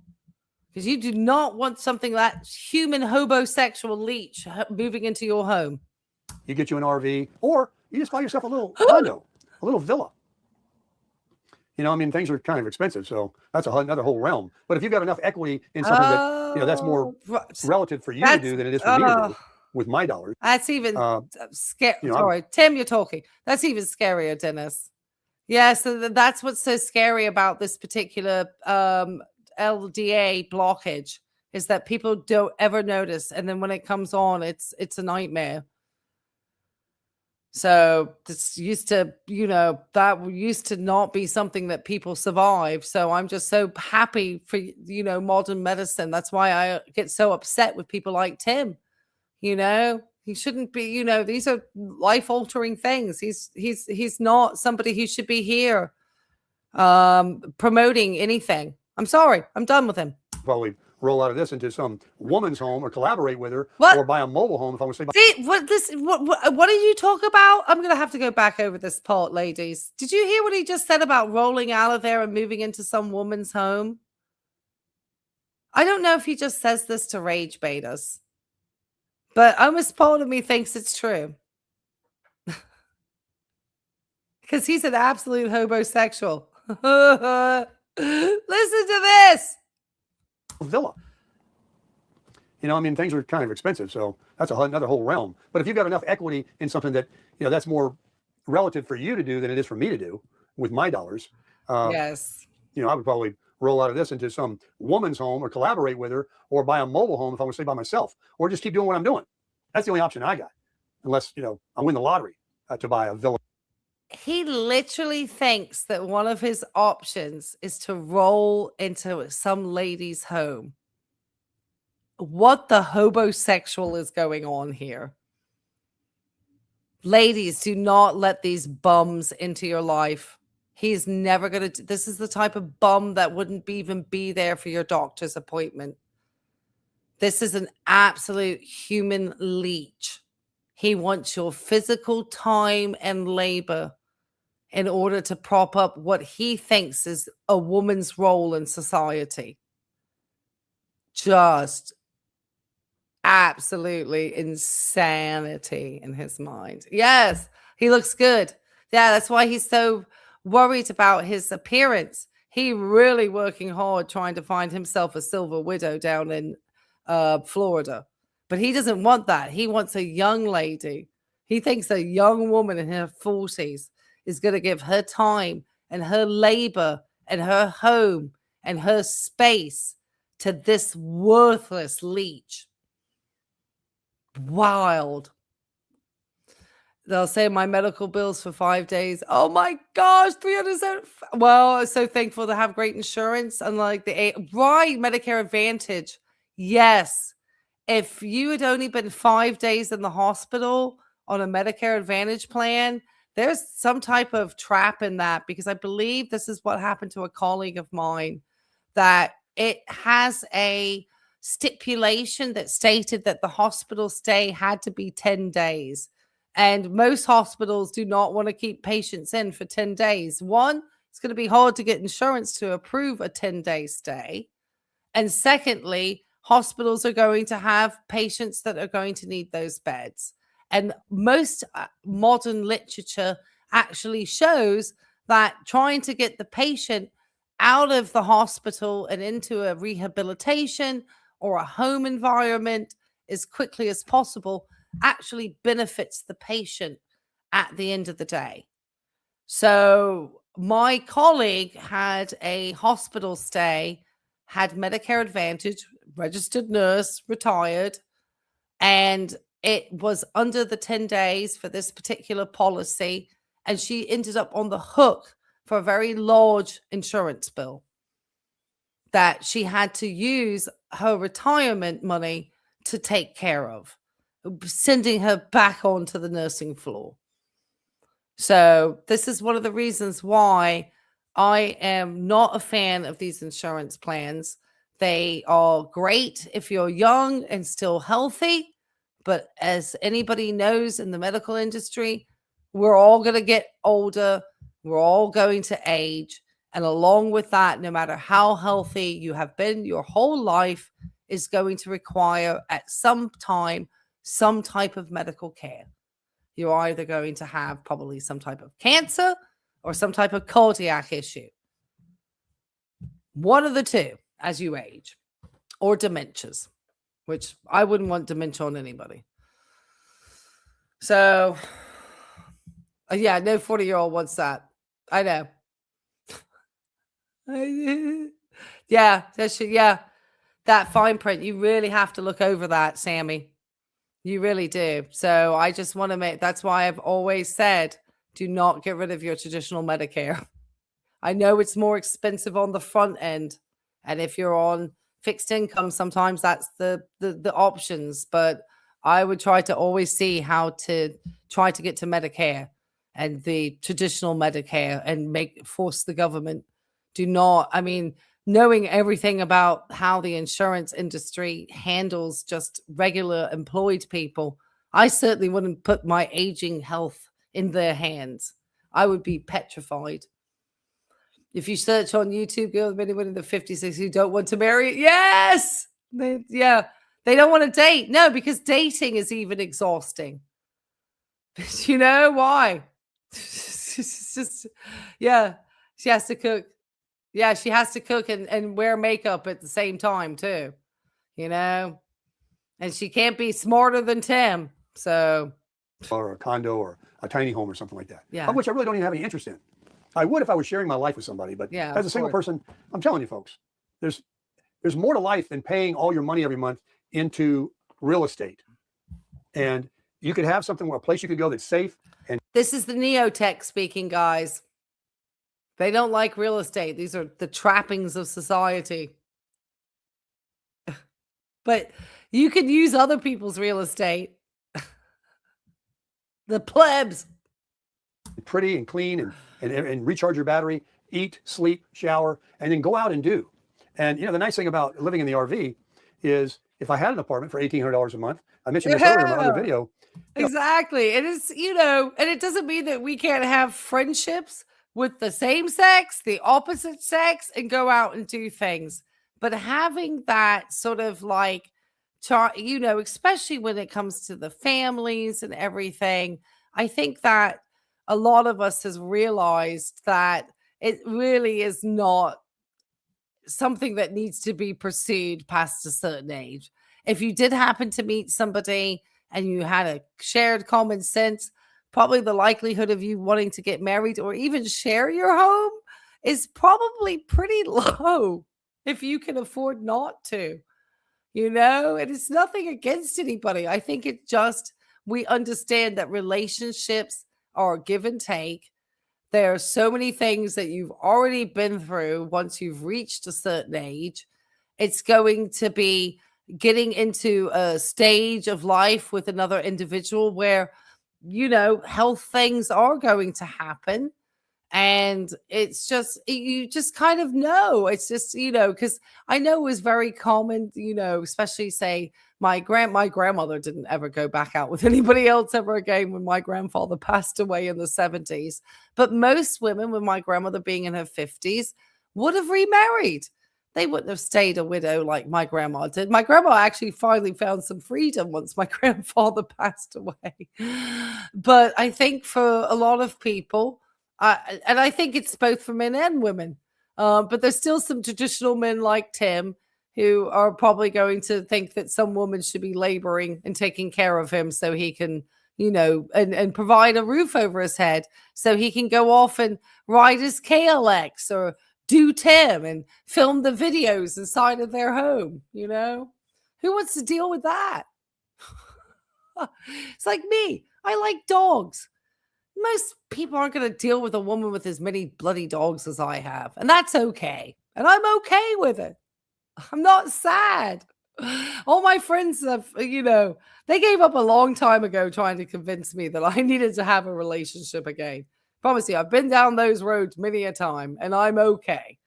Because you do not want something that human homosexual leech moving into your home. You get you an RV, or you just buy yourself a little condo, a little villa. Things are kind of expensive, so that's another whole realm. But if you've got enough equity in something that, that's more relative for you to do than it is for me to do with my dollars. That's even scary. Sorry, Tim, you're talking. That's even scarier, Dennis. Yeah, so that's what's so scary about this particular LDA blockage is that people don't ever notice, and then when it comes on, it's a nightmare. So this used to, that used to not be something that people survive. So I'm just so happy for, modern medicine. That's why I get so upset with people like Tim. He shouldn't be, these are life altering things. He's not somebody who should be here promoting anything. I'm sorry. I'm done with him. Probably roll out of this into some woman's home or collaborate with her or buy a mobile home if I was to say. See, what did you talk about? I'm gonna have to go back over this part, ladies. Did you hear what he just said about rolling out of there and moving into some woman's home? I don't know if he just says this to rage bait us, but almost part of me thinks it's true. Because he's an absolute homosexual. Listen to this. Villa. Things are kind of expensive, so that's another whole realm. But if you've got enough equity in something that, that's more relative for you to do than it is for me to do with my dollars. Yes. I would probably roll out of this into some woman's home or collaborate with her or buy a mobile home if I was to stay by myself, or just keep doing what I'm doing. That's the only option I got, unless, I win the lottery to buy a villa. He literally thinks that one of his options is to roll into some lady's home. What the homosexual is going on here? Ladies, do not let these bums into your life. He's never going to. This is the type of bum that wouldn't even be there for your doctor's appointment. This is an absolute human leech. He wants your physical time and labor in order to prop up what he thinks is a woman's role in society. Just absolutely insanity in his mind. Yes, he looks good. Yeah, that's why he's so worried about his appearance. He really working hard trying to find himself a silver widow down in Florida. But he doesn't want that. He wants a young lady. He thinks a young woman in her 40s is going to give her time and her labor and her home and her space to this worthless leech. Wild. They'll say my medical bills for 5 days. Oh my gosh, 300. Well, I'm so thankful to have great insurance, unlike Medicare Advantage. Yes. If you had only been 5 days in the hospital on a Medicare Advantage plan, there's some type of trap in that, because I believe this is what happened to a colleague of mine, that it has a stipulation that stated that the hospital stay had to be 10 days. And most hospitals do not want to keep patients in for 10 days. One, it's going to be hard to get insurance to approve a 10-day stay. And secondly, hospitals are going to have patients that are going to need those beds. And most modern literature actually shows that trying to get the patient out of the hospital and into a rehabilitation or a home environment as quickly as possible actually benefits the patient at the end of the day. So my colleague had a hospital stay, had Medicare Advantage, registered nurse, retired, and it was under the 10 days for this particular policy. And she ended up on the hook for a very large insurance bill that she had to use her retirement money to take care of, sending her back onto the nursing floor. So this is one of the reasons why I am not a fan of these insurance plans. They are great if you're young and still healthy, but as anybody knows in the medical industry, we're all going to get older. We're all going to age. And along with that, no matter how healthy you have been your whole life, is going to require at some time some type of medical care. You're either going to have probably some type of cancer or some type of cardiac issue. One of the two as you age, or dementias, which I wouldn't want dementia on anybody. So, yeah, no 40-year-old wants that. I know. Yeah, that fine print. You really have to look over that, Sammy. You really do. So I just want to that's why I've always said, do not get rid of your traditional Medicare. I know it's more expensive on the front end. And if you're on fixed income, sometimes that's the options. But I would try to always see how to try to get to Medicare and the traditional Medicare and force the government. Do not, I mean, knowing everything about how the insurance industry handles just regular employed people, I certainly wouldn't put my aging health in their hands. I would be petrified. If you search on YouTube, girls, anyone in the 50s who don't want to marry, yes, they don't want to date. No, because dating is even exhausting. But you know why? It's just, yeah, she has to cook. Yeah, she has to cook and wear makeup at the same time too, you know? And she can't be smarter than Tim. So, or a condo or a tiny home or something like that. Yeah. Of which I really don't even have any interest in. I would if I was sharing my life with somebody, but Yeah, as a single person, I'm telling you folks, there's more to life than paying all your money every month into real estate. And you could have something, a place you could go that's safe. And this is the neotech speaking, guys. They don't like real estate. These are the trappings of society. But you could use other people's real estate. The plebs. pretty and clean and recharge your battery, eat, sleep, shower, and then go out and do. And you know, the nice thing about living in the RV is if I had an apartment for $1,800 a month, I mentioned this earlier in my other video. Exactly. It is, you know, and it doesn't mean that we can't have friendships with the same sex, the opposite sex, and go out and do things. But having that sort of like, you know, especially when it comes to the families and everything, I think that a lot of us has realized that it really is not something that needs to be pursued past a certain age. If you did happen to meet somebody and you had a shared common sense, probably the likelihood of you wanting to get married or even share your home is probably pretty low if you can afford not to. You know, it is nothing against anybody. I think it just, we understand that relationships are give and take. There are so many things that you've already been through once you've reached a certain age. It's going to be getting into a stage of life with another individual where, you know, health things are going to happen. And it's just, you just kind of know. It's just, you know, because I know it was very common, you know, especially say my grandmother didn't ever go back out with anybody else ever again when my grandfather passed away in the 70s. But most women, with my grandmother being in her 50s, would have remarried. They wouldn't have stayed a widow like my grandma did. My grandma actually finally found some freedom once my grandfather passed away. But I think for a lot of people, and I think it's both for men and women, but there's still some traditional men like Tim who are probably going to think that some woman should be laboring and taking care of him so he can, you know, and provide a roof over his head so he can go off and ride his KLX or do Tim and film the videos inside of their home. You know, who wants to deal with that? It's like me. I like dogs. Most people aren't going to deal with a woman with as many bloody dogs as I have. And that's okay. And I'm okay with it. I'm not sad. All my friends have, you know, they gave up a long time ago trying to convince me that I needed to have a relationship again. Promise you, I've been down those roads many a time and I'm okay.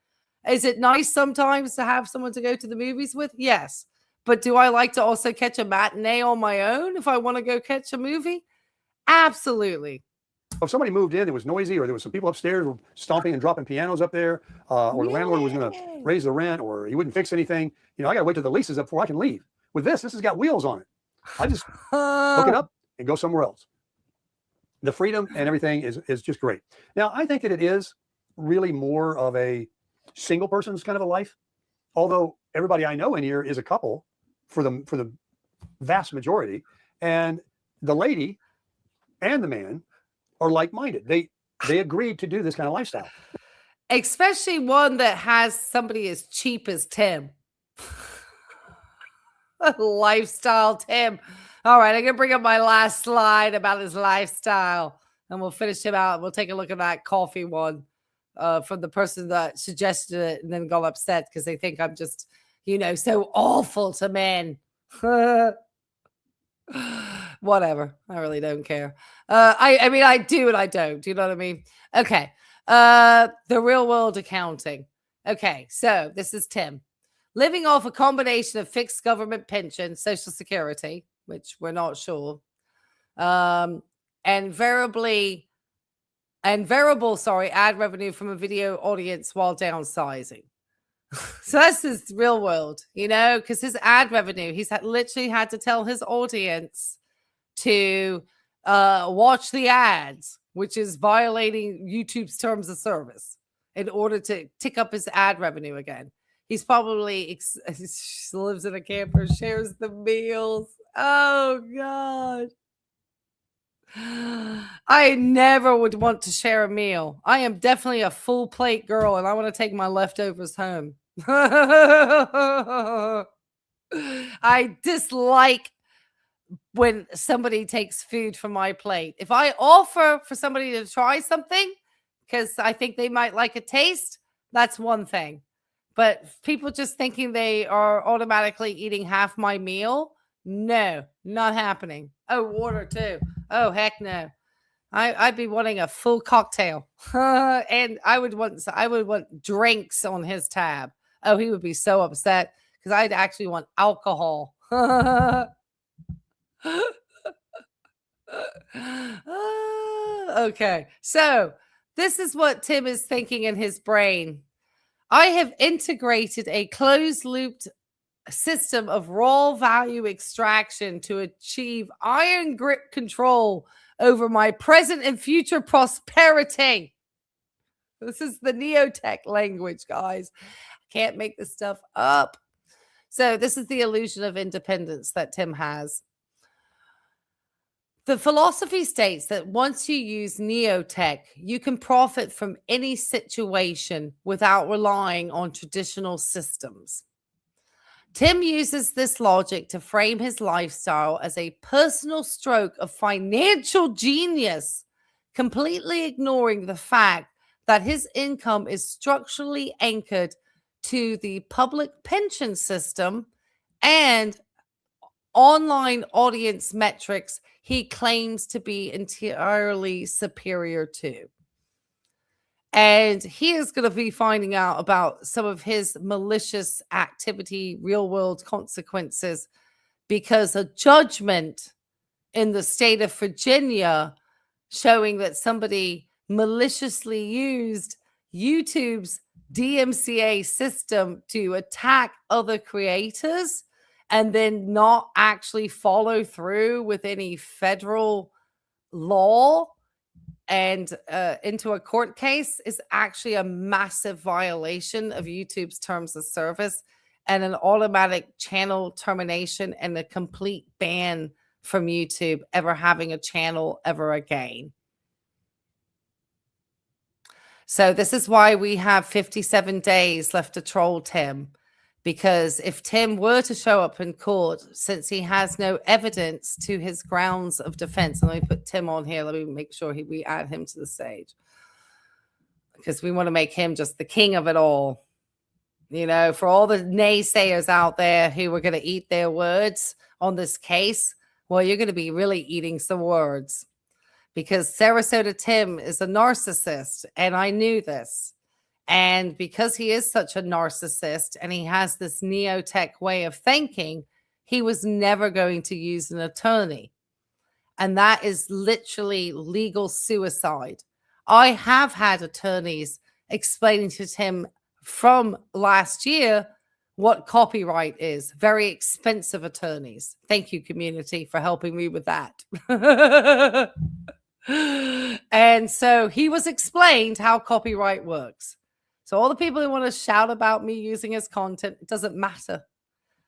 Is it nice sometimes to have someone to go to the movies with? Yes. But do I like to also catch a matinee on my own if I want to go catch a movie? Absolutely. If somebody moved in, it was noisy, or there was some people upstairs were stomping and dropping pianos up there, or the landlord was going to raise the rent, or he wouldn't fix anything. You know, I got to wait till the lease is up before I can leave. With this has got wheels on it. I just hook it up and go somewhere else. The freedom and everything is just great. Now, I think that it is really more of a single person's kind of a life, although everybody I know in here is a couple for the vast majority, and the lady and the man are like-minded. They agreed to do this kind of lifestyle. Especially one that has somebody as cheap as Tim. Lifestyle Tim. All right, I'm going to bring up my last slide about his lifestyle, and we'll finish him out. We'll take a look at that coffee one from the person that suggested it and then got upset because they think I'm just, so awful to men. Whatever. I really don't care. I mean, I do and I don't. Do you know what I mean? Okay. The real world accounting. Okay, so this is Tim. Living off a combination of fixed government pension, Social Security, which we're not sure, and variable ad revenue from a video audience while downsizing. So that's his real world, because his ad revenue, he's literally had to tell his audience to watch the ads, which is violating YouTube's terms of service in order to tick up his ad revenue again. He's probably lives in a camper, shares the meals. Oh, God. I never would want to share a meal. I am definitely a full plate girl, and I want to take my leftovers home. I dislike when somebody takes food from my plate. If I offer for somebody to try something because I think they might like a taste, that's one thing. But people just thinking they are automatically eating half my meal, no, not happening. Oh, water too. Oh, heck no. I'd be wanting a full cocktail. And I would want drinks on his tab. Oh, he would be so upset because I'd actually want alcohol. Okay, so this is what Tim is thinking in his brain. I have integrated a closed-looped system of raw value extraction to achieve iron grip control over my present and future prosperity. This is the neotech language, guys. I can't make this stuff up. So this is the illusion of independence that Tim has. The philosophy states that once you use neotech, you can profit from any situation without relying on traditional systems. Tim uses this logic to frame his lifestyle as a personal stroke of financial genius, completely ignoring the fact that his income is structurally anchored to the public pension system and online audience metrics he claims to be entirely superior to. And he is going to be finding out about some of his malicious activity, real world consequences, because a judgment in the state of Virginia showing that somebody maliciously used YouTube's DMCA system to attack other creators and then not actually follow through with any federal law and into a court case is actually a massive violation of YouTube's terms of service and an automatic channel termination and a complete ban from YouTube ever having a channel ever again. So this is why we have 57 days left to troll Tim. Because if Tim were to show up in court, since he has no evidence to his grounds of defense, and let me put Tim on here. Let me make sure we add him to the stage. Because we want to make him just the king of it all. For all the naysayers out there who were going to eat their words on this case, well, you're going to be really eating some words. Because Sarasota Tim is a narcissist, and I knew this. And because he is such a narcissist and he has this neotech way of thinking, he was never going to use an attorney. And that is literally legal suicide. I have had attorneys explaining to Tim from last year what copyright is. Very expensive attorneys. Thank you, community, for helping me with that. And so he was explained how copyright works. So all the people who want to shout about me using his content, it doesn't matter.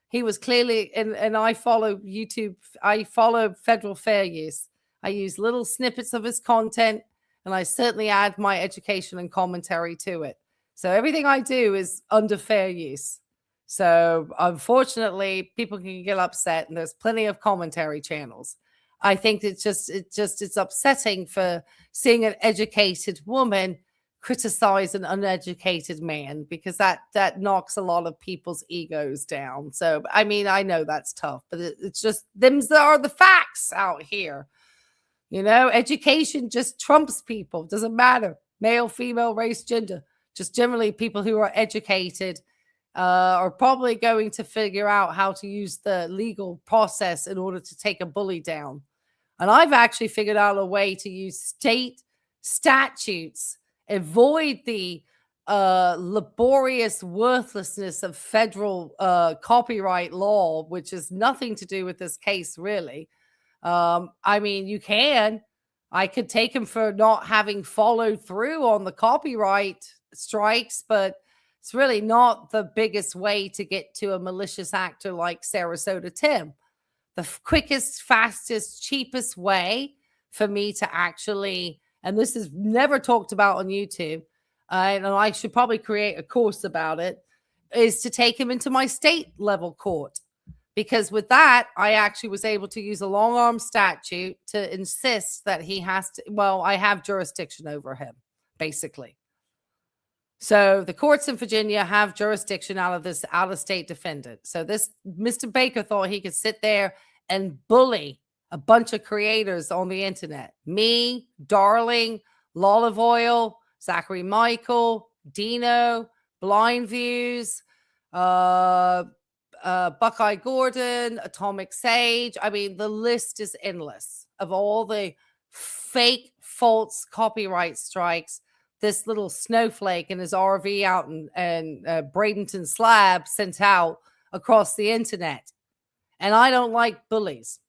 He was clearly, and I follow YouTube, I follow federal fair use. I use little snippets of his content, and I certainly add my education and commentary to it. So everything I do is under fair use. So unfortunately, people can get upset, and there's plenty of commentary channels. I think it's upsetting for seeing an educated woman criticize an uneducated man, because that knocks a lot of people's egos down. So I mean, I know that's tough, but it's just them's are the facts out here. Education just trumps people. Doesn't matter, male, female, race, gender. Just generally, people who are educated are probably going to figure out how to use the legal process in order to take a bully down. And I've actually figured out a way to use state statutes, avoid the laborious worthlessness of federal copyright law, which has nothing to do with this case, really. I mean, I could take him for not having followed through on the copyright strikes, but it's really not the biggest way to get to a malicious actor like Sarasota Tim. The quickest, fastest, cheapest way for me to actually, and this is never talked about on YouTube, and I should probably create a course about it, is to take him into my state level court. Because with that, I actually was able to use a long arm statute to insist that he has to, I have jurisdiction over him, basically. So the courts in Virginia have jurisdiction out of this out-of-state defendant. So this Mr. Baker thought he could sit there and bully a bunch of creators on the internet. Me, Darling, Lolive Oil, Zachary Michael, Dino, Blind Views, Buckeye Gordon, Atomic Sage. I mean, the list is endless of all the fake, false copyright strikes this little snowflake in his RV out in Bradenton Slab sent out across the internet. And I don't like bullies.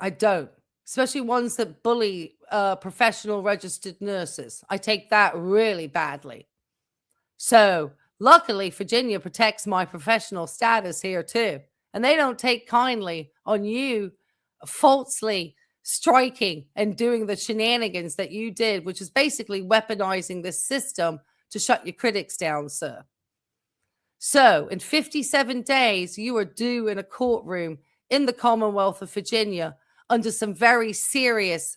I don't. Especially ones that bully professional registered nurses. I take that really badly. So luckily, Virginia protects my professional status here too. And they don't take kindly on you falsely striking and doing the shenanigans that you did, which is basically weaponizing this system to shut your critics down, sir. So in 57 days, you are due in a courtroom in the Commonwealth of Virginia under some very serious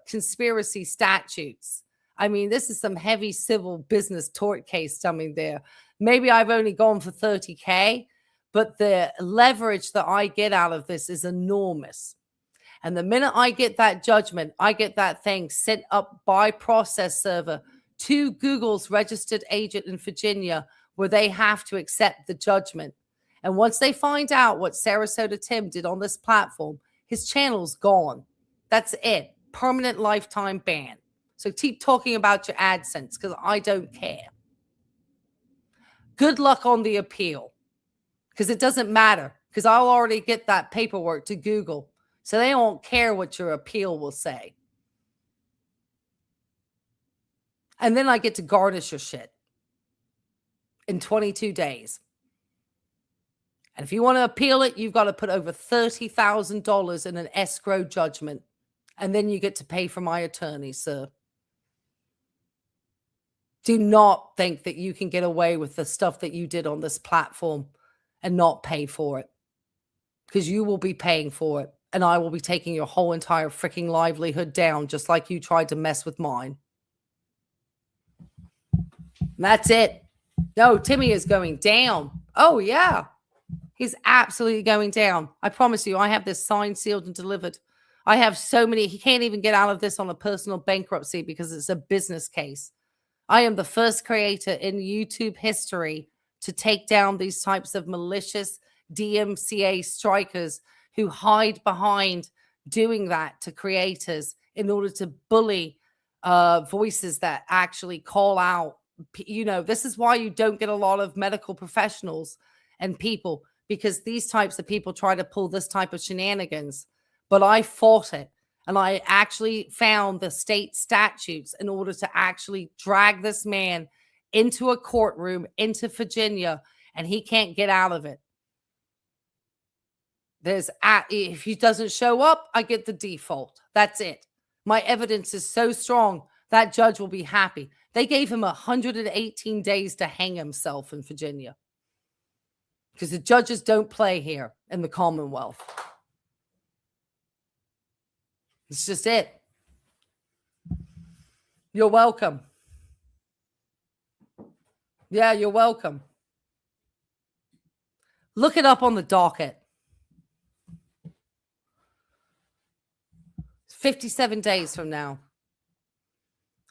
conspiracy statutes. I mean, this is some heavy civil business tort case coming there. Maybe I've only gone for 30K, but the leverage that I get out of this is enormous. And the minute I get that judgment, I get that thing sent up by process server to Google's registered agent in Virginia, where they have to accept the judgment. And once they find out what Sarasota Tim did on this platform, his channel's gone. That's it. Permanent lifetime ban. So keep talking about your AdSense, because I don't care. Good luck on the appeal, because it doesn't matter, because I'll already get that paperwork to Google. So they won't care what your appeal will say. And then I get to garnish your shit in 22 days. And if you want to appeal it, you've got to put over $30,000 in an escrow judgment. And then you get to pay for my attorney, sir. Do not think that you can get away with the stuff that you did on this platform and not pay for it. Because you will be paying for it. And I will be taking your whole entire freaking livelihood down, just like you tried to mess with mine. And that's it. No, Timmy is going down. Oh, yeah. He's absolutely going down. I promise you, I have this signed, sealed, and delivered. I have so many. He can't even get out of this on a personal bankruptcy because it's a business case. I am the first creator in YouTube history to take down these types of malicious DMCA strikers who hide behind doing that to creators in order to bully voices that actually call out. You know, this is why you don't get a lot of medical professionals and people, because these types of people try to pull this type of shenanigans. But I fought it, and I actually found the state statutes in order to actually drag this man into a courtroom, into Virginia, and he can't get out of it. If he doesn't show up, I get the default. That's it. My evidence is so strong that judge will be happy. They gave him 118 days to hang himself in Virginia because the judges don't play here in the Commonwealth. It's just it. You're welcome. Yeah, you're welcome. Look it up on the docket. 57 days from now.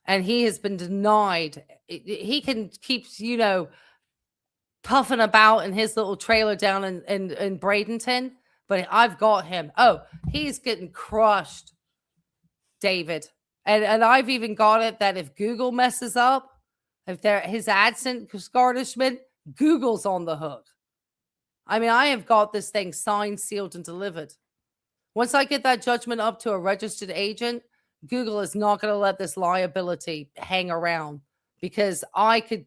And he has been denied. He can keep, puffing about in his little trailer down in Bradenton, but I've got him. Oh, he's getting crushed, David. And I've even got it that if Google messes up, if his AdSense garnishment, Google's on the hook. I mean, I have got this thing signed, sealed, and delivered. Once I get that judgment up to a registered agent, Google is not going to let this liability hang around because I could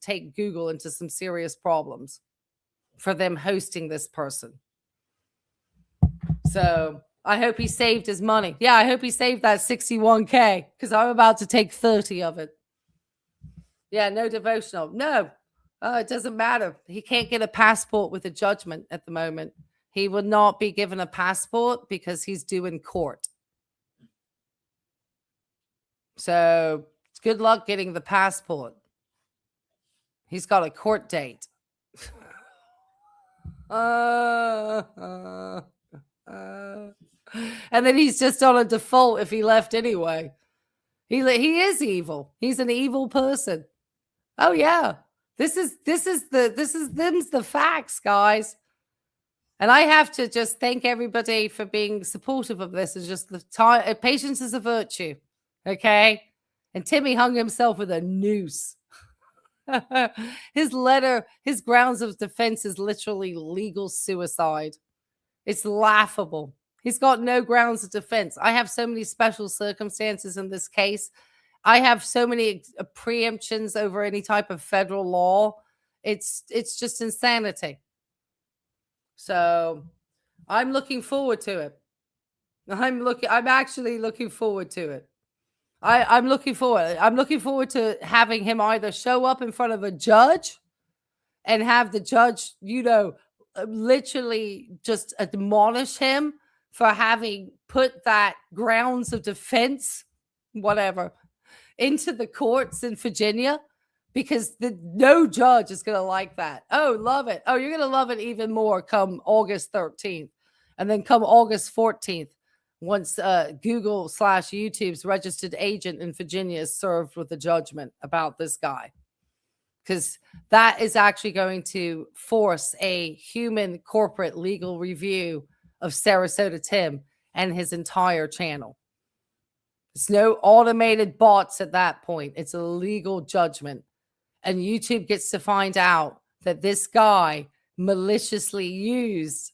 take Google into some serious problems for them hosting this person. So I hope he saved his money. Yeah, I hope he saved that 61K because I'm about to take 30 of it. Yeah, no devotional. No, it doesn't matter. He can't get a passport with a judgment at the moment. He will not be given a passport because he's due in court. So good luck getting the passport. He's got a court date. And then he's just on a default if he left anyway. He is evil. He's an evil person. Oh yeah. This is them's the facts, guys. And I have to just thank everybody for being supportive of this. It's just the time. Patience is a virtue. Okay. And Timmy hung himself with a noose. His grounds of defense is literally legal suicide. It's laughable. He's got no grounds of defense. I have so many special circumstances in this case. I have so many preemptions over any type of federal law. It's just insanity. So I'm looking forward to it. I'm actually looking forward to it. I'm looking forward to having him either show up in front of a judge and have the judge, literally just admonish him for having put that grounds of defense, whatever, into the courts in Virginia, because no judge is going to like that. Oh, love it. Oh, you're going to love it even more come August 13th. And then come August 14th, once Google/YouTube's registered agent in Virginia is served with a judgment about this guy. Because that is actually going to force a human corporate legal review of Sarasota Tim and his entire channel. It's no automated bots at that point. It's a legal judgment. And YouTube gets to find out that this guy maliciously used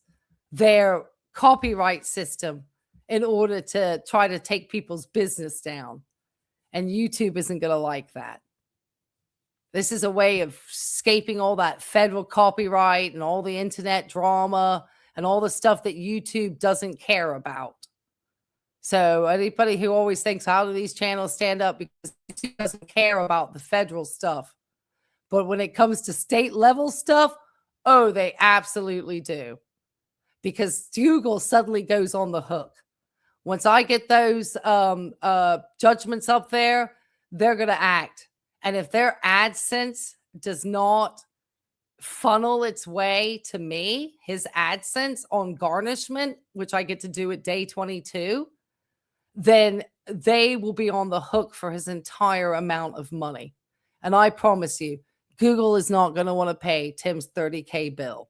their copyright system in order to try to take people's business down. And YouTube isn't going to like that. This is a way of escaping all that federal copyright and all the internet drama and all the stuff that YouTube doesn't care about. So anybody who always thinks, how do these channels stand up? Because YouTube doesn't care about the federal stuff. But when it comes to state level stuff, oh, they absolutely do. Because Google suddenly goes on the hook. Once I get those judgments up there, they're going to act. And if their AdSense does not funnel its way to me, his AdSense on garnishment, which I get to do at day 22, then they will be on the hook for his entire amount of money. And I promise you, Google is not going to want to pay Tim's $30K bill.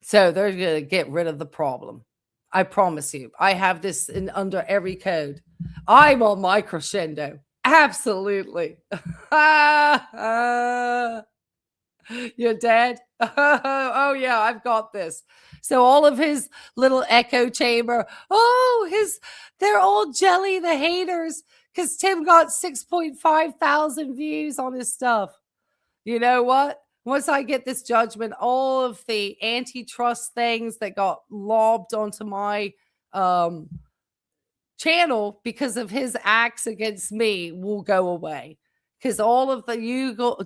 So they're going to get rid of the problem. I promise you. I have this under every code. I'm on my crescendo. Absolutely. You're dead? Oh, yeah, I've got this. So all of his little echo chamber, they're all jelly, the haters, because Tim got 6.5 thousand views on his stuff. You know what? Once I get this judgment, all of the antitrust things that got lobbed onto my channel, because of his acts against me, will go away. Because all of the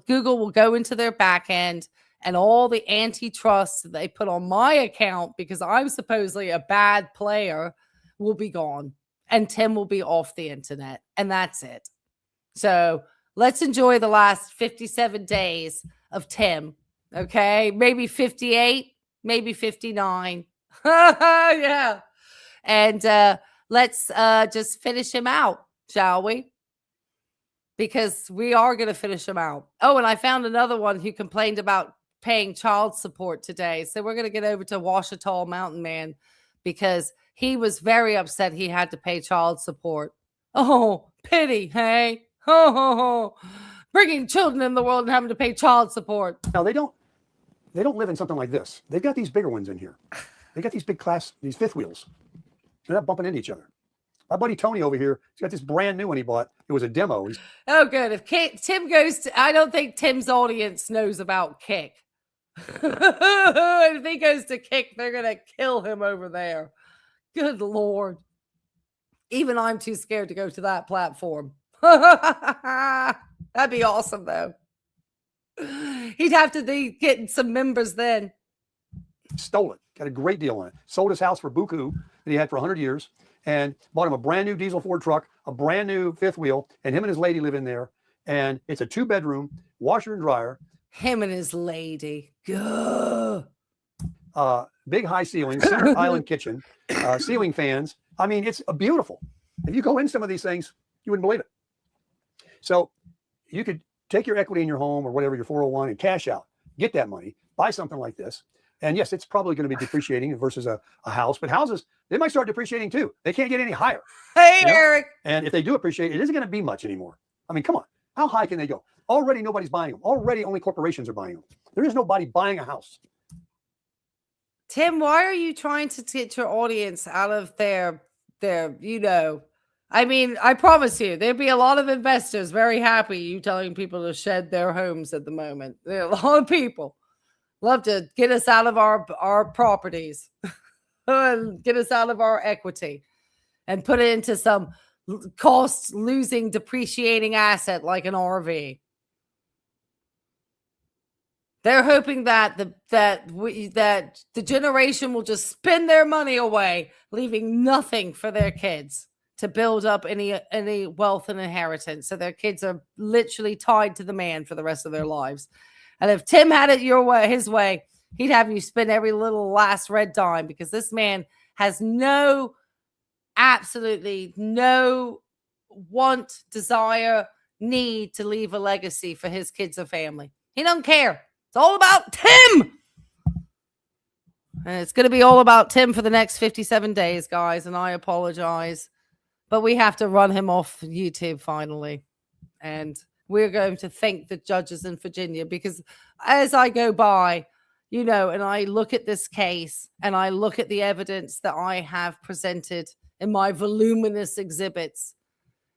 Google will go into their back end, and all the antitrust that they put on my account because I'm supposedly a bad player will be gone. And Tim will be off the internet. And that's it. So let's enjoy the last 57 days of Tim. Okay. Maybe 58, maybe 59. Yeah. And let's just finish him out, shall we? Because we are going to finish him out. Oh, and I found another one who complained about paying child support today. So we're going to get over to Washita Mountain Man because he was very upset he had to pay child support. Oh, pity, hey? Oh, bringing children in the world and having to pay child support. Now, they don't live in something like this. They've got these bigger ones in here. They got these big these fifth wheels. They're not bumping into each other. My buddy Tony over here, he's got this brand new one he bought. It was a demo. Oh, good. If Tim goes to, I don't think Tim's audience knows about Kick. If he goes to Kick, they're going to kill him over there. Good Lord. Even I'm too scared to go to that platform. That'd be awesome, though. He'd have to be getting some members then. Stole it. Got a great deal on it. Sold his house for buku that he had for 100 years. And bought him a brand new diesel Ford truck, a brand new fifth wheel, and him and his lady live in there. And it's a 2-bedroom, washer and dryer. Him and his lady. Gah. Big high ceiling, center island kitchen, ceiling fans. I mean, it's beautiful. If you go in some of these things, you wouldn't believe it. So you could take your equity in your home or whatever, your 401, and cash out, get that money, buy something like this. And yes, it's probably going to be depreciating versus a house, but houses, they might start depreciating too. They can't get any higher. Hey, Eric. And if they do appreciate, it isn't going to be much anymore. I mean, come on. How high can they go? Already nobody's buying them. Already only corporations are buying them. There is nobody buying a house. Tim, why are you trying to get your audience out of their, I mean, I promise you, there'd be a lot of investors very happy you telling people to shed their homes at the moment. There are a lot of people love to get us out of our properties and get us out of our equity and put it into some cost losing depreciating asset like an RV. They're hoping that the generation will just spend their money away, leaving nothing for their kids to build up any wealth and inheritance. So their kids are literally tied to the man for the rest of their lives. And if Tim had it his way, he'd have you spend every little last red dime because this man has absolutely no want, desire, need to leave a legacy for his kids or family. He don't care. It's all about Tim. And it's going to be all about Tim for the next 57 days, guys. And I apologize, but we have to run him off YouTube finally. And we're going to thank the judges in Virginia because as I go by, and I look at this case and I look at the evidence that I have presented in my voluminous exhibits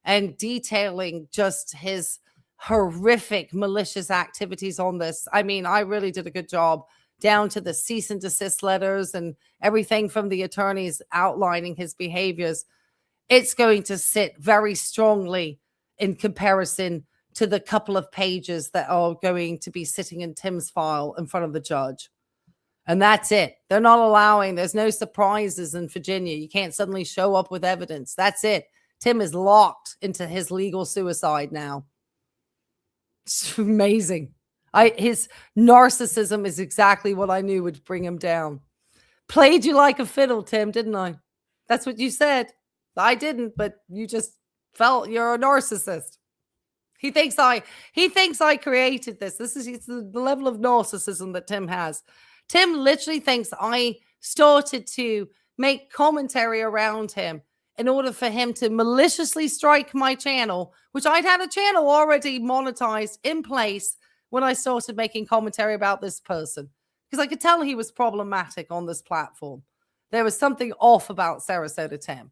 and detailing just his horrific malicious activities on this. I mean, I really did a good job down to the cease and desist letters and everything from the attorneys outlining his behaviors. It's going to sit very strongly in comparison to the couple of pages that are going to be sitting in Tim's file in front of the judge. And that's it. They're not allowing, there's no surprises in Virginia. You can't suddenly show up with evidence. That's it. Tim is locked into his legal suicide now. It's amazing. His narcissism is exactly what I knew would bring him down. Played you like a fiddle, Tim, didn't I? That's what you said. I didn't, but you just felt you're a narcissist. He thinks I created this. It's the level of narcissism that Tim has. Tim literally thinks I started to make commentary around him in order for him to maliciously strike my channel, which I'd had a channel already monetized in place when I started making commentary about this person. Because I could tell he was problematic on this platform. There was something off about Sarasota Tim.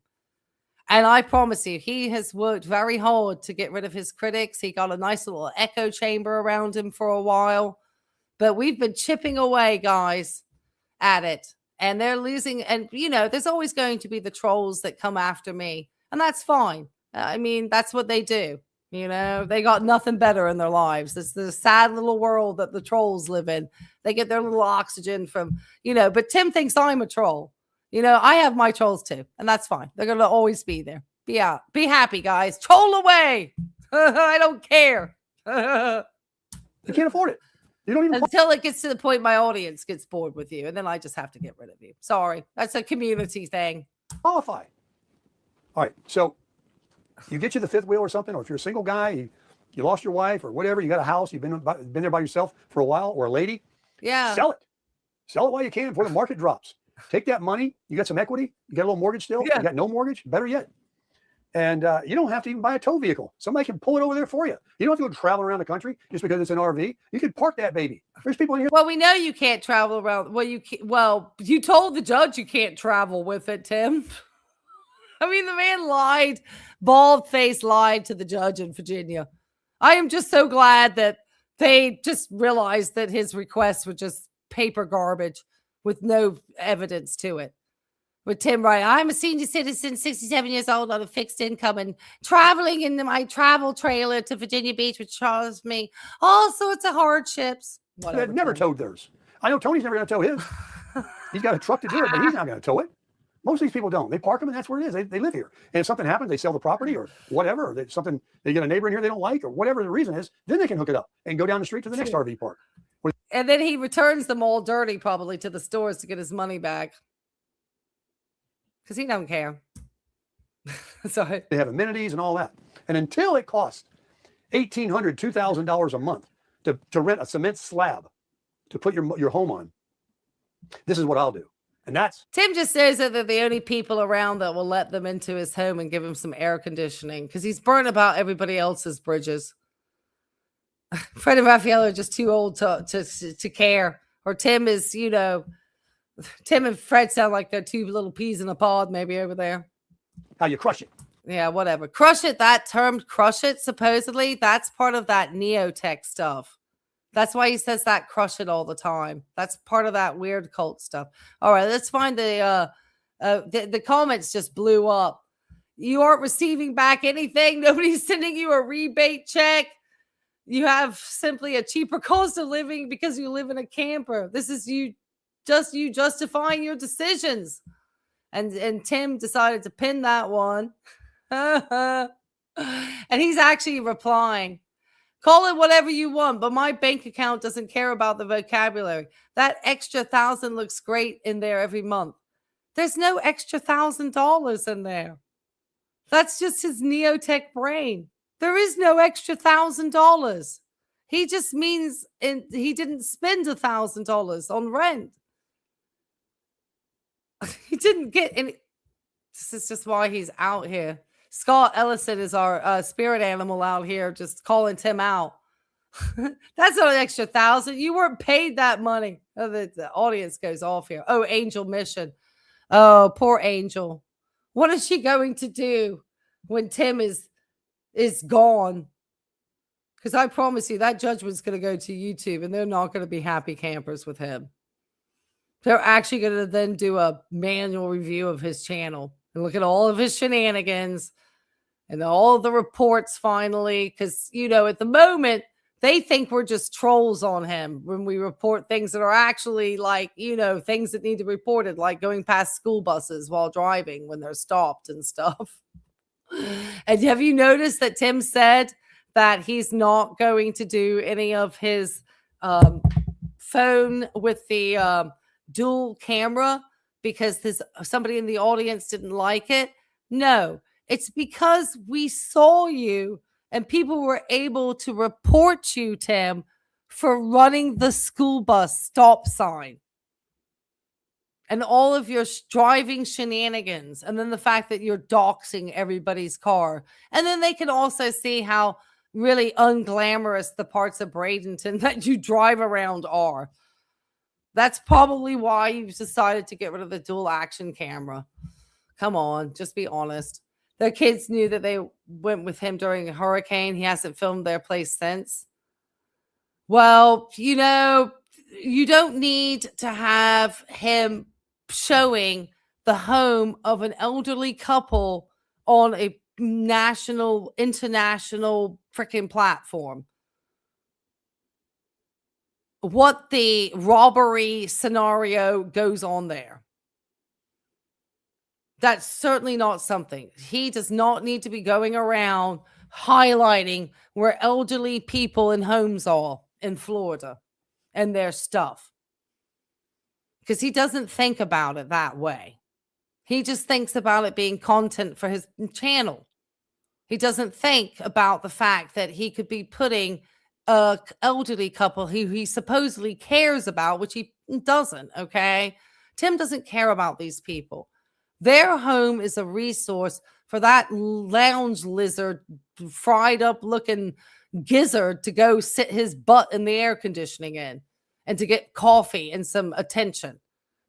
And I promise you, he has worked very hard to get rid of his critics. He got a nice little echo chamber around him for a while. But we've been chipping away, guys, at it. And they're losing. And, there's always going to be the trolls that come after me And that's fine. I mean, that's what they do. You know, they got nothing better in their lives. It's the sad little world that the trolls live in. They get their little oxygen from, you know, but Tim thinks I'm a troll. You know, I have my trolls too, and that's fine. They're going to always be there. Be out. Be happy, guys. Troll away. I don't care. You can't afford it. You don't even until it gets to the point my audience gets bored with you, and then I just have to get rid of you. Sorry. That's a community thing. qualify. All right. So you get you the fifth wheel or something, or if you're a single guy, you lost your wife or whatever, you got a house, you've been there by yourself for a while, or a lady. Yeah. Sell it. Sell it while you can before the market drops. Take that money. You got some equity. You got a little mortgage still. Yeah. You got no mortgage. Better yet. And you don't have to even buy a tow vehicle. Somebody can pull it over there for you. You don't have to go travel around the country just because it's an RV. You can park that baby. There's people in here. Well, we know you can't travel around. Well, you told the judge you can't travel with it, Tim. I mean, the man lied, bald-faced lied to the judge in Virginia. I am just so glad that they just realized that his requests were just paper garbage with no evidence to it. With Tim Wright, I'm a senior citizen, 67 years old on a fixed income and traveling in my travel trailer to Virginia Beach, which caused me all sorts of hardships. They've never towed theirs. I know Tony's never going to tow his. He's got a truck to do it, but he's not going to tow it. Most of these people don't. They park them, and that's where it is. They live here. And if something happens, they sell the property or whatever, or they get a neighbor in here they don't like, or whatever the reason is, then they can hook it up and go down the street to the next RV park. And then he returns them all dirty, probably, to the stores to get his money back. Because he don't care. Sorry. They have amenities and all that. And until it costs $1,800, $2,000 a month to rent a cement slab to put your home on, this is what I'll do. And that's Tim just knows that they're the only people around that will let them into his home and give him some air conditioning because he's burnt about everybody else's bridges. Fred and Raphael are just too old to care. Or Tim is, Tim and Fred sound like they're two little peas in a pod, maybe over there. how you crush it. Yeah, whatever. Crush it, that term, crush it, supposedly, that's part of that neotech stuff. That's why he says that crush it all the time. That's part of that weird cult stuff. All right, let's find the comments just blew up. You aren't receiving back anything. Nobody's sending you a rebate check. You have simply a cheaper cost of living because you live in a camper. This is you justifying your decisions. And Tim decided to pin that one. And he's actually replying. Call it whatever you want, but my bank account doesn't care about the vocabulary. That extra $1,000 looks great in there every month. There's no extra $1,000 in there. That's just his neotech brain. There is no extra $1,000. He just means he didn't spend $1,000 on rent. He didn't get any. This is just why he's out here. Scott Ellison is our spirit animal out here, just calling Tim out. That's not an extra $1,000. You weren't paid that money. Oh, the audience goes off here. Oh, Angel Mission. Oh, poor Angel. What is she going to do when Tim is gone? Because I promise you that judgment's going to go to YouTube, and they're not going to be happy campers with him. They're actually going to then do a manual review of his channel and look at all of his shenanigans and all of the reports finally. Because, at the moment, they think we're just trolls on him when we report things that are actually like, things that need to be reported, like going past school buses while driving when they're stopped and stuff. And have you noticed that Tim said that he's not going to do any of his phone with the dual camera because somebody in the audience didn't like it? No, it's because we saw you and people were able to report you, Tim, for running the school bus stop sign and all of your driving shenanigans. And then the fact that you're doxing everybody's car. And then they can also see how really unglamorous the parts of Bradenton that you drive around are. That's probably why you've decided to get rid of the dual action camera. Come on, just be honest. Their kids knew that they went with him during a hurricane. He hasn't filmed their place since. Well, you don't need to have him showing the home of an elderly couple on a national, international freaking platform what the robbery scenario goes on there. That's certainly not something. He does not need to be going around highlighting where elderly people in homes are in Florida and their stuff. Because he doesn't think about it that way. He just thinks about it being content for his channel. He doesn't think about the fact that he could be putting a elderly couple who he supposedly cares about, which he doesn't, okay? Tim doesn't care about these people. Their home is a resource for that lounge lizard, fried up looking gizzard to go sit his butt in the air conditioning in and to get coffee and some attention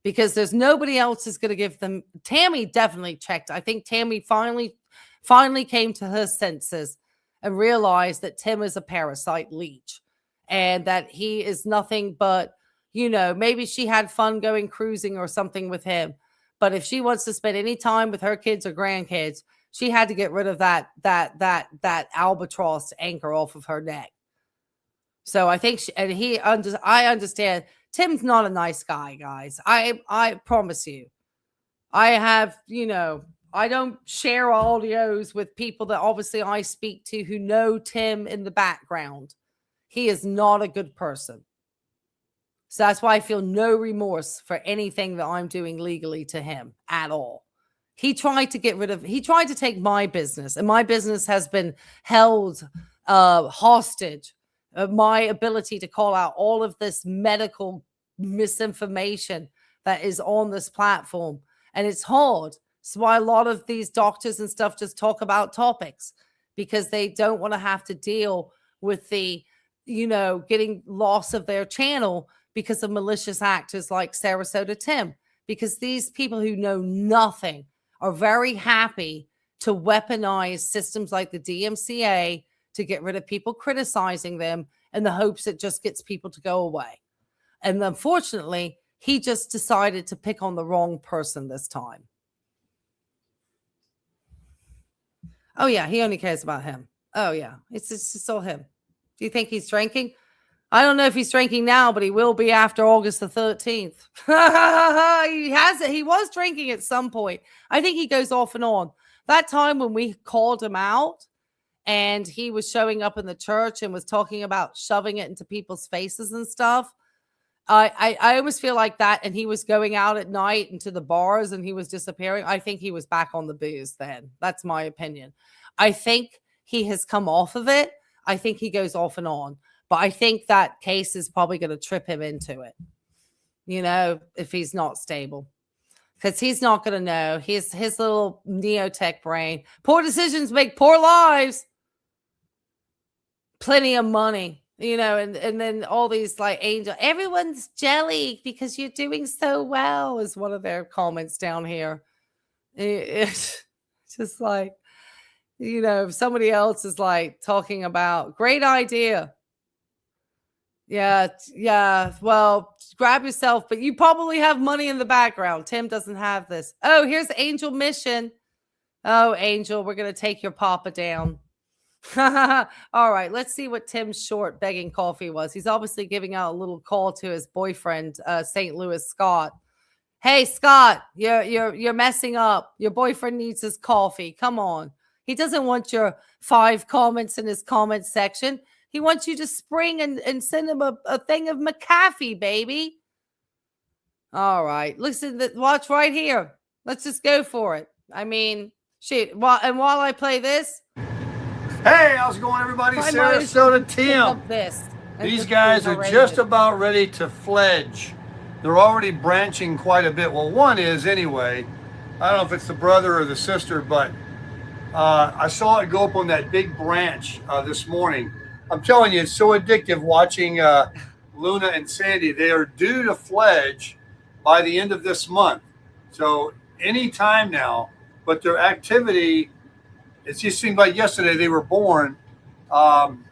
because there's nobody else is going to give them. Tammy definitely checked. I think Tammy finally came to her senses and realized that Tim is a parasite leech and that he is nothing but, you know, maybe she had fun going cruising or something with him. But if she wants to spend any time with her kids or grandkids, she had to get rid of that albatross anchor off of her neck. So I think I understand Tim's not a nice guy, guys. I promise you. I have, you know, I don't share audios with people that obviously I speak to who know Tim in the background. He is not a good person. So that's why I feel no remorse for anything that I'm doing legally to him at all. He tried to take my business, and my business has been held hostage. My ability to call out all of this medical misinformation that is on this platform. And it's hard. That's why a lot of these doctors and stuff just talk about topics because they don't want to have to deal with the, you know, getting loss of their channel because of malicious actors like Sarasota Tim. Because these people who know nothing are very happy to weaponize systems like the DMCA to get rid of people criticizing them in the hopes it just gets people to go away. And unfortunately, he just decided to pick on the wrong person this time. Oh, yeah, he only cares about him. Oh, yeah, it's just all him. Do you think he's drinking? I don't know if he's drinking now, but he will be after August the 13th. He has it. He was drinking at some point. I think he goes off and on. That time when we called him out and he was showing up in the church and was talking about shoving it into people's faces and stuff. I almost feel like that. And he was going out at night into the bars and he was disappearing. I think he was back on the booze then. That's my opinion. I think he has come off of it. I think he goes off and on. But I think that case is probably going to trip him into it, you know, if he's not stable. Because he's not going to know. His little neotech brain. Poor decisions make poor lives. Plenty of money, you know, and then all these like angel. Everyone's jelly because you're doing so well is one of their comments down here. It's just like, you know, if somebody else is like talking about great idea. Yeah. Well, grab yourself, but you probably have money in the background. Tim doesn't have this. Oh, here's Angel Mission. Oh, Angel, we're going to take your papa down. All right, let's see what Tim's short begging coffee was. He's obviously giving out a little call to his boyfriend, St. Louis Scott. Hey, Scott, you're messing up. Your boyfriend needs his coffee. Come on. He doesn't want your 5 comments in his comment section. He wants you to spring and send him a thing of McAfee, baby. All right. Listen, watch right here. Let's just go for it. I mean, shit. While I play this. Hey, how's it going, everybody? Sarasota Tim. These guys are just about ready to fledge. They're already branching quite a bit. Well, one is anyway. I don't know if it's the brother or the sister, but I saw it go up on that big branch this morning. I'm telling you, it's so addictive watching Luna and Sandy. They are due to fledge by the end of this month. So any time now, but their activity, it just seemed like yesterday they were born. And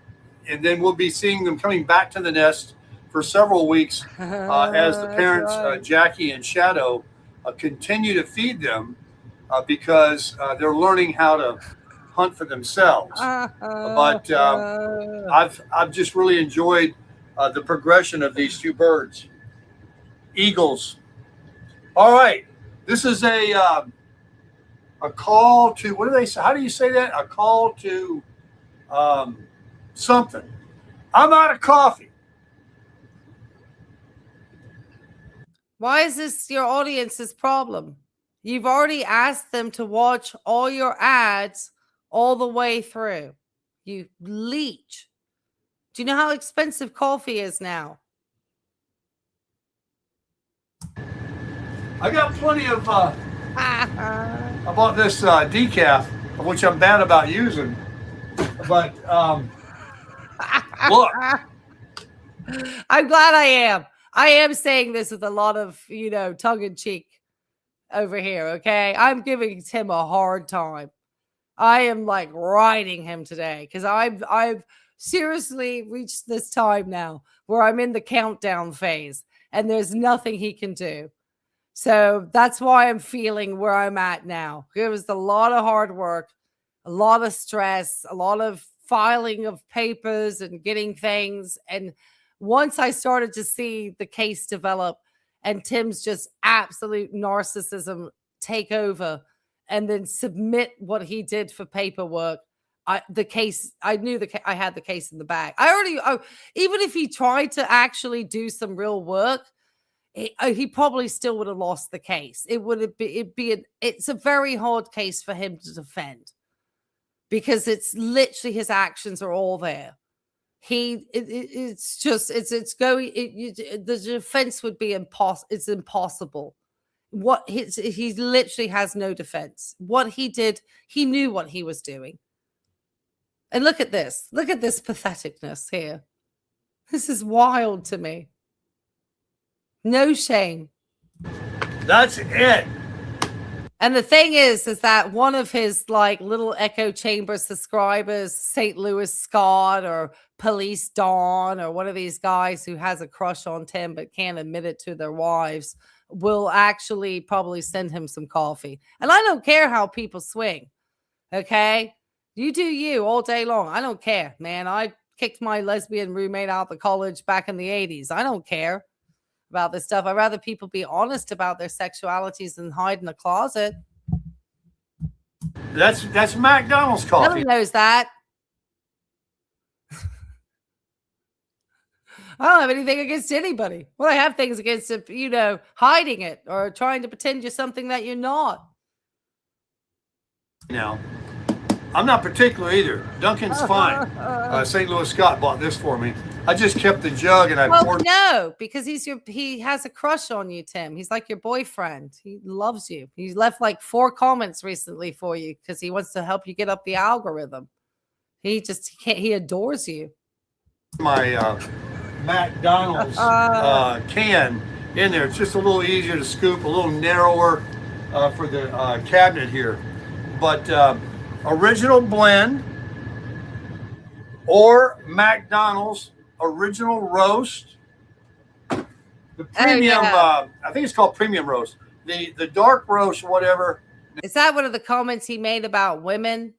then we'll be seeing them coming back to the nest for several weeks as the parents, Jackie and Shadow, continue to feed them. because they're learning how to hunt for themselves. But I've just really enjoyed the progression of these two birds, eagles. All right, this is a call to, what do they say? How do you say that? A call to something. I'm out of coffee. Why is this your audience's problem? You've already asked them to watch all your ads all the way through. You leech. Do you know how expensive coffee is now? I got plenty of, I bought this decaf, which I'm bad about using. But look. I'm glad I am. I am saying this with a lot of, tongue in cheek over here. Okay. I'm giving Tim a hard time. I am like riding him today because I've seriously reached this time now where I'm in the countdown phase and there's nothing he can do. So that's why I'm feeling where I'm at now. It was a lot of hard work, a lot of stress, a lot of filing of papers and getting things. And once I started to see the case develop and Tim's just absolute narcissism take over and then submit what he did for paperwork, I knew I had the case in the bag. Even if he tried to actually do some real work, he probably still would have lost the case. It's a very hard case for him to defend because it's literally his actions are all there. The defense would be impossible. It's impossible. He literally has no defense. What he did, he knew what he was doing. And look at this patheticness here. This is wild to me. No shame. That's it. And the thing is that one of his like little echo chamber subscribers, St. Louis Scott or Police Dawn or one of these guys who has a crush on Tim but can't admit it to their wives, will actually probably send him some coffee. And I don't care how people swing. Okay? You do you all day long. I don't care, man. I kicked my lesbian roommate out of college back in the 80s. I don't care about this stuff. I'd rather people be honest about their sexualities than hide in a closet. That's McDonald's coffee. Nobody knows that. I don't have anything against anybody. Well, I have things against, hiding it or trying to pretend you're something that you're not. Now, I'm not particular either. Duncan's fine. St. Louis Scott bought this for me. I just kept the jug and I poured. No, because he has a crush on you, Tim. He's like your boyfriend. He loves you. He's left like 4 comments recently for you because he wants to help you get up the algorithm. He adores you. My McDonald's can in there. It's just a little easier to scoop, a little narrower for the cabinet here. But original blend or McDonald's original roast. The premium, I think it's called premium roast. The dark roast, whatever. Is that one of the comments he made about women?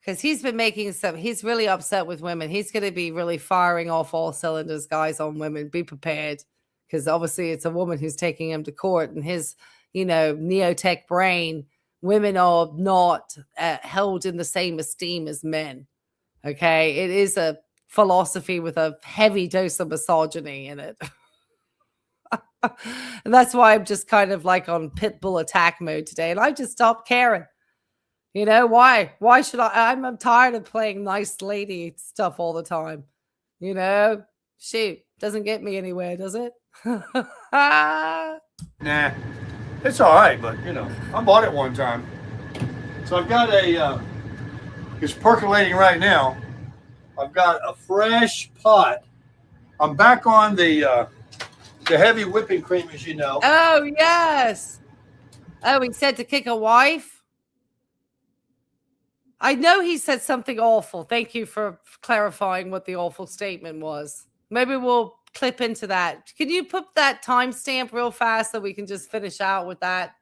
Because he's been making he's really upset with women. He's going to be really firing off all cylinders, guys, on women. Be prepared. Because obviously it's a woman who's taking him to court. And his, neotech brain, women are not held in the same esteem as men. Okay? It is a philosophy with a heavy dose of misogyny in it. And that's why I'm just kind of like on pit bull attack mode today. And I just stopped caring. Why? Why should I'm tired of playing nice lady stuff all the time. Shoot, doesn't get me anywhere, does it? Nah, it's all right, but I bought it one time. So I've got it's percolating right now. I've got a fresh pot. I'm back on the heavy whipping cream, as you know. Oh, yes. Oh, he said to kick a wife. I know he said something awful. Thank you for clarifying what the awful statement was. Maybe we'll clip into that. Can you put that timestamp real fast so we can just finish out with that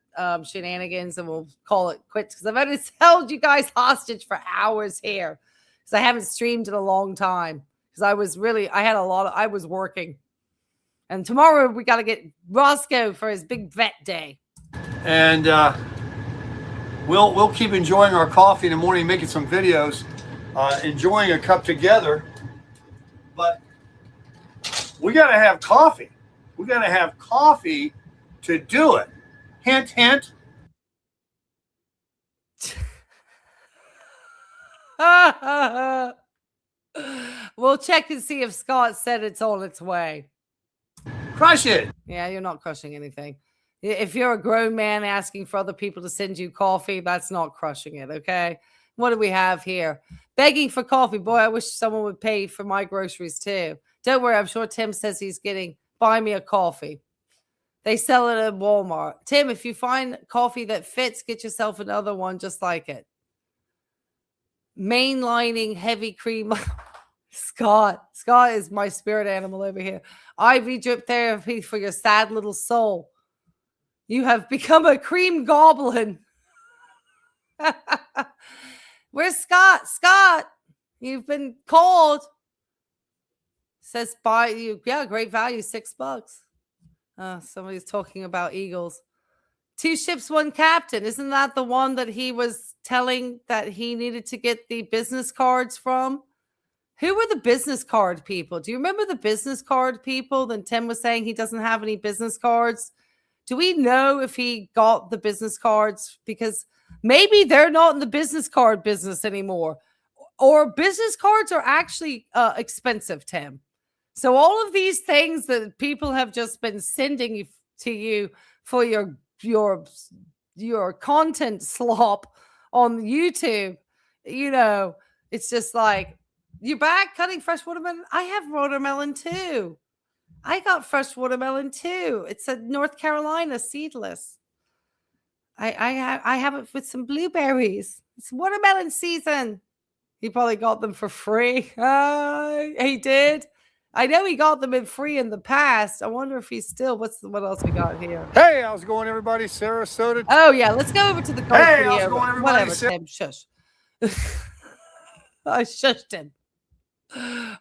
shenanigans and we'll call it quits because I've already held you guys hostage for hours here because I haven't streamed in a long time because I was working. And tomorrow we got to get Roscoe for his big vet day. And we'll keep enjoying our coffee in the morning, making some videos, enjoying a cup together. But we got to have coffee. We got to have coffee to do it. Hint, hint. We'll check and see if Scott said it's on its way. Crush it. Yeah, you're not crushing anything. If you're a grown man asking for other people to send you coffee, that's not crushing it, okay? What do we have here? Begging for coffee. Boy, I wish someone would pay for my groceries too. Don't worry, I'm sure Tim says he's getting buy me a coffee. They sell it at Walmart. Tim, if you find coffee that fits, get yourself another one just like it. Mainlining heavy cream. Scott is my spirit animal over here. IV drip therapy for your sad little soul. You have become a cream goblin. Where's Scott? Scott, you've been called. Says buy you. Yeah, great value, $6. Somebody's talking about Eagles. 2 ships, 1 captain. Isn't that the one that he was telling that he needed to get the business cards from? Who were the business card people? Do you remember the business card people? Then Tim was saying he doesn't have any business cards. Do we know if he got the business cards? Because maybe they're not in the business card business anymore. Or business cards are actually expensive, Tim. So all of these things that people have just been sending to you for your content slop on YouTube, you know, it's just like, you're back cutting fresh watermelon. I have watermelon too. I got fresh watermelon too. It's a North Carolina seedless. I have it with some blueberries. It's watermelon season. He probably got them for free. He did. I know he got them in free in the past. I wonder if he's still. What else we got here? Hey, how's it going, everybody? Sarasota. Oh yeah, let's go over to the golf Hey, video. how's it going, everybody? Whatever, Tim. Shush. I shushed him.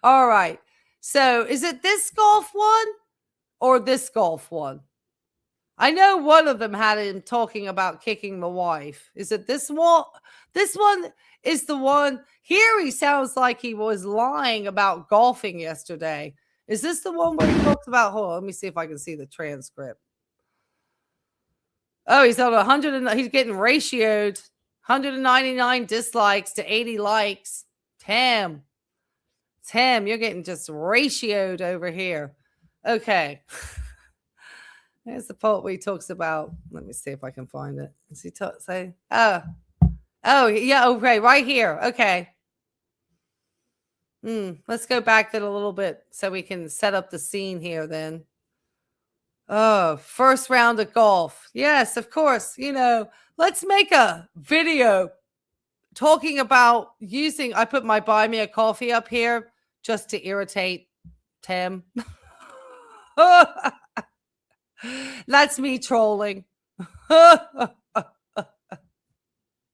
All right. So is it this golf one or this golf one? I know one of them had him talking about kicking the wife. Is it this one? This one is the one. Here he sounds like he was lying about golfing yesterday. Is this the one where he talks about, hold on, let me see if I can see the transcript. Oh, he's on 100 and he's getting ratioed 199 dislikes to 80 likes. Tim, you're getting just ratioed over here. Okay. There's the part where he talks about, let me see if I can find it. Does he say, oh, yeah, okay, right here. Okay. Let's go back then a little bit so we can set up the scene here then. Oh, first round of golf. Yes, of course. You know, let's make a video talking about using, I put my buy me a coffee up here just to irritate Tim. That's me trolling.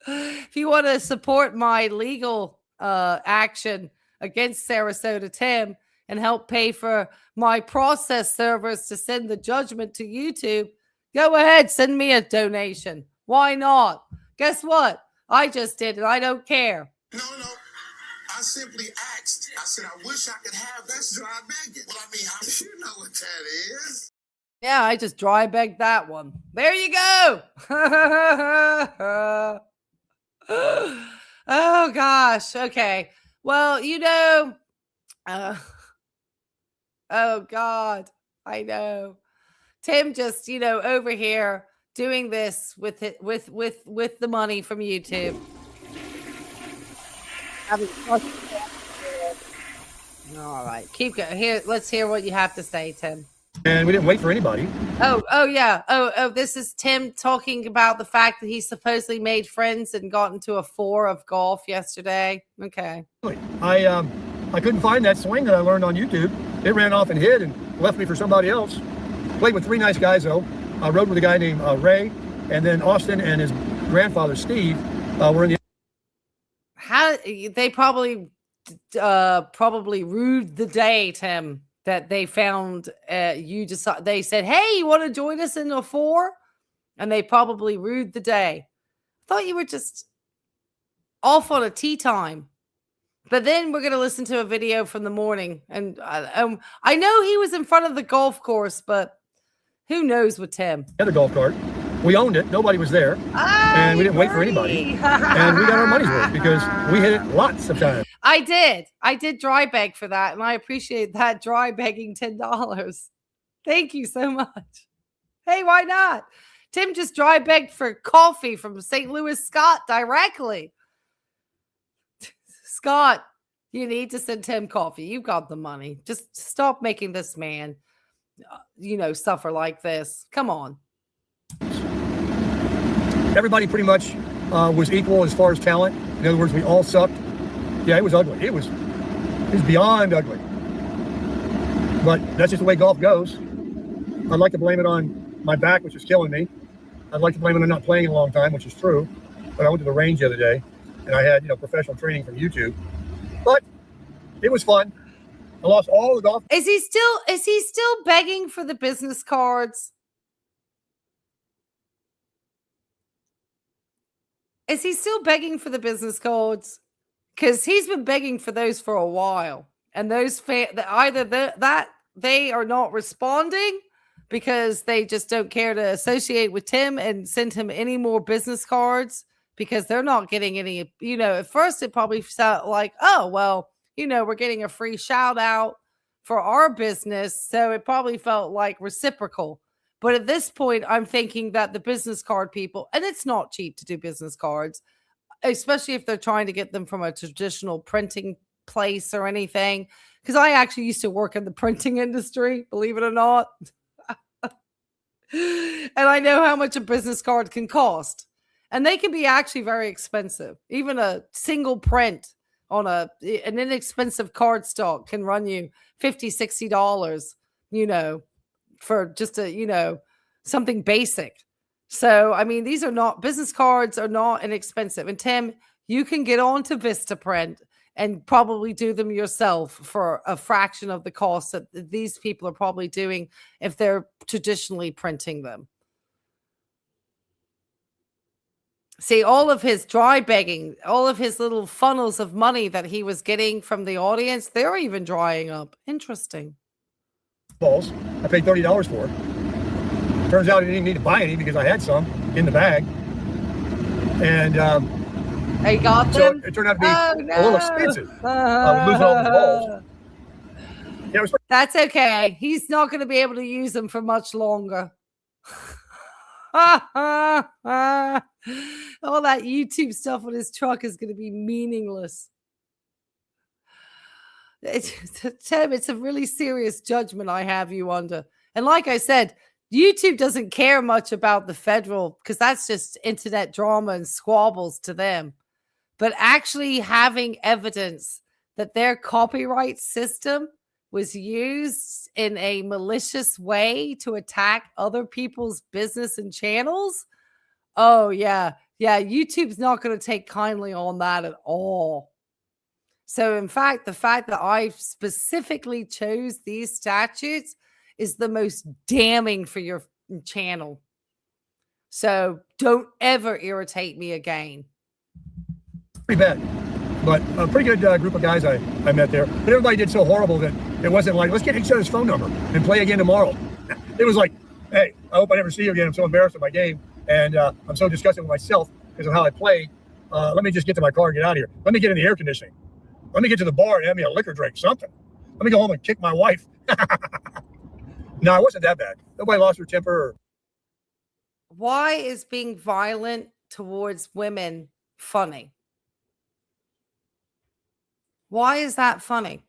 If you want to support my legal action against Sarasota Tim and help pay for my process servers to send the judgment to YouTube, go ahead, send me a donation. Why not? Guess what? I just did it. I don't care. No. I simply asked. I said, I wish I could have best dry begging. Well, I mean, you know what that is. Yeah, I just dry begged that one. There you go. Oh, gosh. Okay. Well, you know, oh, God. I know. Tim just, you know, over here doing this with it, with the money from YouTube. All right. Keep going. Here, let's hear what you have to say, Tim. And we didn't wait for anybody. Oh, yeah. Oh, this is Tim talking about the fact that he supposedly made friends and got into a 4 of golf yesterday. Okay. I couldn't find that swing that I learned on YouTube. It ran off and hid and left me for somebody else. Played with 3 nice guys, though. I rode with a guy named Ray, and then Austin and his grandfather Steve were in the. How they probably rued the day, Tim, that they found you decide. They said, "Hey, you want to join us in a 4?" And they probably rued the day. I thought you were just off on a tea time. But then we're going to listen to a video from the morning. And I know he was in front of the golf course, but who knows with Tim? The other golf cart. We owned it. Nobody was there. And we didn't wait for anybody. And we got our money's worth because we hit it lots of times. I did dry beg for that. And I appreciate that dry begging $10. Thank you so much. Hey, why not? Tim just dry begged for coffee from St. Louis Scott directly. Scott, you need to send Tim coffee. You got the money. Just stop making this man, suffer like this. Come on. Everybody pretty much was equal as far as talent. In other words, we all sucked. Yeah, it was ugly. It was beyond ugly. But that's just the way golf goes. I'd like to blame it on my back, which is killing me. I'd like to blame it on not playing in a long time, which is true. But I went to the range the other day, and I had professional training from YouTube. But it was fun. I lost all the golf. Is he still begging for the business cards? Is he still begging for the business cards? Because he's been begging for those for a while, and those either that they are not responding because they just don't care to associate with Tim and send him any more business cards because they're not getting any. At first it probably felt like, oh well, we're getting a free shout out for our business, so it probably felt like reciprocal. But at this point, I'm thinking that the business card people, and it's not cheap to do business cards, especially if they're trying to get them from a traditional printing place or anything. Because I actually used to work in the printing industry, believe it or not. And I know how much a business card can cost. And they can be actually very expensive. Even a single print on an inexpensive card stock can run you $50, $60, for just something basic. So, I mean, business cards are not inexpensive. And Tim, you can get on to Vistaprint and probably do them yourself for a fraction of the cost that these people are probably doing if they're traditionally printing them. See, all of his dry begging, all of his little funnels of money that he was getting from the audience, they're even drying up. Interesting. Balls. I paid $30 for it. Turns out I didn't even need to buy any because I had some in the bag. And I got them. So it turned out to be a little expensive. I was losing all the balls. Yeah, that's okay. He's not going to be able to use them for much longer. All that YouTube stuff on his truck is going to be meaningless. It's a really serious judgment I have you under. And like I said, YouTube doesn't care much about the federal because that's just internet drama and squabbles to them. But actually having evidence that their copyright system was used in a malicious way to attack other people's business and channels. Oh, yeah. Yeah, YouTube's not going to take kindly on that at all. So, in fact, the fact that I specifically chose these statutes is the most damning for your channel. So, don't ever irritate me again. Pretty bad, but a pretty good group of guys I met there. But everybody did so horrible that it wasn't like, let's get each other's phone number and play again tomorrow. It was like, hey, I hope I never see you again. I'm so embarrassed of my game, and I'm so disgusted with myself because of how I played. Let me just get to my car and get out of here. Let me get in the air conditioning. Let me get to the bar and have me a liquor drink, something. Let me go home and kick my wife. No, it wasn't that bad. Nobody lost their temper. Why is being violent towards women funny? Why is that funny?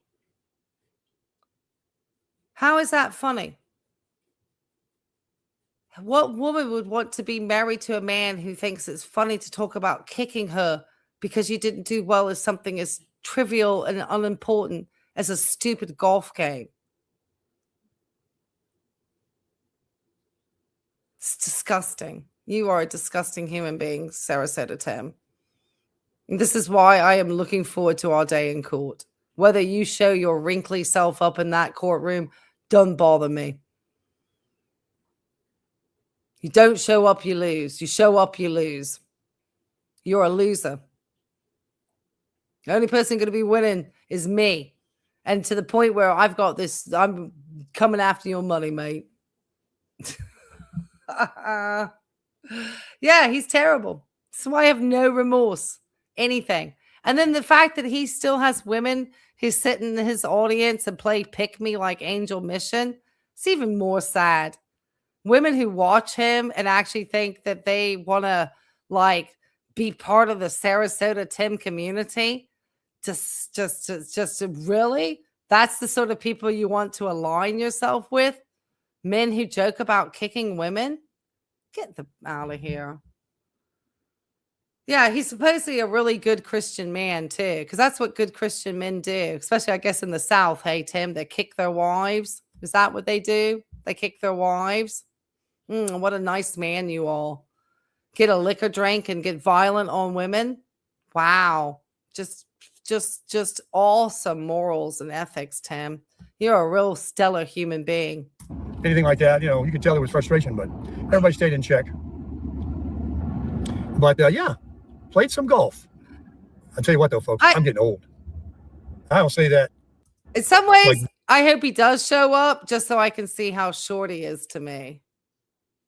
How is that funny? What woman would want to be married to a man who thinks it's funny to talk about kicking her because you didn't do well as something as trivial and unimportant as a stupid golf game? It's disgusting. You are a disgusting human being, Sarasota Tim. And this is why I am looking forward to our day in court. Whether you show your wrinkly self up in that courtroom, don't bother me. You don't show up, you lose. You show up, you lose. You're a loser. The only person going to be winning is me. And to the point where I've got this, I'm coming after your money, mate. Yeah, he's terrible. So I have no remorse, anything. And then the fact that he still has women who sit in his audience and play pick me like Angel Mission, it's even more sad. Women who watch him and actually think that they want to like be part of the Sarasota Tim community. Just really? That's the sort of people you want to align yourself with? Men who joke about kicking women? Get them out of here. Yeah, he's supposedly a really good Christian man, too, because that's what good Christian men do, especially, I guess, in the South. Hey, Tim, they kick their wives. Is that what they do? They kick their wives? What a nice man you all. Get a liquor drink and get violent on women? Wow. Just awesome morals and ethics, Tim. You're a real stellar human being. Anything like that, you could tell there was frustration, but everybody stayed in check. But yeah, played some golf. I'll tell you what, though, folks, I'm getting old. I don't say that. In some ways, I hope he does show up just so I can see how short he is to me.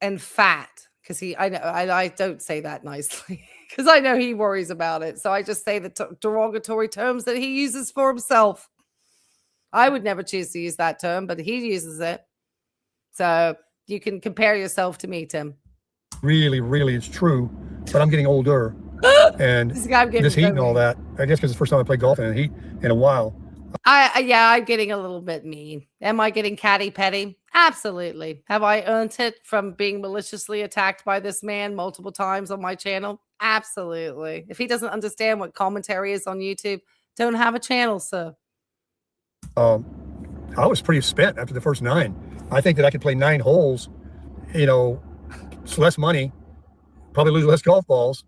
And fat, because I don't say that nicely. Because I know he worries about it. So I just say the derogatory terms that he uses for himself. I would never choose to use that term, but he uses it. So you can compare yourself to me, Tim. Really, really, it's true. But I'm getting older. And this heat and all that. I guess because it's the first time I played golf in the heat in a while. I'm getting a little bit mean. Am I getting catty petty? Absolutely. Have I earned it from being maliciously attacked by this man multiple times on my channel? Absolutely. If he doesn't understand what commentary is on YouTube, don't have a channel, sir. I was pretty spent after the first 9. I think that I could play 9 holes, it's less money, probably lose less golf balls.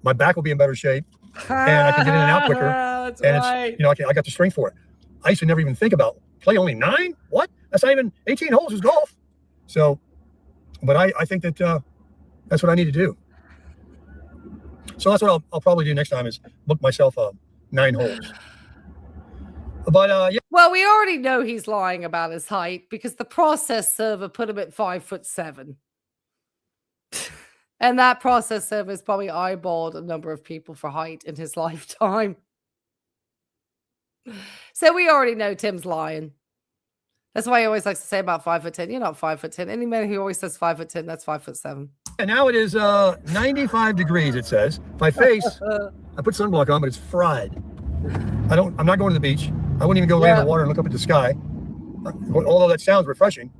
My back will be in better shape, and I can get in and out quicker. That's and right. It's, I got the strength for it. I used to never even think about play only 9. What? That's not even 18 holes is golf. So, but I think that that's what I need to do. So that's what I'll probably do next time is book myself 9 holes. But yeah. Well, we already know he's lying about his height because the process server put him at 5'7". And that process server has probably eyeballed a number of people for height in his lifetime. So we already know Tim's lying. That's why he always likes to say about 5'10". You're not 5'10". Any man who always says 5'10", that's 5'7". And now it is 95 degrees, it says. My face, I put sunblock on, but it's fried. I'm not going to the beach. I wouldn't even go lay in the water and look up at the sky. Although that sounds refreshing.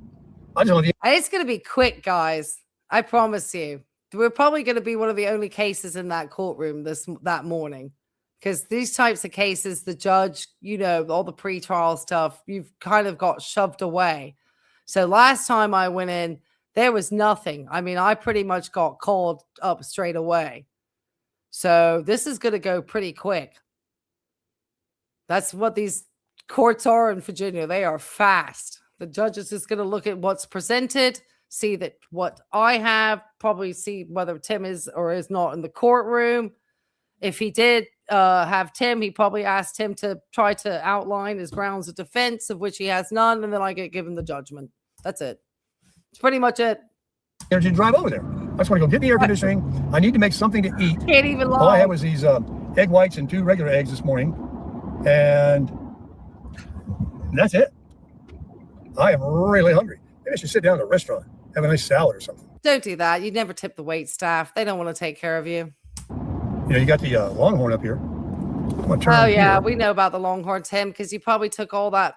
It's going to be quick, guys. I promise you. We're probably going to be one of the only cases in that courtroom that morning. Because these types of cases, the judge, all the pretrial stuff, you've kind of got shoved away. So last time I went in, there was nothing. I mean, I pretty much got called up straight away. So this is going to go pretty quick. That's what these courts are in Virginia. They are fast. The judge is just going to look at what's presented, see that what I have, probably see whether Tim is or is not in the courtroom. If he did have Tim, he probably asked him to try to outline his grounds of defense, of which he has none, and then I get given the judgment. That's it. It's pretty much it. Energy to drive over there. I just want to go get the air conditioning. I need to make something to eat. Can't even lie. All I had was these egg whites and 2 regular eggs this morning. And that's it. I am really hungry. Maybe I should sit down at a restaurant, have a nice salad or something. Don't do that. You never tip the wait staff. They don't want to take care of you. You got the Longhorn up here. Oh, yeah. We know about the Longhorn, Tim, because you probably took all that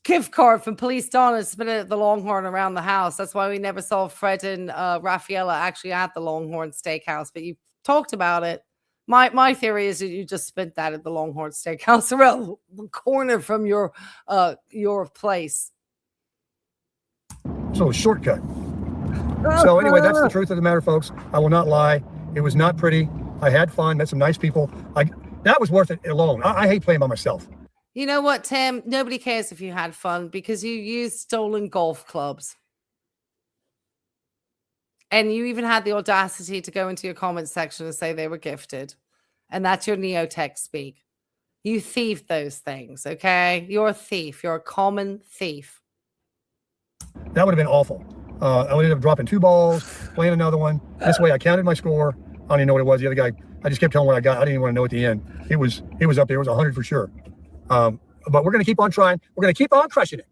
gift card from Police Dawn and spent it at the Longhorn around the house. That's why we never saw Fred and Raffaella actually at the Longhorn Steakhouse, but you talked about it. My theory is that you just spent that at the Longhorn Steakhouse around the corner from your place. So a shortcut. So anyway, that's the truth of the matter, folks. I will not lie. It was not pretty. I had fun, met some nice people. That was worth it alone. I hate playing by myself. You know what, Tim? Nobody cares if you had fun because you used stolen golf clubs. And you even had the audacity to go into your comment section and say they were gifted. And that's your neotech speak. You thieved those things, okay? You're a thief. You're a common thief. That would have been awful. I would end up dropping 2 balls, playing another one. This way I counted my score. I don't even know what it was. The other guy, I just kept telling what I got. I didn't even want to know at the end. It was up there. It was 100 for sure. But we're going to keep on trying. We're going to keep on crushing it.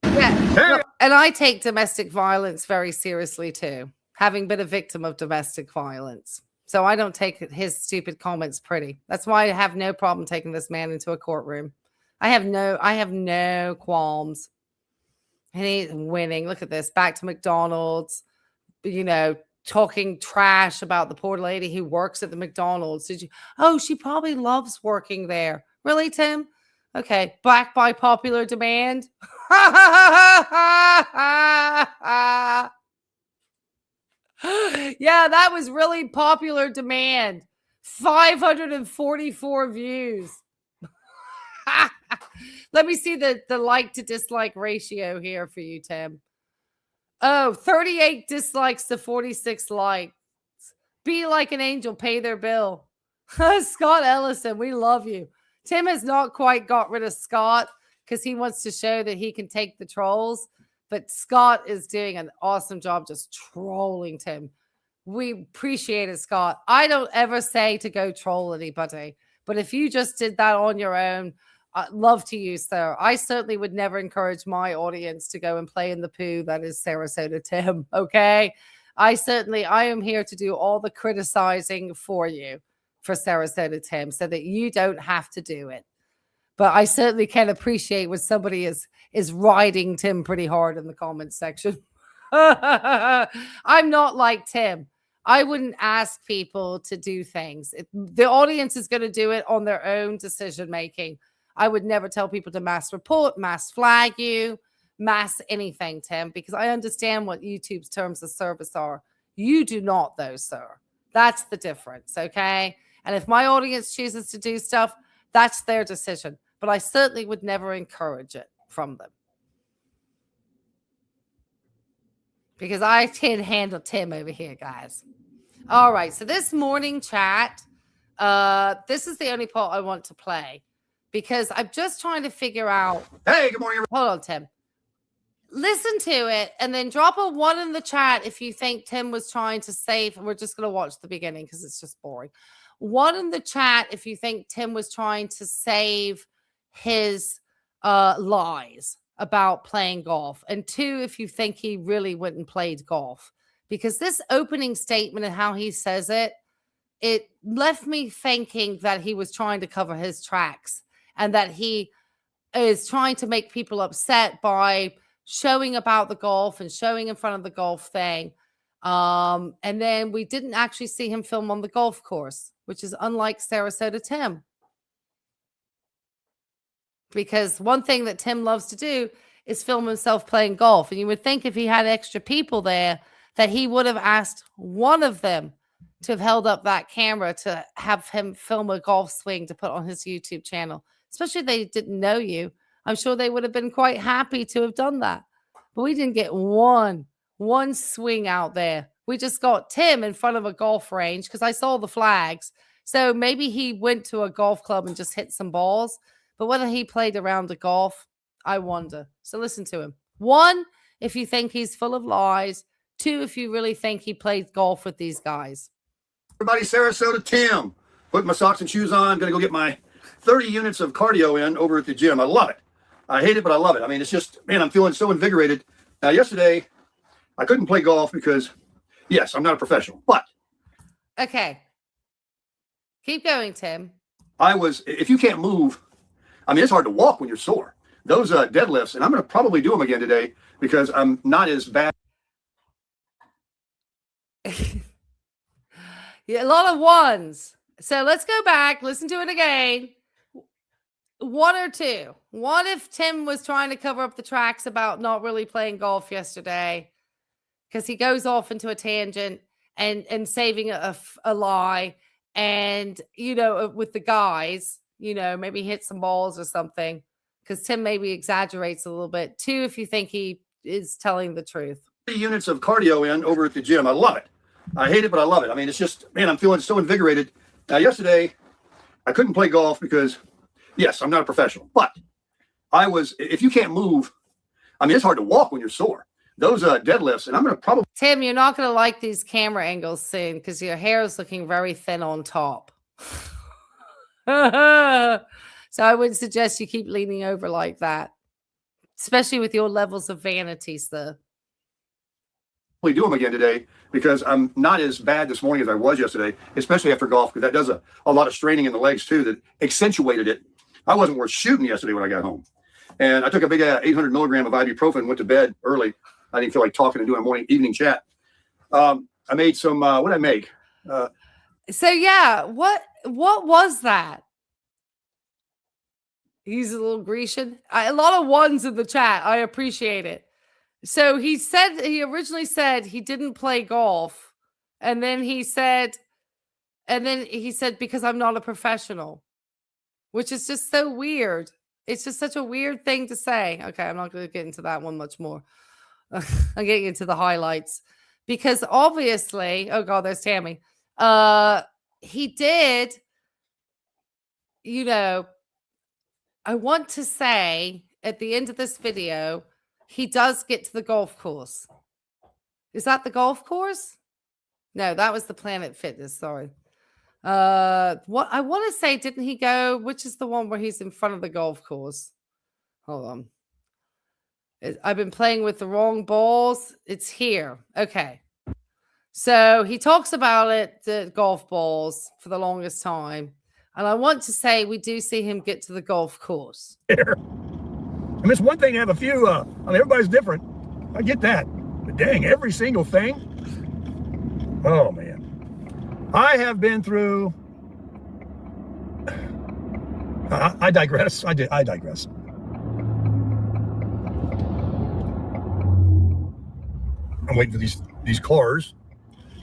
Yeah. Hey. Look, and I take domestic violence very seriously too, having been a victim of domestic violence. So I don't take his stupid comments pretty. That's why I have no problem taking this man into a courtroom. I have no qualms. And he's winning. Look at this. Back to McDonald's, talking trash about the poor lady who works at the McDonald's. Oh, she probably loves working there. Really, Tim? Okay. Back by popular demand. Yeah, that was really popular demand. 544 views. Let me see the like to dislike ratio here for you, Tim. Oh, 38 dislikes to 46 likes. Be like an angel, pay their bill. Scott Ellison, we love you. Tim has not quite got rid of Scott because he wants to show that he can take the trolls. But Scott is doing an awesome job just trolling Tim. We appreciate it, Scott. I don't ever say to go troll anybody. But if you just did that on your own, I'd love to you, sir. I certainly would never encourage my audience to go and play in the poo that is Sarasota Tim, okay? I am here to do all the criticizing for you for Sarasota Tim so that you don't have to do it. But I certainly can appreciate when somebody is riding Tim pretty hard in the comments section. I'm not like Tim. I wouldn't ask people to do things. The audience is going to do it on their own decision making. I would never tell people to mass report, mass flag you, mass anything, Tim, because I understand what YouTube's terms of service are. You do not, though, sir. That's the difference, okay? And if my audience chooses to do stuff, that's their decision. But I certainly would never encourage it from them. Because I can handle Tim over here, guys. All right, so this morning chat, this is the only part I want to play. Because I'm just trying to figure out. Hey, good morning, everybody. Hold on, Tim. Listen to it and then drop a 1 in the chat if you think Tim was trying to save. And we're just going to watch the beginning because it's just boring. 1 in the chat if you think Tim was trying to save his lies about playing golf. And 2 if you think he really went and played golf. Because this opening statement and how he says it left me thinking that he was trying to cover his tracks. And that he is trying to make people upset by showing about the golf and showing in front of the golf thing. And then we didn't actually see him film on the golf course, which is unlike Sarasota Tim. Because one thing that Tim loves to do is film himself playing golf. And you would think if he had extra people there, that he would have asked one of them to have held up that camera to have him film a golf swing to put on his YouTube channel. Especially if they didn't know you. I'm sure they would have been quite happy to have done that. But we didn't get one swing out there. We just got Tim in front of a golf range because I saw the flags. So maybe he went to a golf club and just hit some balls. But whether he played around the golf, I wonder. So listen to him. 1, if you think he's full of lies. 2, if you really think he played golf with these guys. Everybody, Sarasota Tim. Put my socks and shoes on. Going to go get my 30 units of cardio in over at the gym. I love it. I hate it, but I love it. I mean, it's just, man, I'm feeling so invigorated. Now, yesterday, I couldn't play golf because, yes, I'm not a professional, but. Okay. Keep going, Tim. If you can't move, I mean, it's hard to walk when you're sore. Those deadlifts, and I'm going to probably do them again today because I'm not as bad. Yeah, a lot of 1s. So let's go back, listen to it again. 1 or 2. 1 if Tim was trying to cover up the tracks about not really playing golf yesterday. because he goes off into a tangent and saving a lie. And, with the guys, maybe hit some balls or something, because Tim maybe exaggerates a little bit too, if you think he is telling the truth. Units of cardio in over at the gym. I love it. I hate it, but I love it. I mean, it's just, man, I'm feeling so invigorated. Now, yesterday, I couldn't play golf because, yes, I'm not a professional, but if you can't move, I mean, it's hard to walk when you're sore. Those deadlifts, and I'm going to probably... Tim, you're not going to like these camera angles soon because your hair is looking very thin on top. So I would suggest you keep leaning over like that, especially with your levels of vanity, sir. Do them again today because I'm not as bad this morning as I was yesterday, especially after golf, because that does a lot of straining in the legs too that accentuated it. I wasn't worth shooting yesterday when I got home. And I took a big 800 milligram of ibuprofen and went to bed early. I didn't feel like talking and doing a evening chat. I made some, what did I make? So yeah, what was that? He's a little Grecian. A lot of ones in the chat. I appreciate it. So he originally said he didn't play golf. And then he said, because I'm not a professional, which is just so weird. It's just such a weird thing to say. Okay, I'm not going to get into that one much more. I'm getting into the highlights because obviously, oh God, there's Tammy. He did, I want to say at the end of this video, he does get to the golf course. Is that the golf course? No, that was the Planet Fitness. Sorry. What I want to say, didn't he go? Which is the one where he's in front of the golf course? Hold on. I've been playing with the wrong balls. It's here. Okay. So he talks about it, the golf balls, for the longest time. And I want to say we do see him get to the golf course. I mean, it's one thing to have a few, everybody's different. I get that. But dang, every single thing. Oh, man. I have been through... I digress. I digress. I'm waiting for these cars.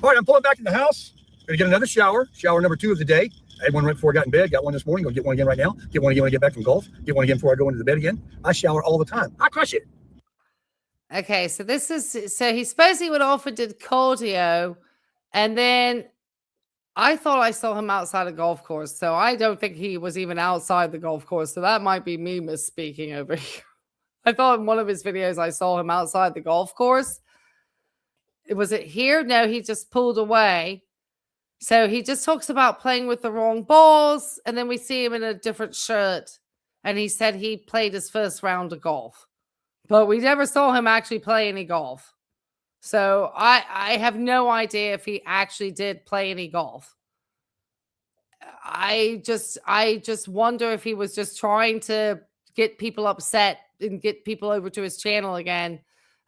All right, I'm pulling back in the house. Gonna get another shower. Shower number 2 of the day. I had one right before I got in bed. Got one this morning. Go get one again right now. Get one again when I get back from golf. Get one again before I go into the bed again. I shower all the time. I crush it. Okay, so he supposedly went off and did cardio, and then I thought I saw him outside a golf course. So I don't think he was even outside the golf course. So that might be me misspeaking over here. I thought in one of his videos I saw him outside the golf course. Was it here? No, he just pulled away. So he just talks about playing with the wrong balls. And then we see him in a different shirt. And he said he played his first round of golf. But we never saw him actually play any golf. So I have no idea if he actually did play any golf. I just wonder if he was just trying to get people upset and get people over to his channel again.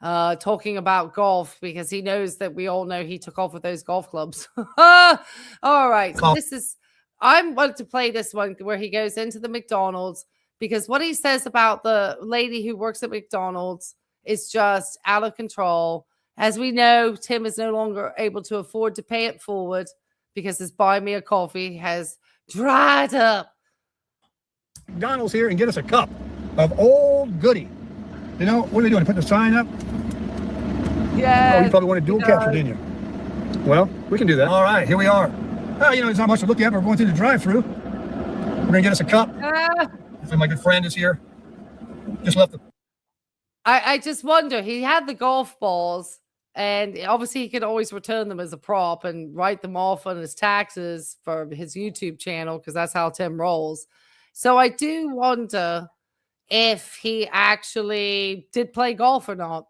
Talking about golf because he knows that we all know he took off with those golf clubs. All right. So I'm wanting to play this one where he goes into the McDonald's because what he says about the lady who works at McDonald's is just out of control. As we know, Tim is no longer able to afford to pay it forward because his buy me a coffee has dried up. McDonald's here and get us a cup of Old Goody. You know, what are they doing? Putting a sign up? Yeah. Oh, you probably want to dual capture, didn't you? Well, we can do that. All right, here we are. Oh, there's not much to look at. We're going through the drive-thru. We're going to get us a cup. My good friend is here. Just left the... I just wonder, he had the golf balls, and obviously he could always return them as a prop and write them off on his taxes for his YouTube channel, because that's how Tim rolls. So I do wonder if he actually did play golf or not.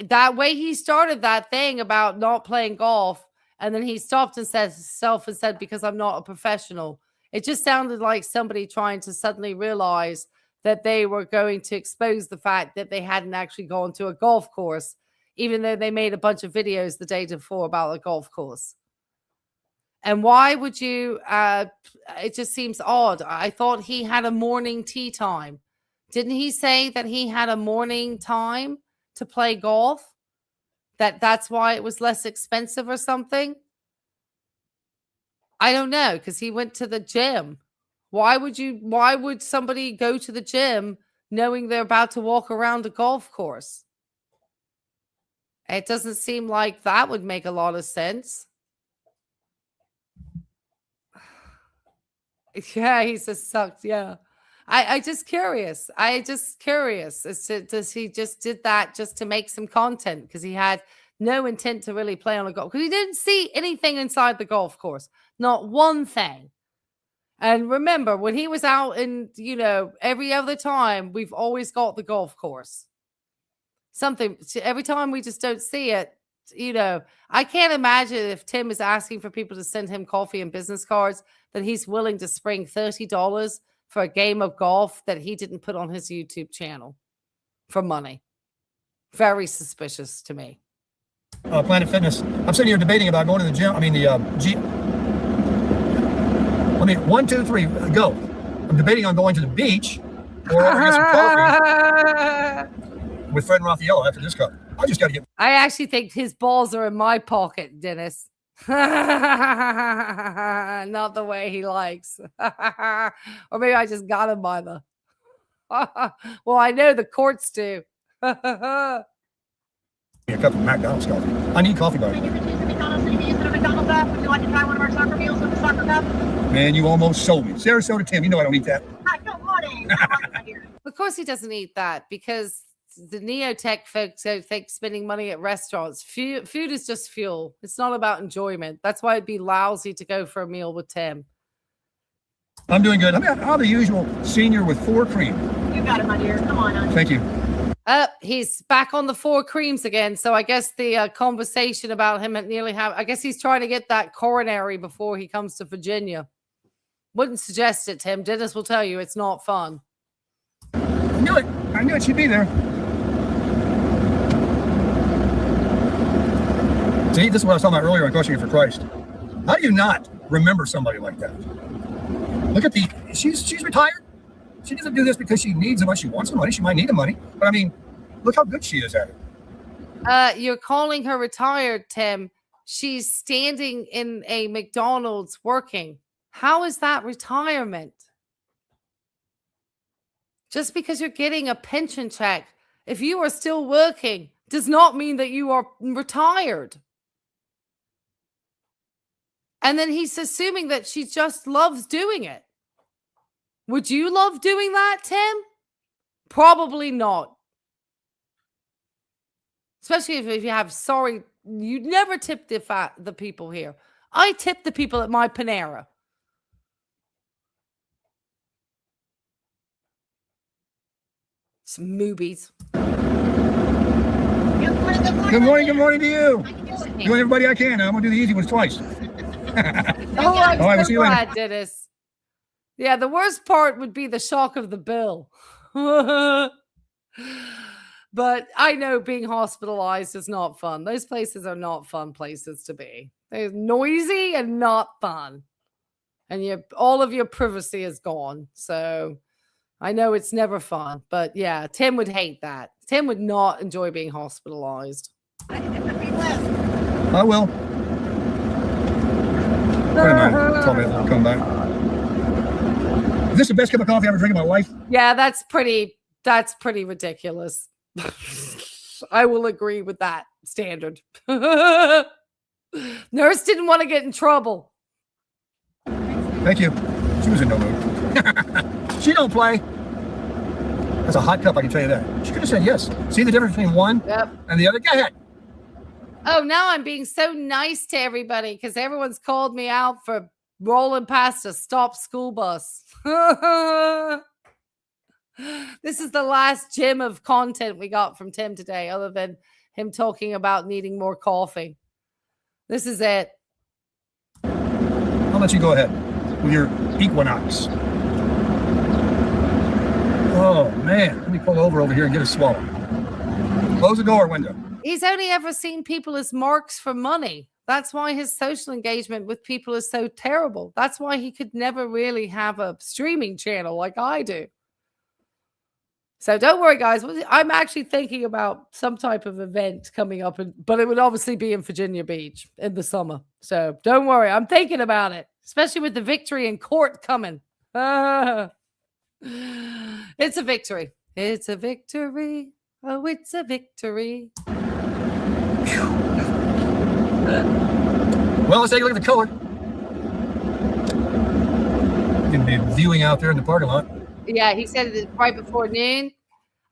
That way he started that thing about not playing golf, and then he stopped and said because I'm not a professional. It just sounded like somebody trying to suddenly realize that they were going to expose the fact that they hadn't actually gone to a golf course, even though they made a bunch of videos the day before about a golf course. And why would you, it just seems odd. I thought he had a morning tea time. Didn't he say that he had a morning time to play golf? That's why it was less expensive or something? I don't know, because he went to the gym. Why would somebody go to the gym knowing they're about to walk around a golf course? It doesn't seem like that would make a lot of sense. Yeah, he says sucked. Yeah. I just curious. As to, does he just did that just to make some content? Because he had no intent to really play on a golf. Because he didn't see anything inside the golf course. Not one thing. And remember, when he was out in, every other time, we've always got the golf course. Something, every time we just don't see it, I can't imagine if Tim is asking for people to send him coffee and business cards, that he's willing to spring $30 for a game of golf that he didn't put on his YouTube channel for money. Very suspicious to me. Planet Fitness. I'm sitting here debating about going to the gym. I mean, one, two, three, go. I'm debating on going to the beach or get some coffee with Fred and Raphael after this cup. I just got to get. I actually think his balls are in my pocket, Dennis. Not the way he likes. Or maybe I just got him by the. Well, I know the courts do. A cup of McDonald's coffee. I need coffee, buddy. Would you like to try one of our soccer meals with the soccer cup? Man, you almost sold me. Sarasota Tim, you know I don't eat that. Hi, good morning. Of course he doesn't eat that, because the neotech folks think spending money at restaurants. Food is just fuel. It's not about enjoyment. That's why it'd be lousy to go for a meal with Tim. I'm doing good. I'm the usual senior with 4 cream. You got it, my dear. Come on, honey. Thank you. He's back on the 4 creams again. So I guess the conversation about him at nearly I guess he's trying to get that coronary before he comes to Virginia. Wouldn't suggest it, Tim. Dennis will tell you it's not fun. I knew it. She'd be there. See, this is what I was talking about earlier on Coaching It for Christ. How do you not remember somebody like that? Look at she's retired. She doesn't do this because she needs the money. She wants the money. She might need the money. But I mean, look how good she is at it. You're calling her retired, Tim. She's standing in a McDonald's working. How is that retirement? Just because you're getting a pension check, if you are still working, does not mean that you are retired. And then he's assuming that she just loves doing it. Would you love doing that, Tim? Probably not. Especially if you have, you never tip the people here. I tip the people at my Panera. Some movies. Good morning to you. Doing everybody I can. I'm going to do the easy ones twice. I'm All right, we'll see you later. glad, Dennis. Yeah, the worst part would be the shock of the bill. But I know being hospitalized is not fun. Those places are not fun places to be. They're noisy and not fun. And all of your privacy is gone. So I know it's never fun. But yeah, Tim would hate that. Tim would not enjoy being hospitalized. I will. Wait a minute. Tell me I'll come back. Is this the best cup of coffee I've ever drank in my life? Yeah, that's pretty ridiculous. I will agree with that standard. Nurse didn't want to get in trouble. Thank you. She was in no mood. She don't play. That's a hot cup, I can tell you that. She could have said yes. See the difference between one and the other? Go ahead. Oh, now I'm being so nice to everybody because everyone's called me out for rolling past a stopped school bus. This is the last gem of content we got from Tim today, other than him talking about needing more coffee. This is it. I'll let you go ahead with your equinox. Oh, man. Let me pull over here and get a swallow. Close the door window. He's only ever seen people as marks for money. That's why his social engagement with people is so terrible. That's why he could never really have a streaming channel like I do. So don't worry, guys. I'm actually thinking about some type of event coming up, but it would obviously be in Virginia Beach in the summer. So don't worry. I'm thinking about it, especially with the victory in court coming. It's a victory. It's a victory. Oh, it's a victory. Well, let's take a look at the color. You can be viewing out there in the parking lot. Yeah, he said it right before noon.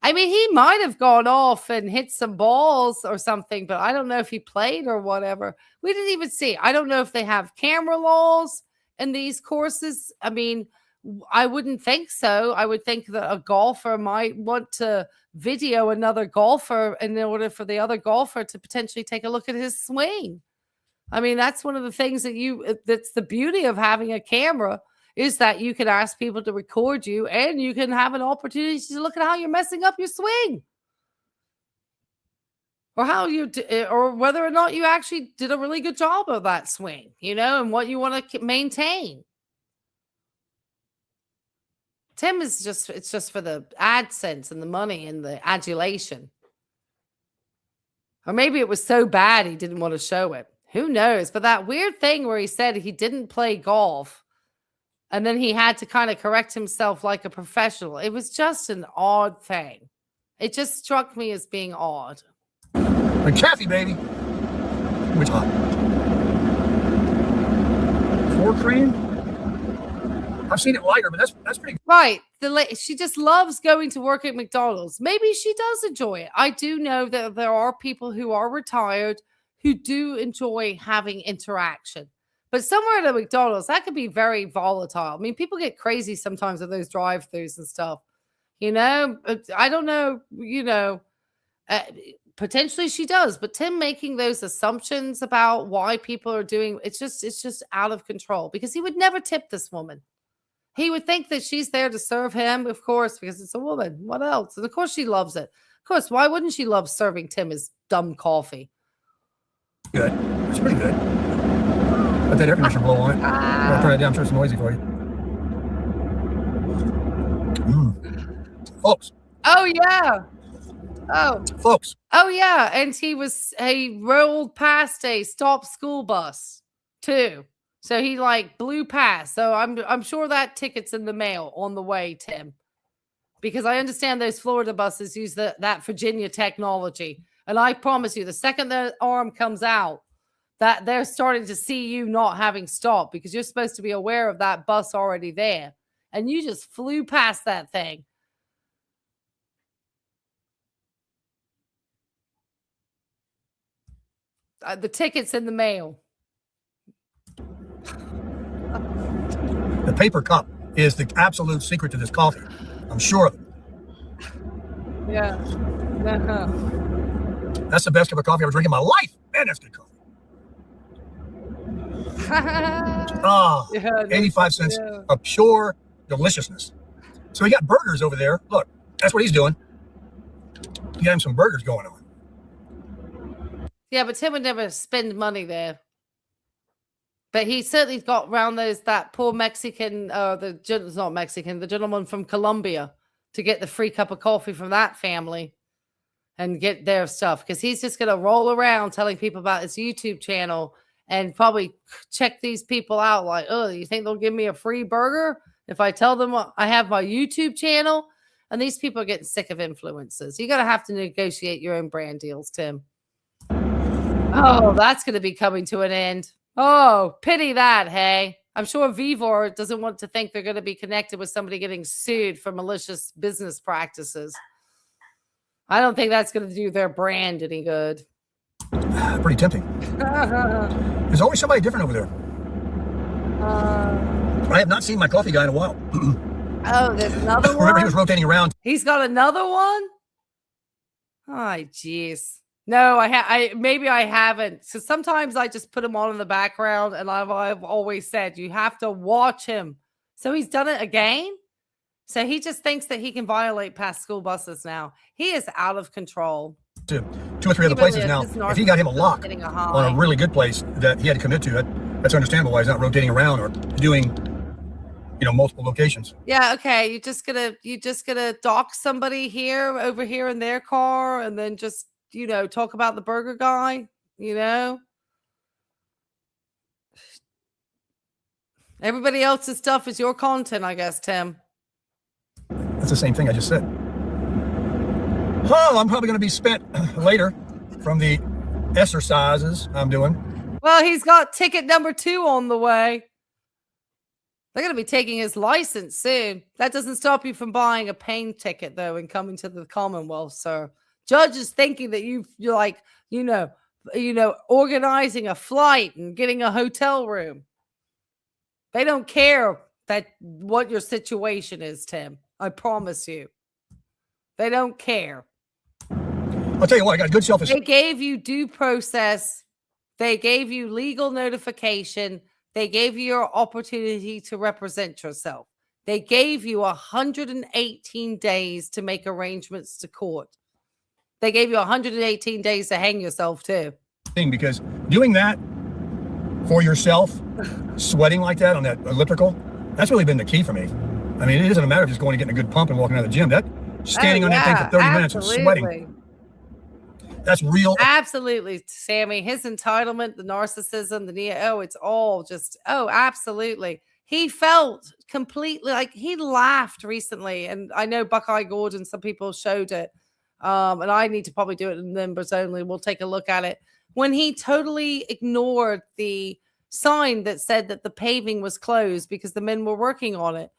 I mean, he might have gone off and hit some balls or something, but I don't know if he played or whatever. We didn't even see. I don't know if they have camera laws in these courses. I mean, I wouldn't think so. I would think that a golfer might want to video another golfer in order for the other golfer to potentially take a look at his swing. I mean, that's one of the things that's the beauty of having a camera, is that you can ask people to record you and you can have an opportunity to look at how you're messing up your swing, or how or whether or not you actually did a really good job of that swing, and what you want to maintain. Tim it's just for the AdSense and the money and the adulation. Or maybe it was so bad he didn't want to show it. Who knows? But that weird thing where he said he didn't play golf and then he had to kind of correct himself like a professional. It was just an odd thing. It just struck me as being odd. Like Kathy, baby. Which hot? 4 cream? I've seen it lighter, but that's pretty good. Right. She just loves going to work at McDonald's. Maybe she does enjoy it. I do know that there are people who are retired who do enjoy having interaction. But somewhere at a McDonald's, that could be very volatile. I mean, people get crazy sometimes at those drive-thrus and stuff. I don't know, potentially she does. But Tim making those assumptions about why people are doing, it's just out of control, because he would never tip this woman. He would think that she's there to serve him, of course, because it's a woman. What else? And of course she loves it. Of course, why wouldn't she love serving Tim his dumb coffee? Good. It's pretty good. Let that air conditioner blow on it. I'll turn it down. I'm sure it's noisy for you. Folks. Oh, yeah. Oh. Folks. Oh, yeah. And he rolled past a stopped school bus, too. So he blew past. So I'm sure that ticket's in the mail on the way, Tim. Because I understand those Florida buses use that Virginia technology. And I promise you, the second the arm comes out, that they're starting to see you not having stopped, because you're supposed to be aware of that bus already there. And you just flew past that thing. The ticket's in the mail. The paper cup is the absolute secret to this coffee. I'm sure of it. Yeah. That's the best cup of coffee I've ever drank in my life. Man, that's good coffee. Yeah, 85 cents of pure deliciousness. So he got burgers over there. Look, that's what he's doing. He got him some burgers going on. Yeah, but Tim would never spend money there. But he certainly got around that poor Mexican, it's not Mexican, the gentleman from Colombia, to get the free cup of coffee from that family and get their stuff. Because he's just going to roll around telling people about his YouTube channel and probably check these people out like, oh, you think they'll give me a free burger if I tell them I have my YouTube channel? And these people are getting sick of influencers. You're going to have to negotiate your own brand deals, Tim. Oh, that's going to be coming to an end. Oh, pity that, hey. I'm sure Vivor doesn't want to think they're going to be connected with somebody getting sued for malicious business practices. I don't think that's going to do their brand any good. Pretty tempting. There's always somebody different over there. I have not seen my coffee guy in a while. Oh, there's another one? Remember, he was rotating around. He's got another one? Oh, jeez. No, maybe I haven't. So sometimes I just put him on in the background, and I've always said you have to watch him. So he's done it again. So he just thinks that he can violate past school buses now. He is out of control. To 2 or 3 other places now. If he got him a lock on a really good place that he had to commit to, that's understandable why he's not rotating around or doing multiple locations. Yeah, okay. You're just gonna dock somebody here over here in their car and then just, talk about the burger guy, Everybody else's stuff is your content, I guess, Tim. That's the same thing I just said. Oh, I'm probably going to be spent later from the exercises I'm doing. Well, he's got ticket number 2 on the way. They're going to be taking his license soon. That doesn't stop you from buying a plane ticket, though, and coming to the Commonwealth, sir. Judge is thinking that you're like, organizing a flight and getting a hotel room. They don't care what your situation is, Tim. I promise you. They don't care. I'll tell you what, I got good self-esteem. They gave you due process. They gave you legal notification. They gave you your opportunity to represent yourself. They gave you 118 days to make arrangements to court. They gave you 118 days to hang yourself, too. Because doing that for yourself, sweating like that on that elliptical, that's really been the key for me. I mean, it isn't a matter of just going and getting a good pump and walking out of the gym. That standing on that thing for 30 minutes and sweating. That's real. Absolutely, Sammy. His entitlement, the narcissism, it's all just, absolutely. He felt completely like he laughed recently. And I know Buckeye Gordon, some people showed it. And I need to probably do it in members only. We'll take a look at it. When he totally ignored the sign that said that the paving was closed because the men were working on it.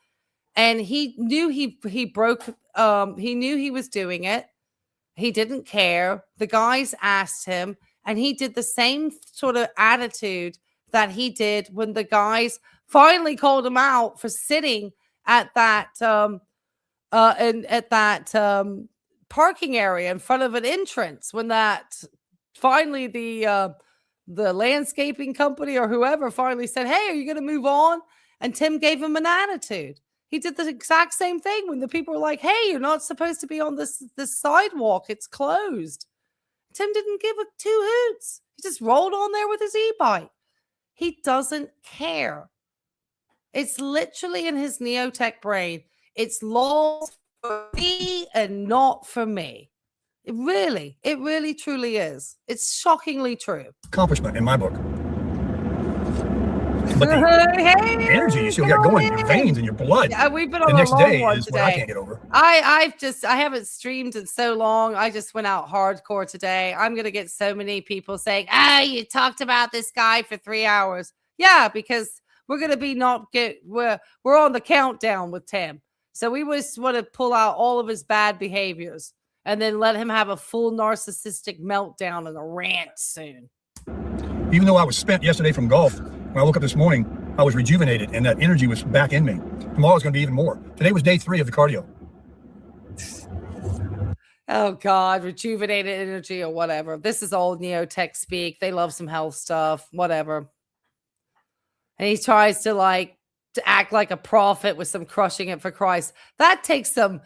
And he knew he broke, he knew he was doing it. He didn't care. The guys asked him, and he did the same sort of attitude that he did when the guys finally called him out for sitting at that parking area in front of an entrance. When that finally the landscaping company or whoever finally said, "Hey, are you going to move on?" And Tim gave him an attitude. He did the exact same thing when the people were like, "Hey, you're not supposed to be on this sidewalk. It's closed." Tim didn't give a 2 hoots. He just rolled on there with his e-bike. He doesn't care. It's literally in his neotech brain. It's laws for me and not for me. It really, truly is. It's shockingly true. Accomplishment in my book. But the energy you still got going in your veins and your blood. Yeah, we've been on the next a long day one is today. what I can't get over. I haven't streamed in so long. I just went out hardcore today. I'm gonna get so many people saying, you talked about this guy for 3 hours. Yeah, because we're gonna be we're on the countdown with Tim. So we just want to pull out all of his bad behaviors and then let him have a full narcissistic meltdown and a rant soon. Even though I was spent yesterday from golf, when I woke up this morning, I was rejuvenated and that energy was back in me. Tomorrow is going to be even more. Today was day 3 of the cardio. Oh, God, rejuvenated energy or whatever. This is all neotech speak. They love some health stuff, whatever. And he tries to act like a prophet with some crushing it for Christ. That takes some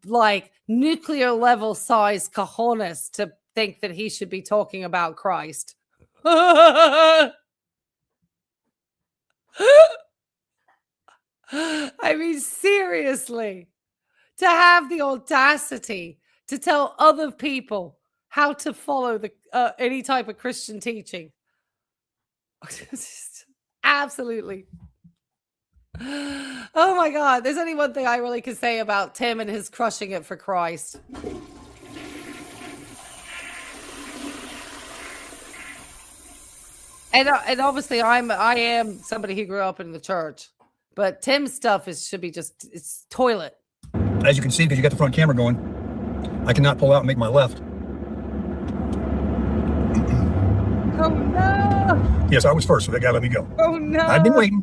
like nuclear level size cojones to think that he should be talking about Christ. I mean, seriously, to have the audacity to tell other people how to follow any type of Christian teaching. Absolutely. Oh my God. There's only one thing I really can say about Tim and his crushing it for Christ. And obviously I am somebody who grew up in the church, but Tim's stuff should be it's toilet. As you can see, because you got the front camera going, I cannot pull out and make my left. Oh no. Yes, I was first, so that guy let me go. Oh no. I've been waiting.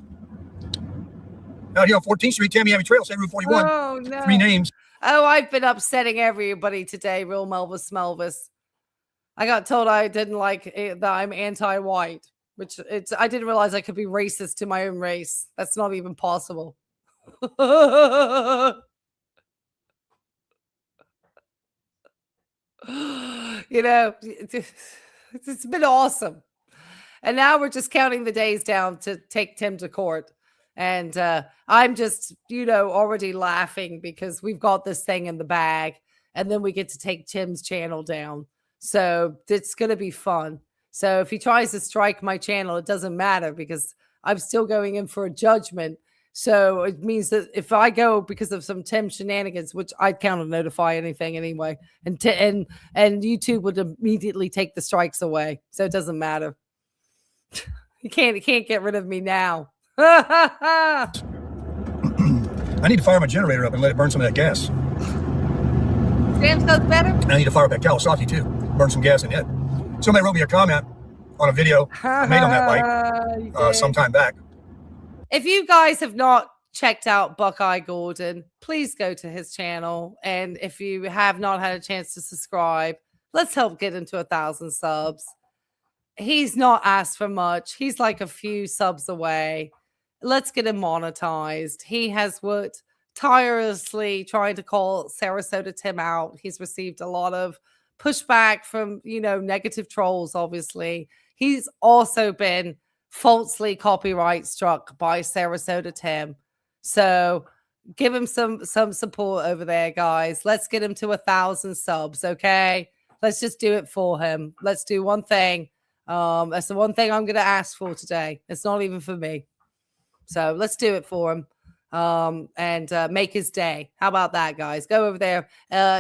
Out here on 14th Street, Tamiami Trail, State Route 41. Oh no. 3 names. Oh, I've been upsetting everybody today, real Melvis. I got told I didn't like that I'm anti-white, which I didn't realize I could be racist to my own race. That's not even possible. It's been awesome. And now we're just counting the days down to take Tim to court. And I'm just, already laughing because we've got this thing in the bag and then we get to take Tim's channel down. So it's going to be fun. So if he tries to strike my channel, it doesn't matter because I'm still going in for a judgment. So it means that if I go because of some Tim shenanigans, which I can't notify anything anyway, and YouTube would immediately take the strikes away. So it doesn't matter. You can't get rid of me now. I need to fire my generator up and let it burn some of that gas. Sam does better. I need to fire up that Kawasaki too, burn some gas in it. Somebody wrote me a comment on a video I made on that bike sometime back. If you guys have not checked out Buckeye Gordon, please go to his channel. And if you have not had a chance to subscribe, let's help get into 1,000 subs. He's not asked for much. He's like a few subs away. Let's get him monetized. He has worked tirelessly trying to call Sarasota Tim out. He's received a lot of pushback from, negative trolls, obviously. He's also been falsely copyright struck by Sarasota Tim. So give him some support over there, guys. Let's get him to 1,000 subs, okay? Let's just do it for him. Let's do one thing. That's the one thing I'm going to ask for today. It's not even for me. So let's do it for him. And make his day. How about that, guys? Go over there.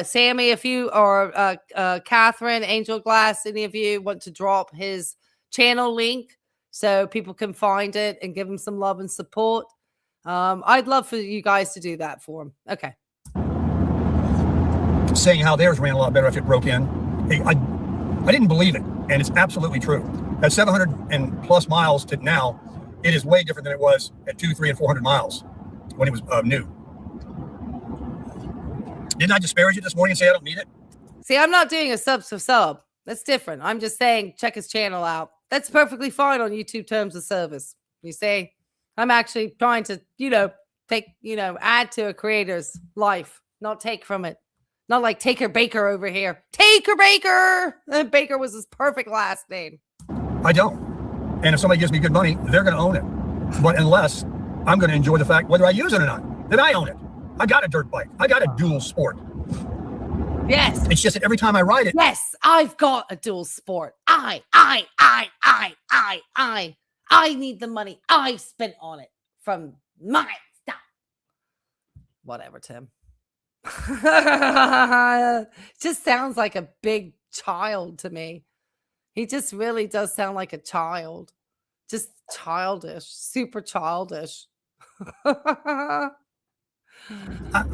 Sammy, if you or Catherine, Angel Glass, any of you want to drop his channel link so people can find it and give him some love and support. I'd love for you guys to do that for him. Okay. Saying how theirs ran a lot better if it broke in. I didn't believe it, and it's absolutely true. At 700 and plus miles to now, it is way different than it was at 200, 300, and 400 miles when it was new. Didn't I disparage it this morning and say I don't need it? See, I'm not doing a sub to sub. That's different. I'm just saying check his channel out. That's perfectly fine on YouTube terms of service. You see, I'm actually trying to, take, add to a creator's life, not take from it. Not like Taker Baker over here. Taker Baker! Baker was his perfect last name. I don't. And if somebody gives me good money, they're going to own it. But unless I'm going to enjoy the fact, whether I use it or not, that I own it. I got a dirt bike. I got a dual sport. Yes. It's just that every time I ride it. Yes, I've got a dual sport. I need the money I spent on it from my stuff. Whatever, Tim. Just sounds like a big child to me. He just really does sound like a child. Just childish, super childish. I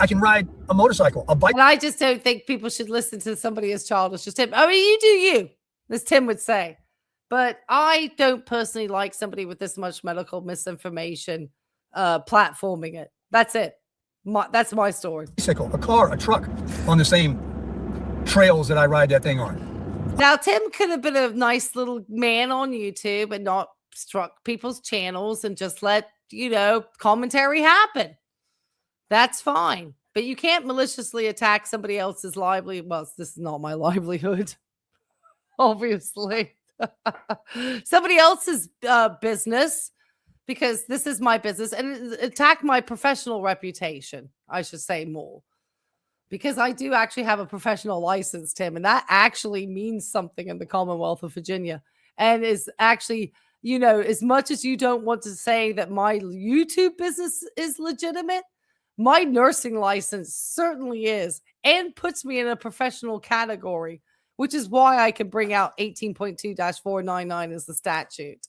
can ride a motorcycle, a bike. And I just don't think people should listen to somebody as childish as Tim. I mean, you do you, as Tim would say. But I don't personally like somebody with this much medical misinformation platforming it. That's it. That's my story. Bicycle, a car, a truck on the same trails that I ride that thing on. Now, Tim could have been a nice little man on YouTube and not struck people's channels and just let, commentary happen. That's fine. But you can't maliciously attack somebody else's livelihood. Well, this is not my livelihood, obviously. Somebody else's business, because this is my business, and attack my professional reputation, I should say more. Because I do actually have a professional license, Tim, and that actually means something in the Commonwealth of Virginia. And is actually, as much as you don't want to say that my YouTube business is legitimate, my nursing license certainly is, and puts me in a professional category, which is why I can bring out 18.2-499 as the statute.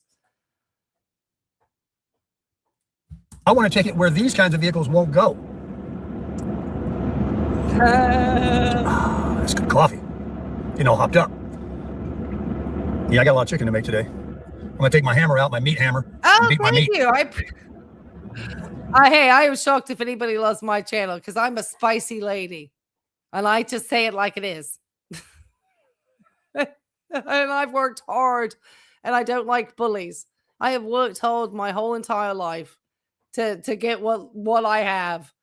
I want to take it where these kinds of vehicles won't go. That's good coffee. Hopped up. Yeah, I got a lot of chicken to make today. I'm going to take my hammer out, my meat hammer. Oh, beat my meat. thank you. Hey, I was shocked if anybody loves my channel because I'm a spicy lady. And I just say it like it is. And I've worked hard. And I don't like bullies. I have worked hard my whole entire life to get what I have.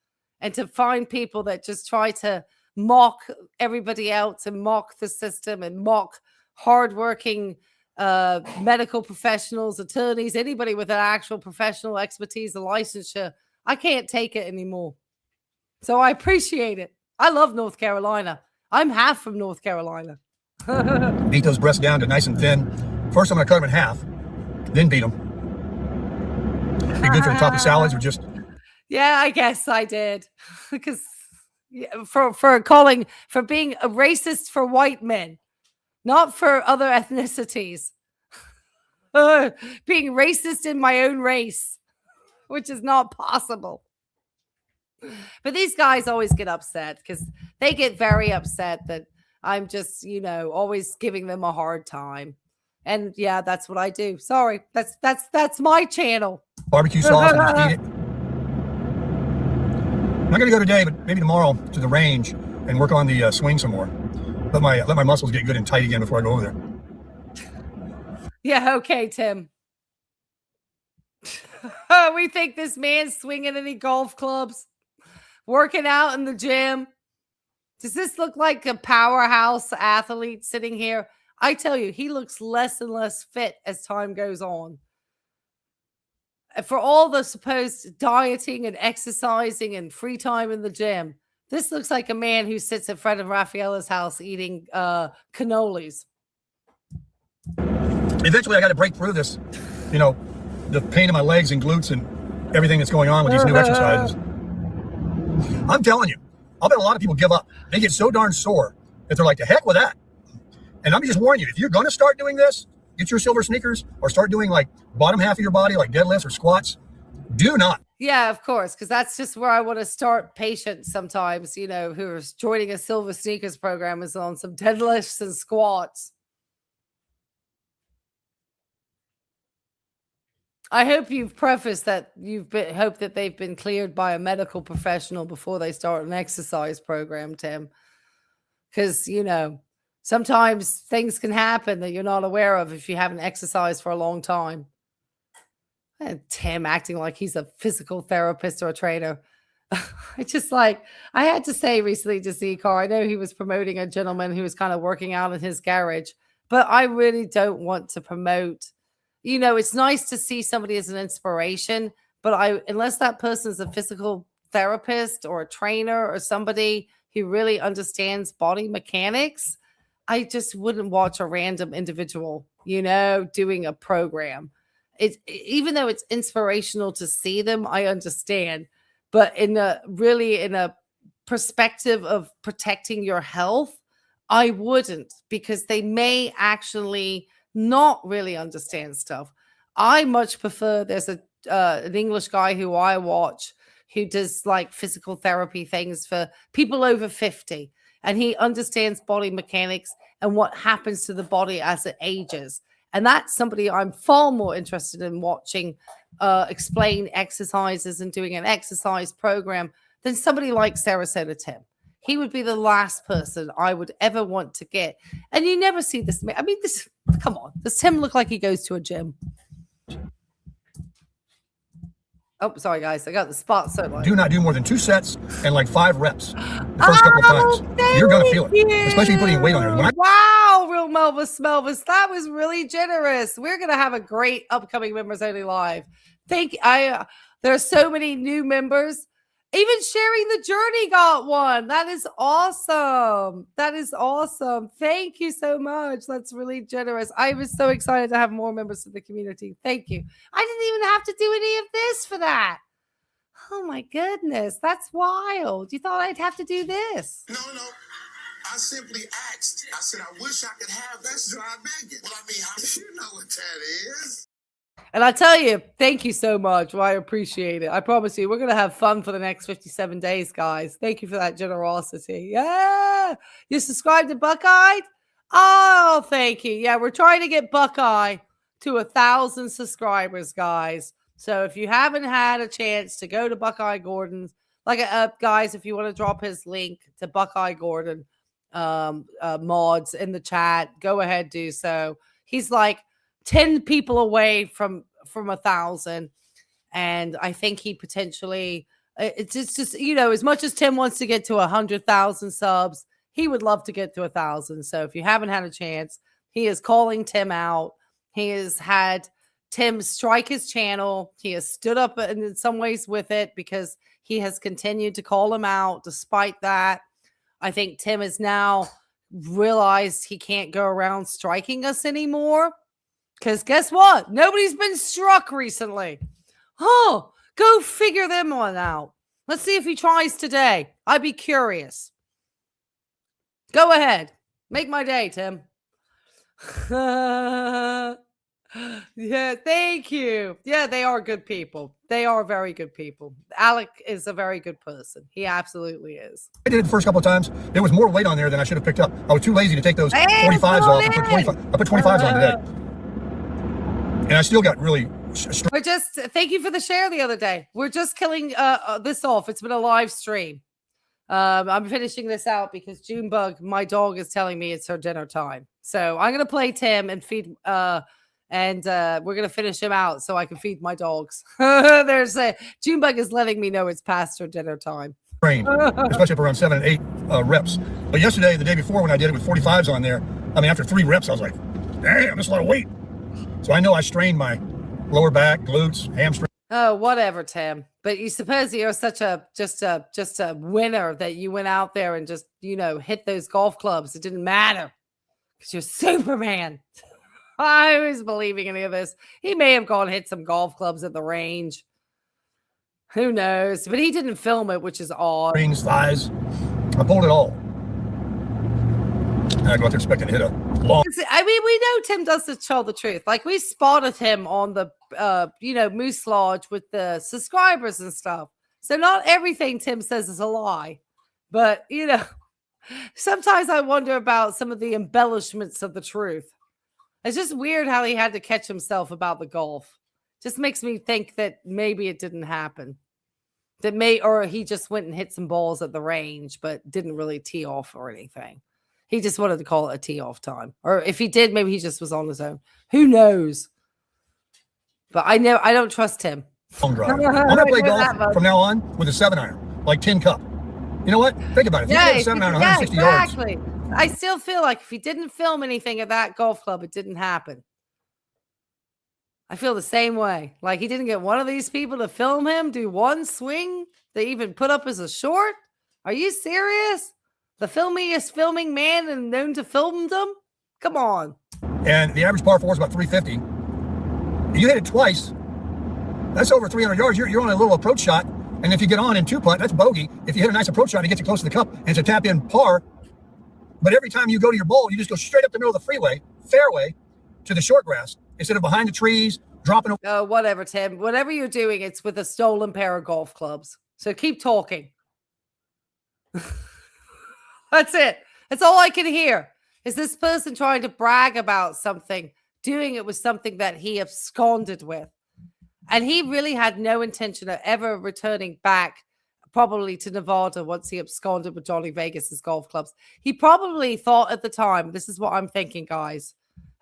And to find people that just try to mock everybody else and mock the system and mock hardworking medical professionals, attorneys, anybody with an actual professional expertise, a licensure. I can't take it anymore. So I appreciate it. I love North Carolina. I'm half from North Carolina. Beat those breasts down to nice and thin. First, I'm going to cut them in half, then beat them. Be good for the top of salads or just... Yeah, I guess I did. Because for being a racist for white men, not for other ethnicities. Being racist in my own race, which is not possible. But these guys always get upset because they get very upset that I'm just, always giving them a hard time. And yeah, that's what I do. Sorry. That's my channel. Barbecue sauce and just eat it. I'm not going to go today, but maybe tomorrow to the range and work on the swing some more. Let my muscles get good and tight again before I go over there. Yeah, okay, Tim. We think this man's swinging any golf clubs, working out in the gym. Does this look like a powerhouse athlete sitting here? I tell you, he looks less and less fit as time goes on. For all the supposed dieting and exercising and free time in the gym, this looks like a man who sits at Fred and Rafaela's house eating cannolis. Eventually, I got to break through this, the pain in my legs and glutes and everything that's going on with these new exercises. I'm telling you, I'll bet a lot of people give up. They get so darn sore that they're like, the heck with that. And I'm just warning you, if you're going to start doing this, get your silver sneakers or start doing like bottom half of your body, like deadlifts or squats. Do not. Yeah, of course, because that's just where I want to start patients sometimes, who are joining a silver sneakers program is on some deadlifts and squats. I hope you've prefaced that hope that they've been cleared by a medical professional before they start an exercise program, Tim. Because, sometimes things can happen that you're not aware of if you haven't exercised for a long time. And Tim acting like he's a physical therapist or a trainer. I had to say recently to Z-Car, I know he was promoting a gentleman who was kind of working out in his garage, but I really don't want to promote. It's nice to see somebody as an inspiration, but unless that person is a physical therapist or a trainer or somebody who really understands body mechanics, I just wouldn't watch a random individual, doing a program. Even though it's inspirational to see them, I understand, but in a perspective of protecting your health, I wouldn't, because they may actually not really understand stuff. I much prefer there's an English guy who I watch who does like physical therapy things for people over 50, and he understands body mechanics and what happens to the body as it ages. And that's somebody I'm far more interested in watching explain exercises and doing an exercise program than somebody like Sarasota Tim. He would be the last person I would ever want to get. And you never see this. I mean, come on. Does Tim look like he goes to a gym? Oh, sorry, guys. I got the spot so low. Do not do more than 2 sets and like 5 reps the first couple of times. You're going to feel it, especially putting weight on there. Wow, real Melvis. That was really generous. We're going to have a great upcoming Members Only Live. There are so many new members. Even Sharing the Journey got one. That is awesome. Thank you so much. That's really generous. I was so excited to have more members of the community. Thank you. I didn't even have to do any of this for that. Oh my goodness. That's wild. You thought I'd have to do this. No. I simply asked. I said, I wish I could have Best Drive Megan. Well, you know what that is. And I tell you, thank you so much. Well, I appreciate it. I promise you, we're going to have fun for the next 57 days, guys. Thank you for that generosity. Yeah. You subscribed to Buckeye? Oh, thank you. Yeah, we're trying to get Buckeye to 1,000 subscribers, guys. So if you haven't had a chance to go to Buckeye Gordon's, guys, if you want to drop his link to Buckeye Gordon mods in the chat, go ahead, do so. He's like 10 people away from 1,000, and I think he potentially it's just as much as Tim wants to get to 100,000 subs, he would love to get to 1,000. So if you haven't had a chance, he is calling Tim out. He has had Tim strike his channel. He has stood up in some ways with it because he has continued to call him out despite that. I think Tim has now realized he can't go around striking us anymore. Because guess what? Nobody's been struck recently. Oh, go figure them one out. Let's see if he tries today. I'd be curious. Go ahead. Make my day, Tim. Yeah, thank you. Yeah, they are good people. They are very good people. Alec is a very good person. He absolutely is. I did it the first couple of times. There was more weight on there than I should have picked up. I was too lazy to take those 45s off. I put 25s on today. And I still got really... We're just... Thank you for the share the other day. We're just killing this off. It's been a live stream. I'm finishing this out because Junebug, my dog, is telling me it's her dinner time. So I'm going to play Tim and feed... And we're going to finish him out so I can feed my dogs. There's a Junebug is letting me know it's past her dinner time. Train, especially up around 7 and 8 reps. But yesterday, the day before when I did it with 45s on there, I mean, after 3 reps, I was like, damn, that's a lot of weight. So I know I strained my lower back, glutes, hamstring. Oh, whatever, Tim. But you suppose you're such a just a winner that you went out there and just, hit those golf clubs. It didn't matter because you're Superman. I was believing any of this. He may have gone hit some golf clubs at the range. Who knows? But he didn't film it, which is odd. Rings, thighs. I pulled it all. And I go out there expecting to hit a long. I mean, we know Tim does tell the truth. Like, we spotted him on the, Moose Lodge with the subscribers and stuff. So not everything Tim says is a lie. But, sometimes I wonder about some of the embellishments of the truth. It's just weird how he had to catch himself about the golf. Just makes me think that maybe it didn't happen. Or he just went and hit some balls at the range, but didn't really tee off or anything. He just wanted to call it a tee off time. Or if he did, maybe he just was on his own. Who knows? But I don't trust him. Long drive. I'm going to play golf from now on with a 7-iron, like tin cup. You know what? Think about it. If you hit a 7-iron 160 exactly. yards. I still feel like if he didn't film anything at that golf club, it didn't happen. I feel the same way. Like he didn't get one of these people to film him do one swing they even put up as a short. Are you serious? The filmiest filming man and known to film them? Come on. And the average par 4 is about 350. You hit it twice. That's over 300 yards. You're on a little approach shot. And if you get on in 2-putt, that's bogey. If you hit a nice approach shot, it gets you close to the cup and it's a tap in par. But every time you go to your bowl, you just go straight up the middle of the fairway to the short grass instead of behind the trees, dropping. Oh, whatever, Tim. Whatever you're doing, it's with a stolen pair of golf clubs. So keep talking. That's it. That's all I can hear. Is this person trying to brag about something, doing it with something that he absconded with. And he really had no intention of ever returning back probably to Nevada once he absconded with Johnny Vegas's golf clubs. He probably thought at the time, this is what I'm thinking, guys.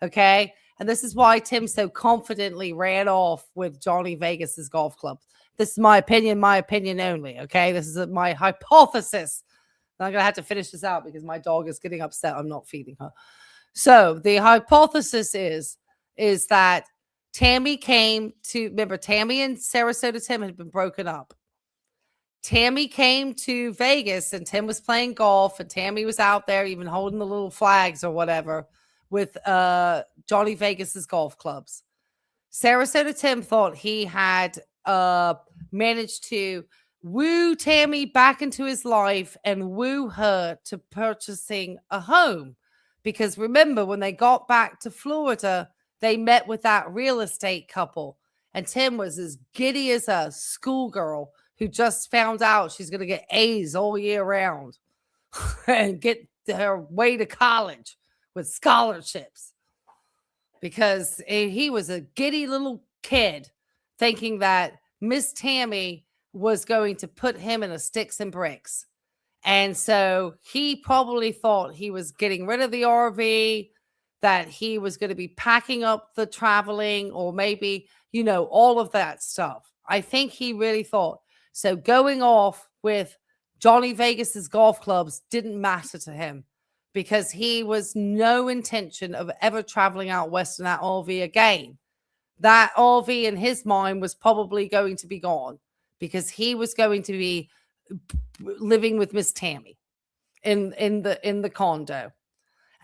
Okay. And this is why Tim so confidently ran off with Johnny Vegas's golf clubs. This is my opinion only. Okay. This is my hypothesis. I'm going to have to finish this out because my dog is getting upset. I'm not feeding her. So the hypothesis is that Tammy came to, remember, Tammy and Sarasota Tim had been broken up. Tammy came to Vegas and Tim was playing golf and Tammy was out there even holding the little flags or whatever with Johnny Vegas's golf clubs. Sarasota Tim thought he had managed to woo Tammy back into his life and woo her to purchasing a home. Because remember, when they got back to Florida, they met with that real estate couple. And Tim was as giddy as a schoolgirl who just found out she's going to get A's all year round and get her way to college with scholarships. Because he was a giddy little kid thinking that Miss Tammy was going to put him in a sticks and bricks. And so he probably thought he was getting rid of the RV, that he was going to be packing up the traveling or maybe, all of that stuff. I think he really thought. So going off with Johnny Vegas's golf clubs didn't matter to him because he was no intention of ever traveling out west in that RV again. That RV in his mind was probably going to be gone because he was going to be living with Miss Tammy in the condo.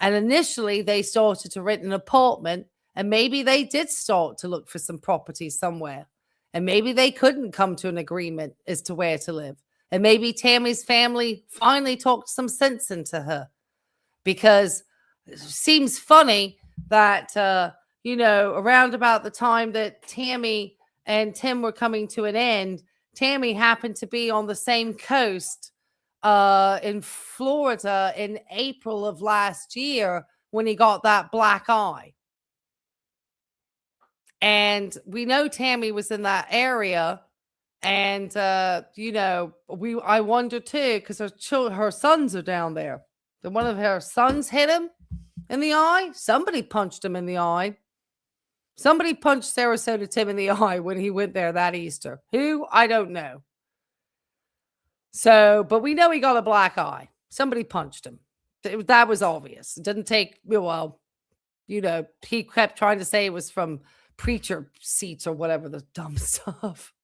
And initially they started to rent an apartment, and maybe they did start to look for some property somewhere. And maybe they couldn't come to an agreement as to where to live. And maybe Tammy's family finally talked some sense into her, because it seems funny that, around about the time that Tammy and Tim were coming to an end, Tammy happened to be on the same coast in Florida in April of last year when he got that black eye. And we know Tammy was in that area. And, I wonder too, because her sons are down there. Did one of her sons hit him in the eye? Somebody punched him in the eye. Somebody punched Sarasota Tim in the eye when he went there that Easter. Who? I don't know. So, but we know he got a black eye. Somebody punched him. That was obvious. It didn't take, he kept trying to say it was from preacher seats or whatever, the dumb stuff.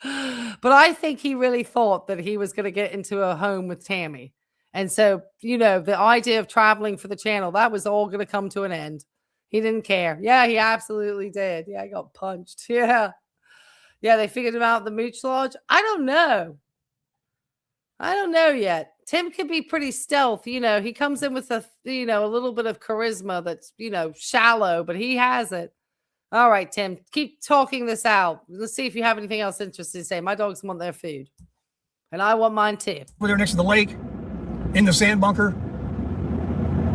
But I think he really thought that he was going to get into a home with Tammy. And so, the idea of traveling for the channel, that was all going to come to an end. He didn't care. Yeah, he absolutely did. Yeah, I got punched. Yeah. Yeah, they figured him out at the Mooch Lodge. I don't know yet. Tim can be pretty stealth. He comes in with a little bit of charisma that's, shallow, but he has it. All right, Tim, keep talking this out. Let's see if you have anything else interesting to say. My dogs want their food, and I want mine too. We're there next to the lake, in the sand bunker.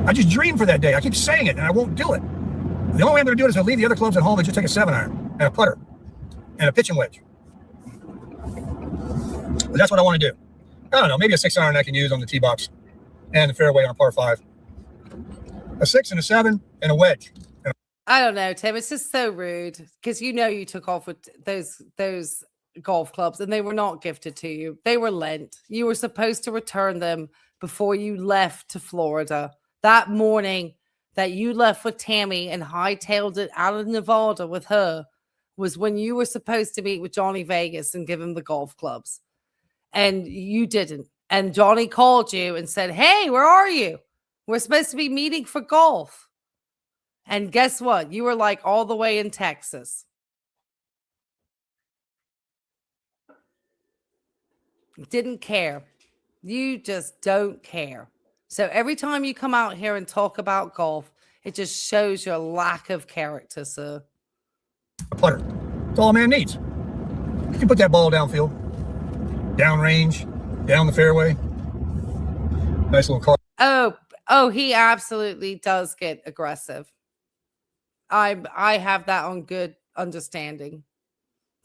I just dreamed for that day. I keep saying it, and I won't do it. The only way I'm going to do it is I'll leave the other clubs at home and just take a 7-iron and a putter and a pitching wedge. But that's what I want to do. I don't know, maybe a 6-iron I can use on the tee box and the fairway on a par 5. A 6 and a 7 and a wedge. I don't know, Tim. It's just so rude because you took off with those golf clubs and they were not gifted to you. They were lent. You were supposed to return them before you left to Florida. That morning that you left with Tammy and hightailed it out of Nevada with her was when you were supposed to meet with Johnny Vegas and give him the golf clubs. And you didn't. And Johnny called you and said, "Hey, where are you? We're supposed to be meeting for golf." And guess what? You were like all the way in Texas. Didn't care. You just don't care. So every time you come out here and talk about golf, it just shows your lack of character, sir. A putter. That's all a man needs. You can put that ball downfield, downrange, down the fairway. Nice little car. Oh, he absolutely does get aggressive. I have that on good understanding.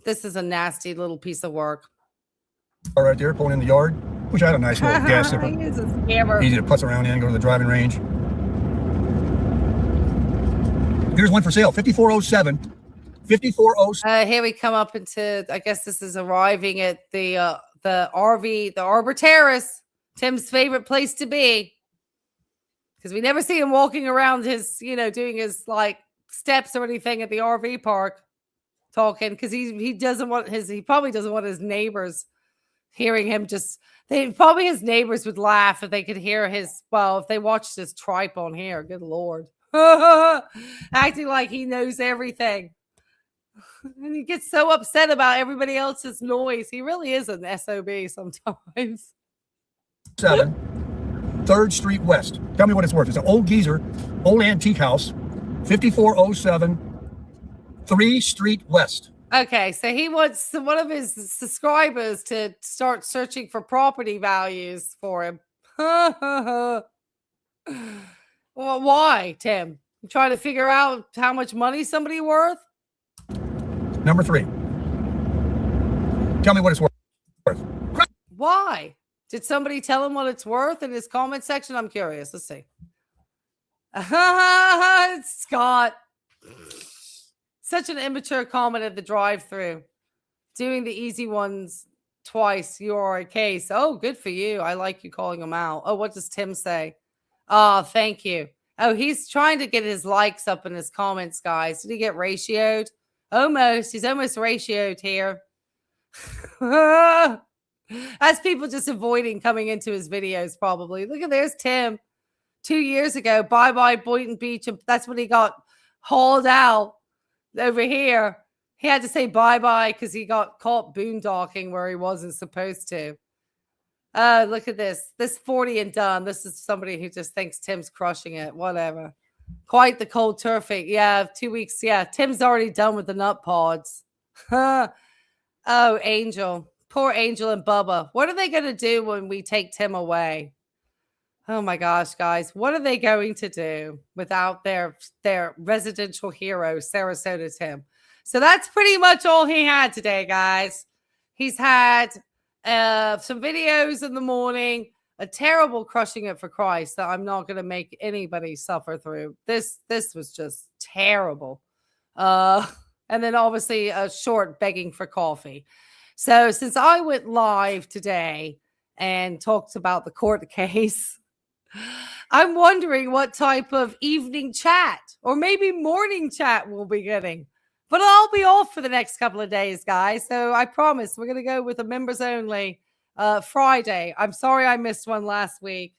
This is a nasty little piece of work. Right there, pulling in the yard. Wish I had a nice little gas zipper. He's a scammer. Easy to putz around in, go to the driving range. Here's one for sale, 5407. 5407. Here we come up into, I guess this is arriving at the RV, the Arbor Terrace, Tim's favorite place to be. Because we never see him walking around his, doing his like steps or anything at the RV park talking, because he probably doesn't want his neighbors hearing him his neighbors would laugh if they could hear if they watched his tripe on here. Good Lord. Acting like he knows everything. And he gets so upset about everybody else's noise. He really is an SOB sometimes. 7 3rd Street West. Tell me what it's worth. It's an old geezer, old antique house. 5407 3 Street West. Okay, so he wants one of his subscribers to start searching for property values for him. Well, why, Tim? You trying to figure out how much money somebody worth? Number 3. Tell me what it's worth. Why? Did somebody tell him what it's worth in his comment section? I'm curious. Let's see. Scott. Such an immature comment at the drive-thru. Doing the easy ones twice. You are a case. Oh, good for you. I like you calling them out. Oh, what does Tim say? Oh, thank you. Oh, he's trying to get his likes up in his comments, guys. Did he get ratioed? Almost. He's almost ratioed here. As people just avoiding coming into his videos, probably. Look at there's Tim 2 years ago. Bye-bye Boynton Beach. And that's when he got hauled out over here. He had to say bye-bye because he got caught boondocking where he wasn't supposed to. Look at this. This 40 and done. This is somebody who just thinks Tim's crushing it. Whatever. Quite the cold turfing. Yeah, 2 weeks. Yeah, Tim's already done with the nut pods. Oh, Angel. Poor Angel and Bubba. What are they going to do when we take Tim away? Oh my gosh, guys. What are they going to do without their residential hero, Sarasota Tim? So that's pretty much all he had today, guys. He's had some videos in the morning, a terrible crushing it for Christ that I'm not going to make anybody suffer through. This was just terrible. And then obviously a short begging for coffee. So since I went live today and talked about the court case, I'm wondering what type of evening chat or maybe morning chat we'll be getting. But I'll be off for the next couple of days, guys. So I promise we're going to go with a members only Friday. I'm sorry I missed one last week,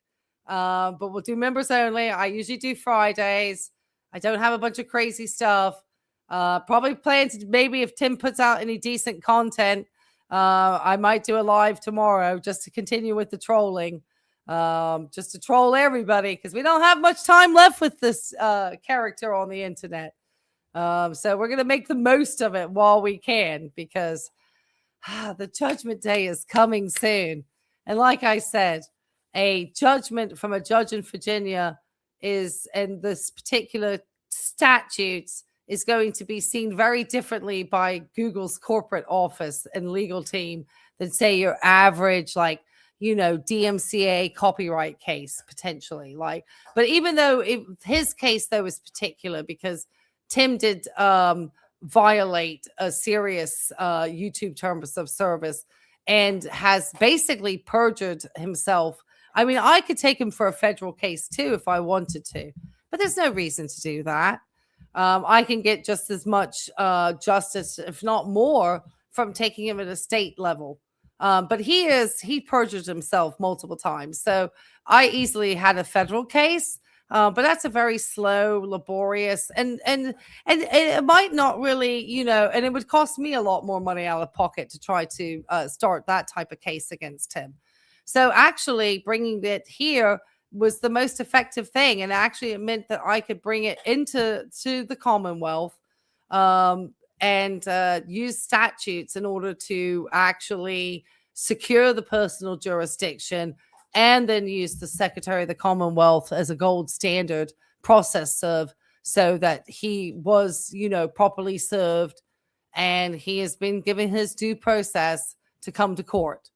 but we'll do members only. I usually do Fridays. I don't have a bunch of crazy stuff. Probably plan to maybe if Tim puts out any decent content, I might do a live tomorrow just to continue with the trolling, just to troll everybody because we don't have much time left with this character on the internet. So we're going to make the most of it while we can because the judgment day is coming soon. And like I said, a judgment from a judge in Virginia is, and this particular statutes is going to be seen very differently by Google's corporate office and legal team than say your average, like, you know, DMCA copyright case potentially. Like, but even though his case though is particular because Tim did violate a serious YouTube terms of service and has basically perjured himself. I mean, I could take him for a federal case too if I wanted to, but there's no reason to do that. I can get just as much justice, if not more, from taking him at a state level. But he perjured himself multiple times. So I easily had a federal case. But that's a very slow, laborious, and it might not really, you know, and it would cost me a lot more money out of pocket to try to start that type of case against him. So actually bringing it here was the most effective thing. And actually it meant that I could bring it into the Commonwealth and use statutes in order to actually secure the personal jurisdiction and then use the Secretary of the Commonwealth as a gold standard process serve so that he was, you know, properly served and he has been given his due process to come to court.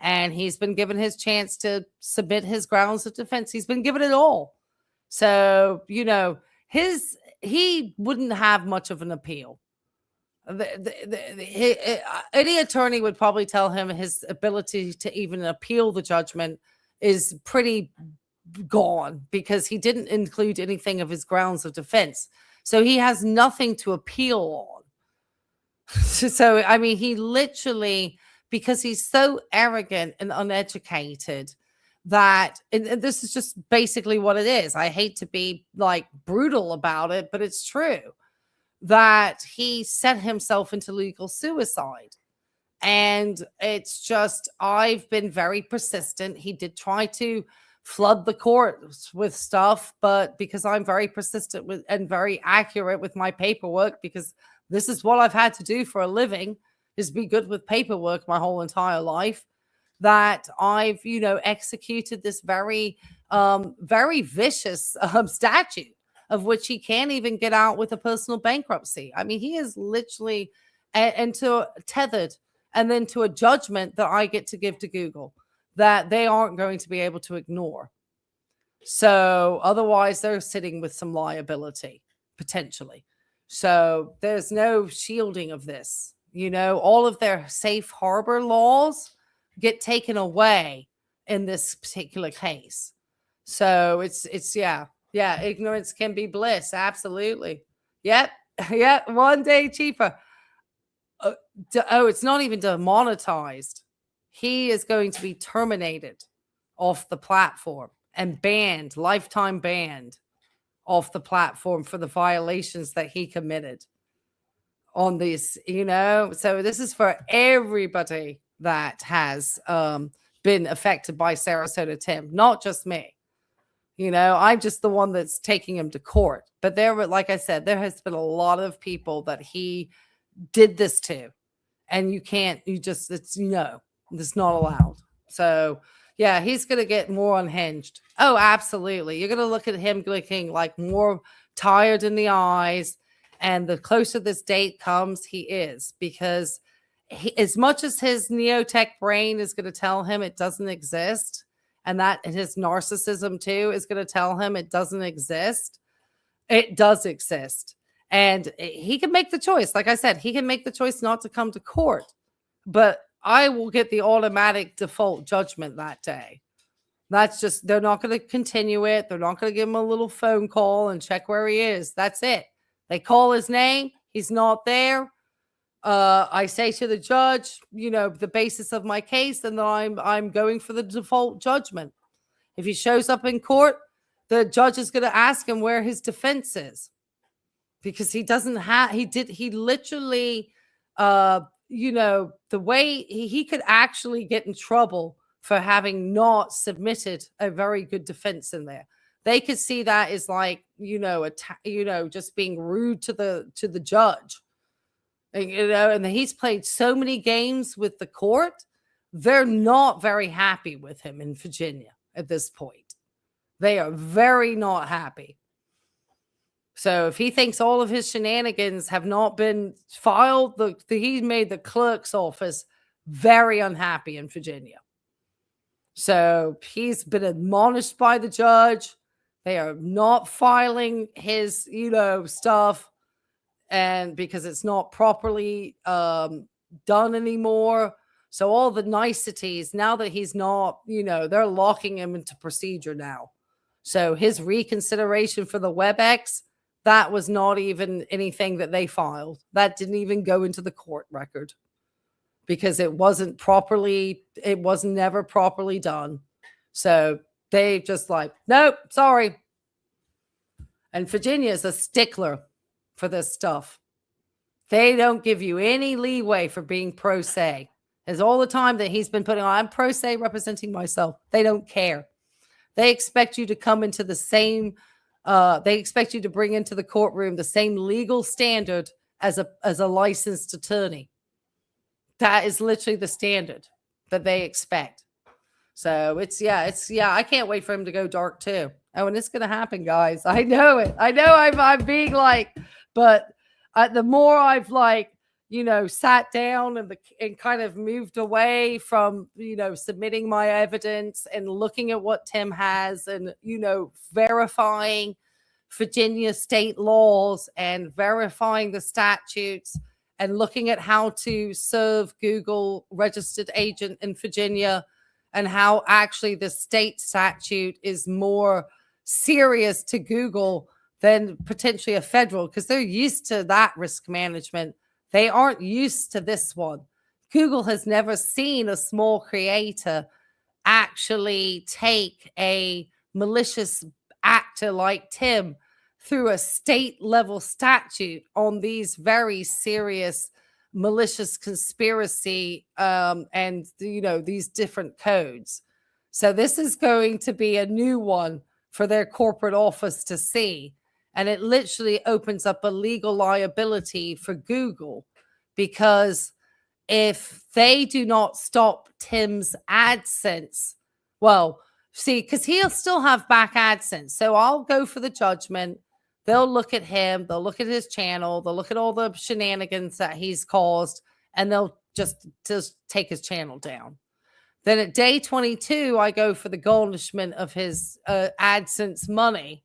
And he's been given his chance to submit his grounds of defense. He's been given it all. So, you know, he wouldn't have much of an appeal. Any attorney would probably tell him his ability to even appeal the judgment is pretty gone because he didn't include anything of his grounds of defense. So he has nothing to appeal on. So, I mean, he literally, because he's so arrogant and uneducated that, and this is just basically what it is. I hate to be like brutal about it, but it's true that he set himself into legal suicide. And it's just, I've been very persistent. He did try to flood the courts with stuff, but because I'm very persistent with and very accurate with my paperwork, because this is what I've had to do for a living, is be good with paperwork my whole entire life, that I've, you know, executed this very, very vicious statute of which he can't even get out with a personal bankruptcy. I mean, he is literally tethered and then to a judgment that I get to give to Google that they aren't going to be able to ignore. So otherwise they're sitting with some liability potentially. So there's no shielding of this. You know, all of their safe harbor laws get taken away in this particular case. So it's yeah. Ignorance can be bliss. Absolutely. Yep. Yep. 1 day cheaper. It's not even demonetized. He is going to be terminated off the platform and banned, lifetime banned off the platform for the violations that he committed on this, So this is for everybody that has been affected by Sarasota Tim, not just me. I'm just the one that's taking him to court. But like I said, there has been a lot of people that he did this to. And it's not allowed. So, yeah, he's going to get more unhinged. Oh, absolutely. You're going to look at him looking like more tired in the eyes. And the closer this date comes, he is. Because as much as his neotech brain is going to tell him it doesn't exist, and his narcissism too is going to tell him it doesn't exist, it does exist. And he can make the choice. Like I said, he can make the choice not to come to court. But I will get the automatic default judgment that day. That's just, they're not going to continue it. They're not going to give him a little phone call and check where he is. That's it. They call his name. He's not there. I say to the judge, the basis of my case, and then I'm going for the default judgment. If he shows up in court, the judge is going to ask him where his defense is. Because he doesn't have, he literally, the way he could actually get in trouble for having not submitted a very good defense in there. They could see that as like, just being rude to the judge. And he's played so many games with the court. They're not very happy with him in Virginia at this point. They are very not happy. So if he thinks all of his shenanigans have not been filed, he made the clerk's office very unhappy in Virginia. So he's been admonished by the judge. They are not filing his, stuff, and because it's not properly done anymore. So all the niceties, now that he's not, they're locking him into procedure now. So his reconsideration for the WebEx, that was not even anything that they filed. That didn't even go into the court record because it was never properly done. So they just like, nope, sorry. And Virginia is a stickler for this stuff. They don't give you any leeway for being pro se. There's all the time that he's been putting on, I'm pro se representing myself. They don't care. They expect you to come into the same they expect you to bring into the courtroom the same legal standard as a licensed attorney. That is literally the standard that they expect. So I can't wait for him to go dark too. Oh, and it's going to happen, guys. I know it. I know I'm being like, but the more I've sat down and kind of moved away from, submitting my evidence and looking at what Tim has and, verifying Virginia state laws and verifying the statutes and looking at how to serve Google registered agent in Virginia and how actually the state statute is more serious to Google than potentially a federal, because they're used to that risk management. They aren't used to this one. Google has never seen a small creator actually take a malicious actor like Tim through a state level statute on these very serious malicious conspiracy and these different codes. So this is going to be a new one for their corporate office to see. And it literally opens up a legal liability for Google, because if they do not stop Tim's AdSense, because he'll still have back AdSense. So I'll go for the judgment. They'll look at him. They'll look at his channel. They'll look at all the shenanigans that he's caused, and they'll just take his channel down. Then at day 22, I go for the garnishment of his AdSense money.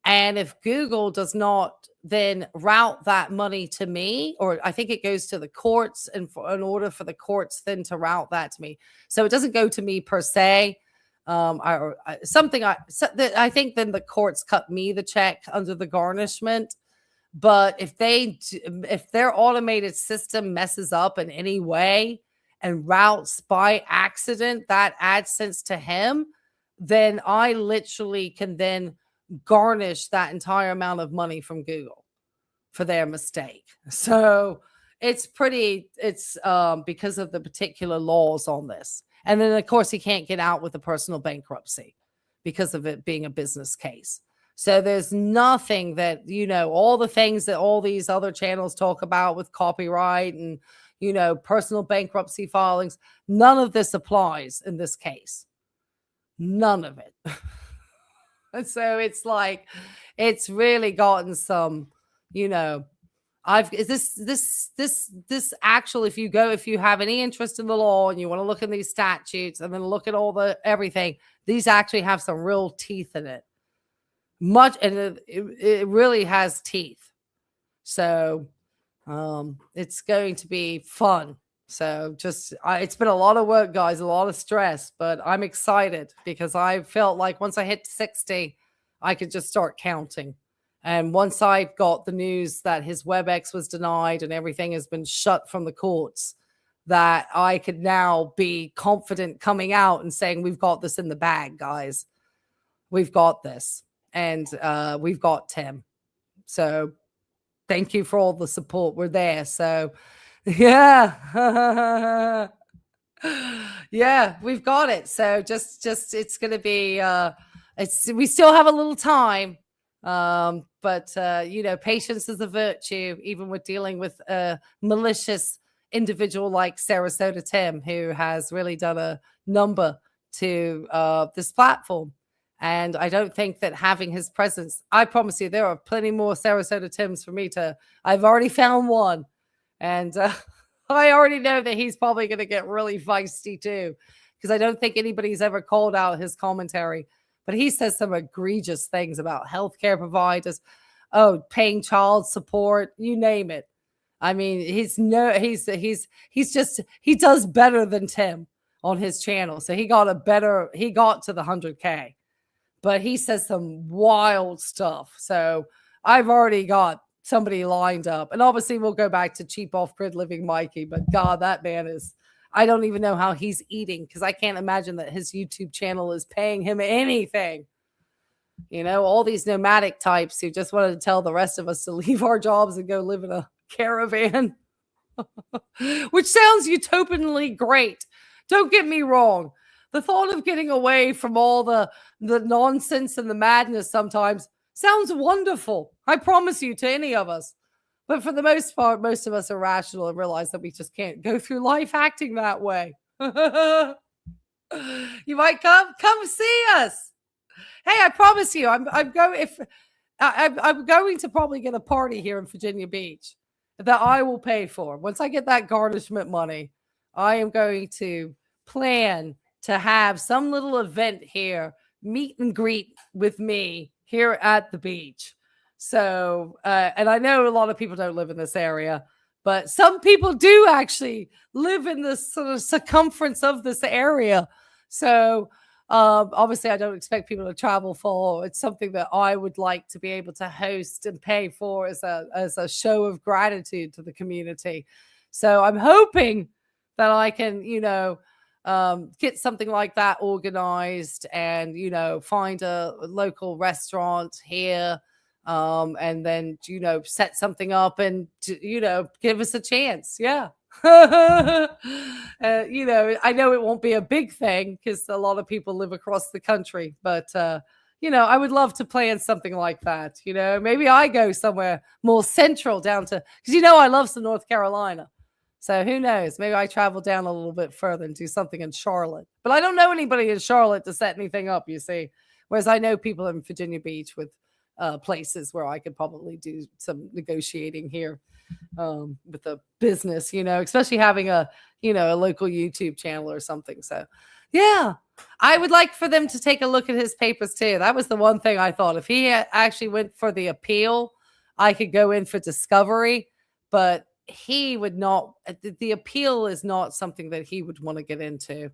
And if Google does not then route that money to me, or I think it goes to the courts, and in order for the courts then to route that to me. So it doesn't go to me per se. I think then the courts cut me the check under the garnishment. But if their automated system messes up in any way and routes by accident that AdSense to him, then I literally can then garnish that entire amount of money from Google for their mistake. So it's because of the particular laws on this. And then of course he can't get out with a personal bankruptcy because of it being a business case. So there's nothing that, all the things that all these other channels talk about with copyright and, personal bankruptcy filings, none of this applies in this case. None of it. And so it's like, it's really gotten some, this actual, if you have any interest in the law and you want to look in these statutes and then look at everything, these actually have some real teeth in it. And it really has teeth. So it's going to be fun. So it's been a lot of work, guys, a lot of stress, but I'm excited because I felt like once I hit 60, I could just start counting. And once I got the news that his WebEx was denied and everything has been shut from the courts, that I could now be confident coming out and saying, we've got this in the bag, guys. We've got this. And we've got Tim. So thank you for all the support. We're there. So yeah. Yeah, we've got it. So just it's going to be, we still have a little time. But patience is a virtue, even with dealing with a malicious individual like Sarasota Tim, who has really done a number to this platform. And I don't think that having his presence, I promise you, there are plenty more Sarasota Tims for me I've already found one. And I already know that he's probably going to get really feisty too, because I don't think anybody's ever called out his commentary. But he says some egregious things about healthcare providers, paying child support, you name it. I mean, he does better than Tim on his channel. So he got to the 100K. But he says some wild stuff. So I've already got somebody lined up. And obviously we'll go back to cheap off-grid living Mikey. But God, that man I don't even know how he's eating, because I can't imagine that his YouTube channel is paying him anything. All these nomadic types who just wanted to tell the rest of us to leave our jobs and go live in a caravan, which sounds utopianly great. Don't get me wrong. The thought of getting away from all the nonsense and the madness sometimes sounds wonderful. I promise you, to any of us. But for the most part, most of us are rational and realize that we just can't go through life acting that way. You might come see us. Hey, I promise you, I'm going to probably get a party here in Virginia Beach that I will pay for. Once I get that garnishment money, I am going to plan to have some little event here, meet and greet with me here at the beach. So, and I know a lot of people don't live in this area, but some people do actually live in this sort of circumference of this area. So, obviously I don't expect people to travel for. It's something that I would like to be able to host and pay for as a show of gratitude to the community. So I'm hoping that I can, get something like that organized and, find a local restaurant here, and then, set something up and, give us a chance. Yeah. I know it won't be a big thing because a lot of people live across the country, but, I would love to plan something like that. Maybe I go somewhere more central down to, because, I love some North Carolina. So who knows? Maybe I travel down a little bit further and do something in Charlotte. But I don't know anybody in Charlotte to set anything up, you see. Whereas I know people in Virginia Beach with places where I could probably do some negotiating here with a business, especially having a local YouTube channel or something. So, yeah, I would like for them to take a look at his papers too. That was the one thing I thought. If he actually went for the appeal, I could go in for discovery, but he would not. The appeal is not something that he would want to get into.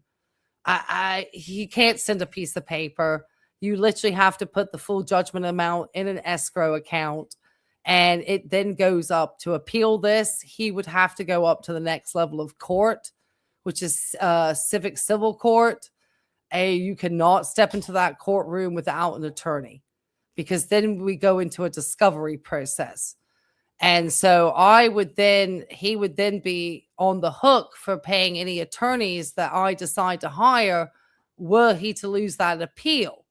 he can't send a piece of paper. You literally have to put the full judgment amount in an escrow account, and it then goes up. To appeal this, he would have to go up to the next level of court, which is civic civil court. You cannot step into that courtroom without an attorney, because then we go into a discovery process. And so he would then be on the hook for paying any attorneys that I decide to hire, were he to lose that appeal.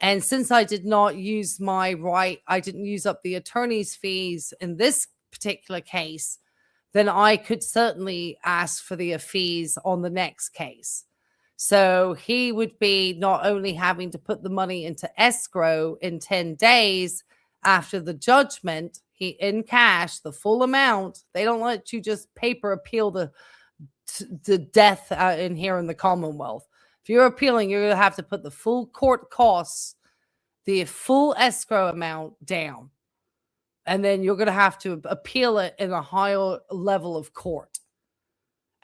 And since I did not use my right, I didn't use up the attorney's fees in this particular case, then I could certainly ask for the fees on the next case. So he would be not only having to put the money into escrow in 10 days after the judgment, in cash, the full amount. They don't let you just paper appeal the death in here in the Commonwealth. If you're appealing, you're going to have to put the full court costs, the full escrow amount down. And then you're going to have to appeal it in a higher level of court.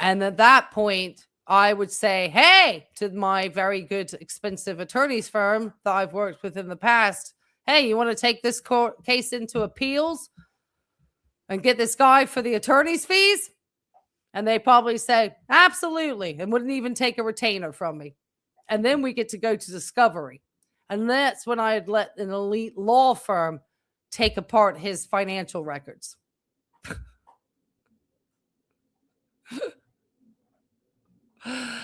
And at that point, I would say, hey, to my very good, expensive attorney's firm that I've worked with in the past, hey, you want to take this court case into appeals and get this guy for the attorney's fees? And they probably say, absolutely, and wouldn't even take a retainer from me. And then we get to go to discovery. And that's when I'd let an elite law firm take apart his financial records.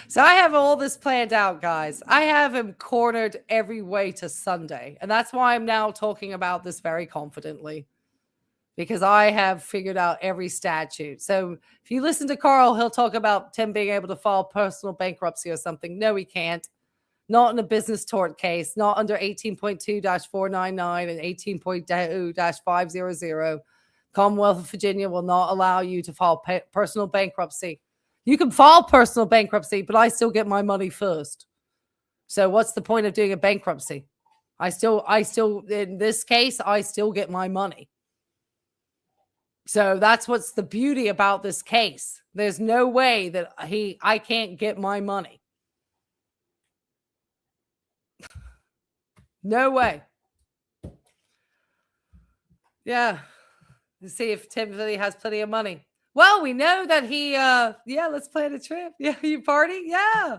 So I have all this planned out, guys. I have him cornered every way to Sunday. And that's why I'm now talking about this very confidently, because I have figured out every statute. So if you listen to Carl, he'll talk about Tim being able to file personal bankruptcy or something. No, he can't. Not in a business tort case, not under 18.2-499 and 18.2-500. Commonwealth of Virginia will not allow you to file personal bankruptcy. You can file personal bankruptcy, but I still get my money first. So what's the point of doing a bankruptcy? I still, in this case, I still get my money. So that's what's the beauty about this case. There's no way that I can't get my money. No way. Yeah. Let's see if Tim really has plenty of money. Well, we know that he, let's plan a trip. Yeah, you party? Yeah,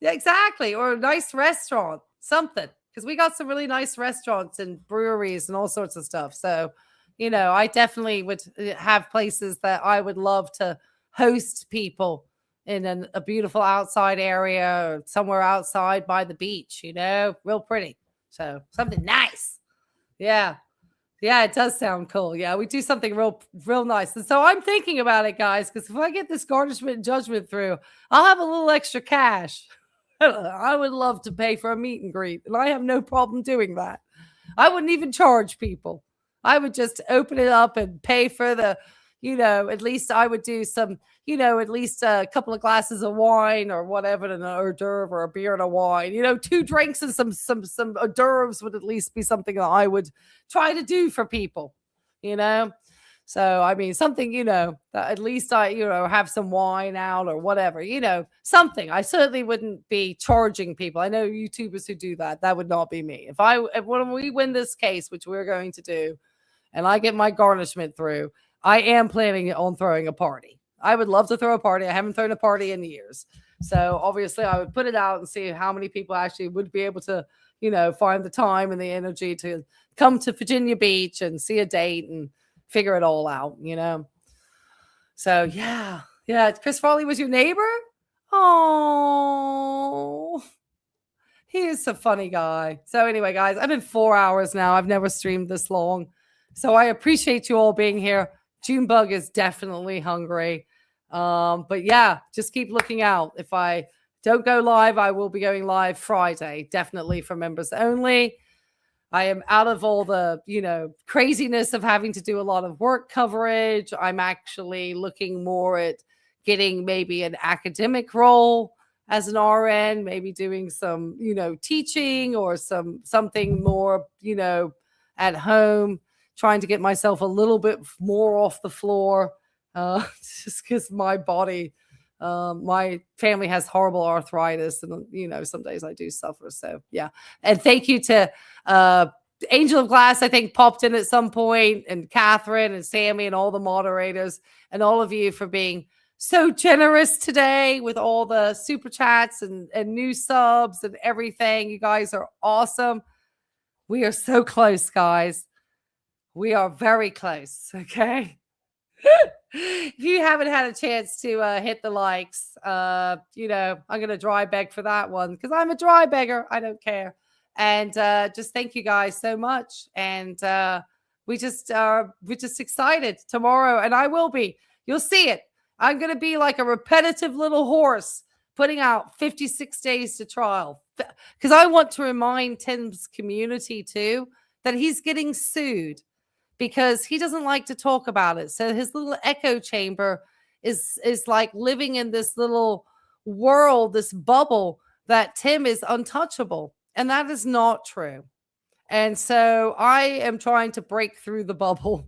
exactly. Or a nice restaurant, something. Because we got some really nice restaurants and breweries and all sorts of stuff. So, I definitely would have places that I would love to host people in a beautiful outside area or somewhere outside by the beach, real pretty. So something nice. Yeah. Yeah, it does sound cool. Yeah, we do something real nice. And so I'm thinking about it, guys, because if I get this garnishment and judgment through, I'll have a little extra cash. I would love to pay for a meet and greet, and I have no problem doing that. I wouldn't even charge people. I would just open it up and pay for the, at least I would do some, at least a couple of glasses of wine or whatever, an hors d'oeuvre or a beer and a wine, 2 drinks and some hors d'oeuvres would at least be something that I would try to do for people, So, I mean, something, that at least I, have some wine out or whatever, something. I certainly wouldn't be charging people. I know YouTubers who do that. That would not be me. When we win this case, which we're going to do, and I get my garnishment through, I am planning on throwing a party. I would love to throw a party. I haven't thrown a party in years. So obviously I would put it out and see how many people actually would be able to, find the time and the energy to come to Virginia Beach and see a date and figure it all out, So yeah. Chris Farley was your neighbor? Oh, he is a funny guy. So anyway, guys, I've been 4 hours now. I've never streamed this long. So I appreciate you all being here. Junebug is definitely hungry. But yeah, just keep looking out. If I don't go live, I will be going live Friday, definitely for members only. I am out of all the, craziness of having to do a lot of work coverage. I'm actually looking more at getting maybe an academic role as an RN, maybe doing some, teaching or something more, at home, trying to get myself a little bit more off the floor, just because my body, My family has horrible arthritis, and you know, some days I do suffer. So yeah. And thank you to Angel of Glass, I think popped in at some point, and Catherine and Sammy and all the moderators and all of you for being so generous today with all the super chats and new subs and everything. You guys are awesome. We are so close, guys. We are very close. Okay. If you haven't had a chance to hit the likes, you know, I'm going to dry beg for that one because I'm a dry beggar. I don't care. And just thank you guys so much. And we're just excited tomorrow. And I will be. You'll see it. I'm going to be like a repetitive little horse putting out 56 days to trial because I want to remind Tim's community too that he's getting sued because he doesn't like to talk about it. So his little echo chamber is like living in this little world, this bubble that Tim is untouchable. And that is not true. And so I am trying to break through the bubble.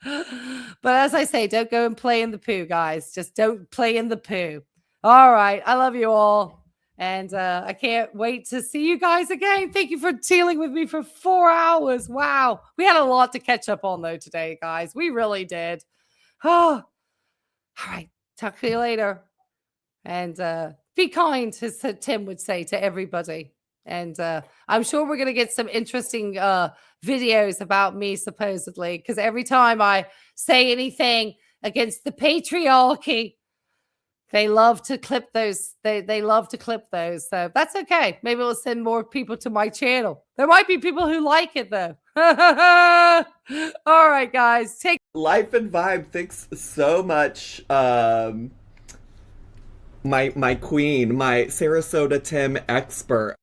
But as I say, don't go and play in the poo, guys. Just don't play in the poo. All right. I love you all. And I can't wait to see you guys again. Thank you for dealing with me for 4 hours. Wow. We had a lot to catch up on, though, today, guys. We really did. Oh, all right. Talk to you later. And be kind, as Tim would say to everybody. And I'm sure we're going to get some interesting videos about me, supposedly, because every time I say anything against the patriarchy, they love to clip those. They love to clip those. So that's okay. Maybe we'll send more people to my channel. There might be people who like it, though. All right, guys. Take Life and Vibe, thanks so much. My queen, my Sarasota Tim expert.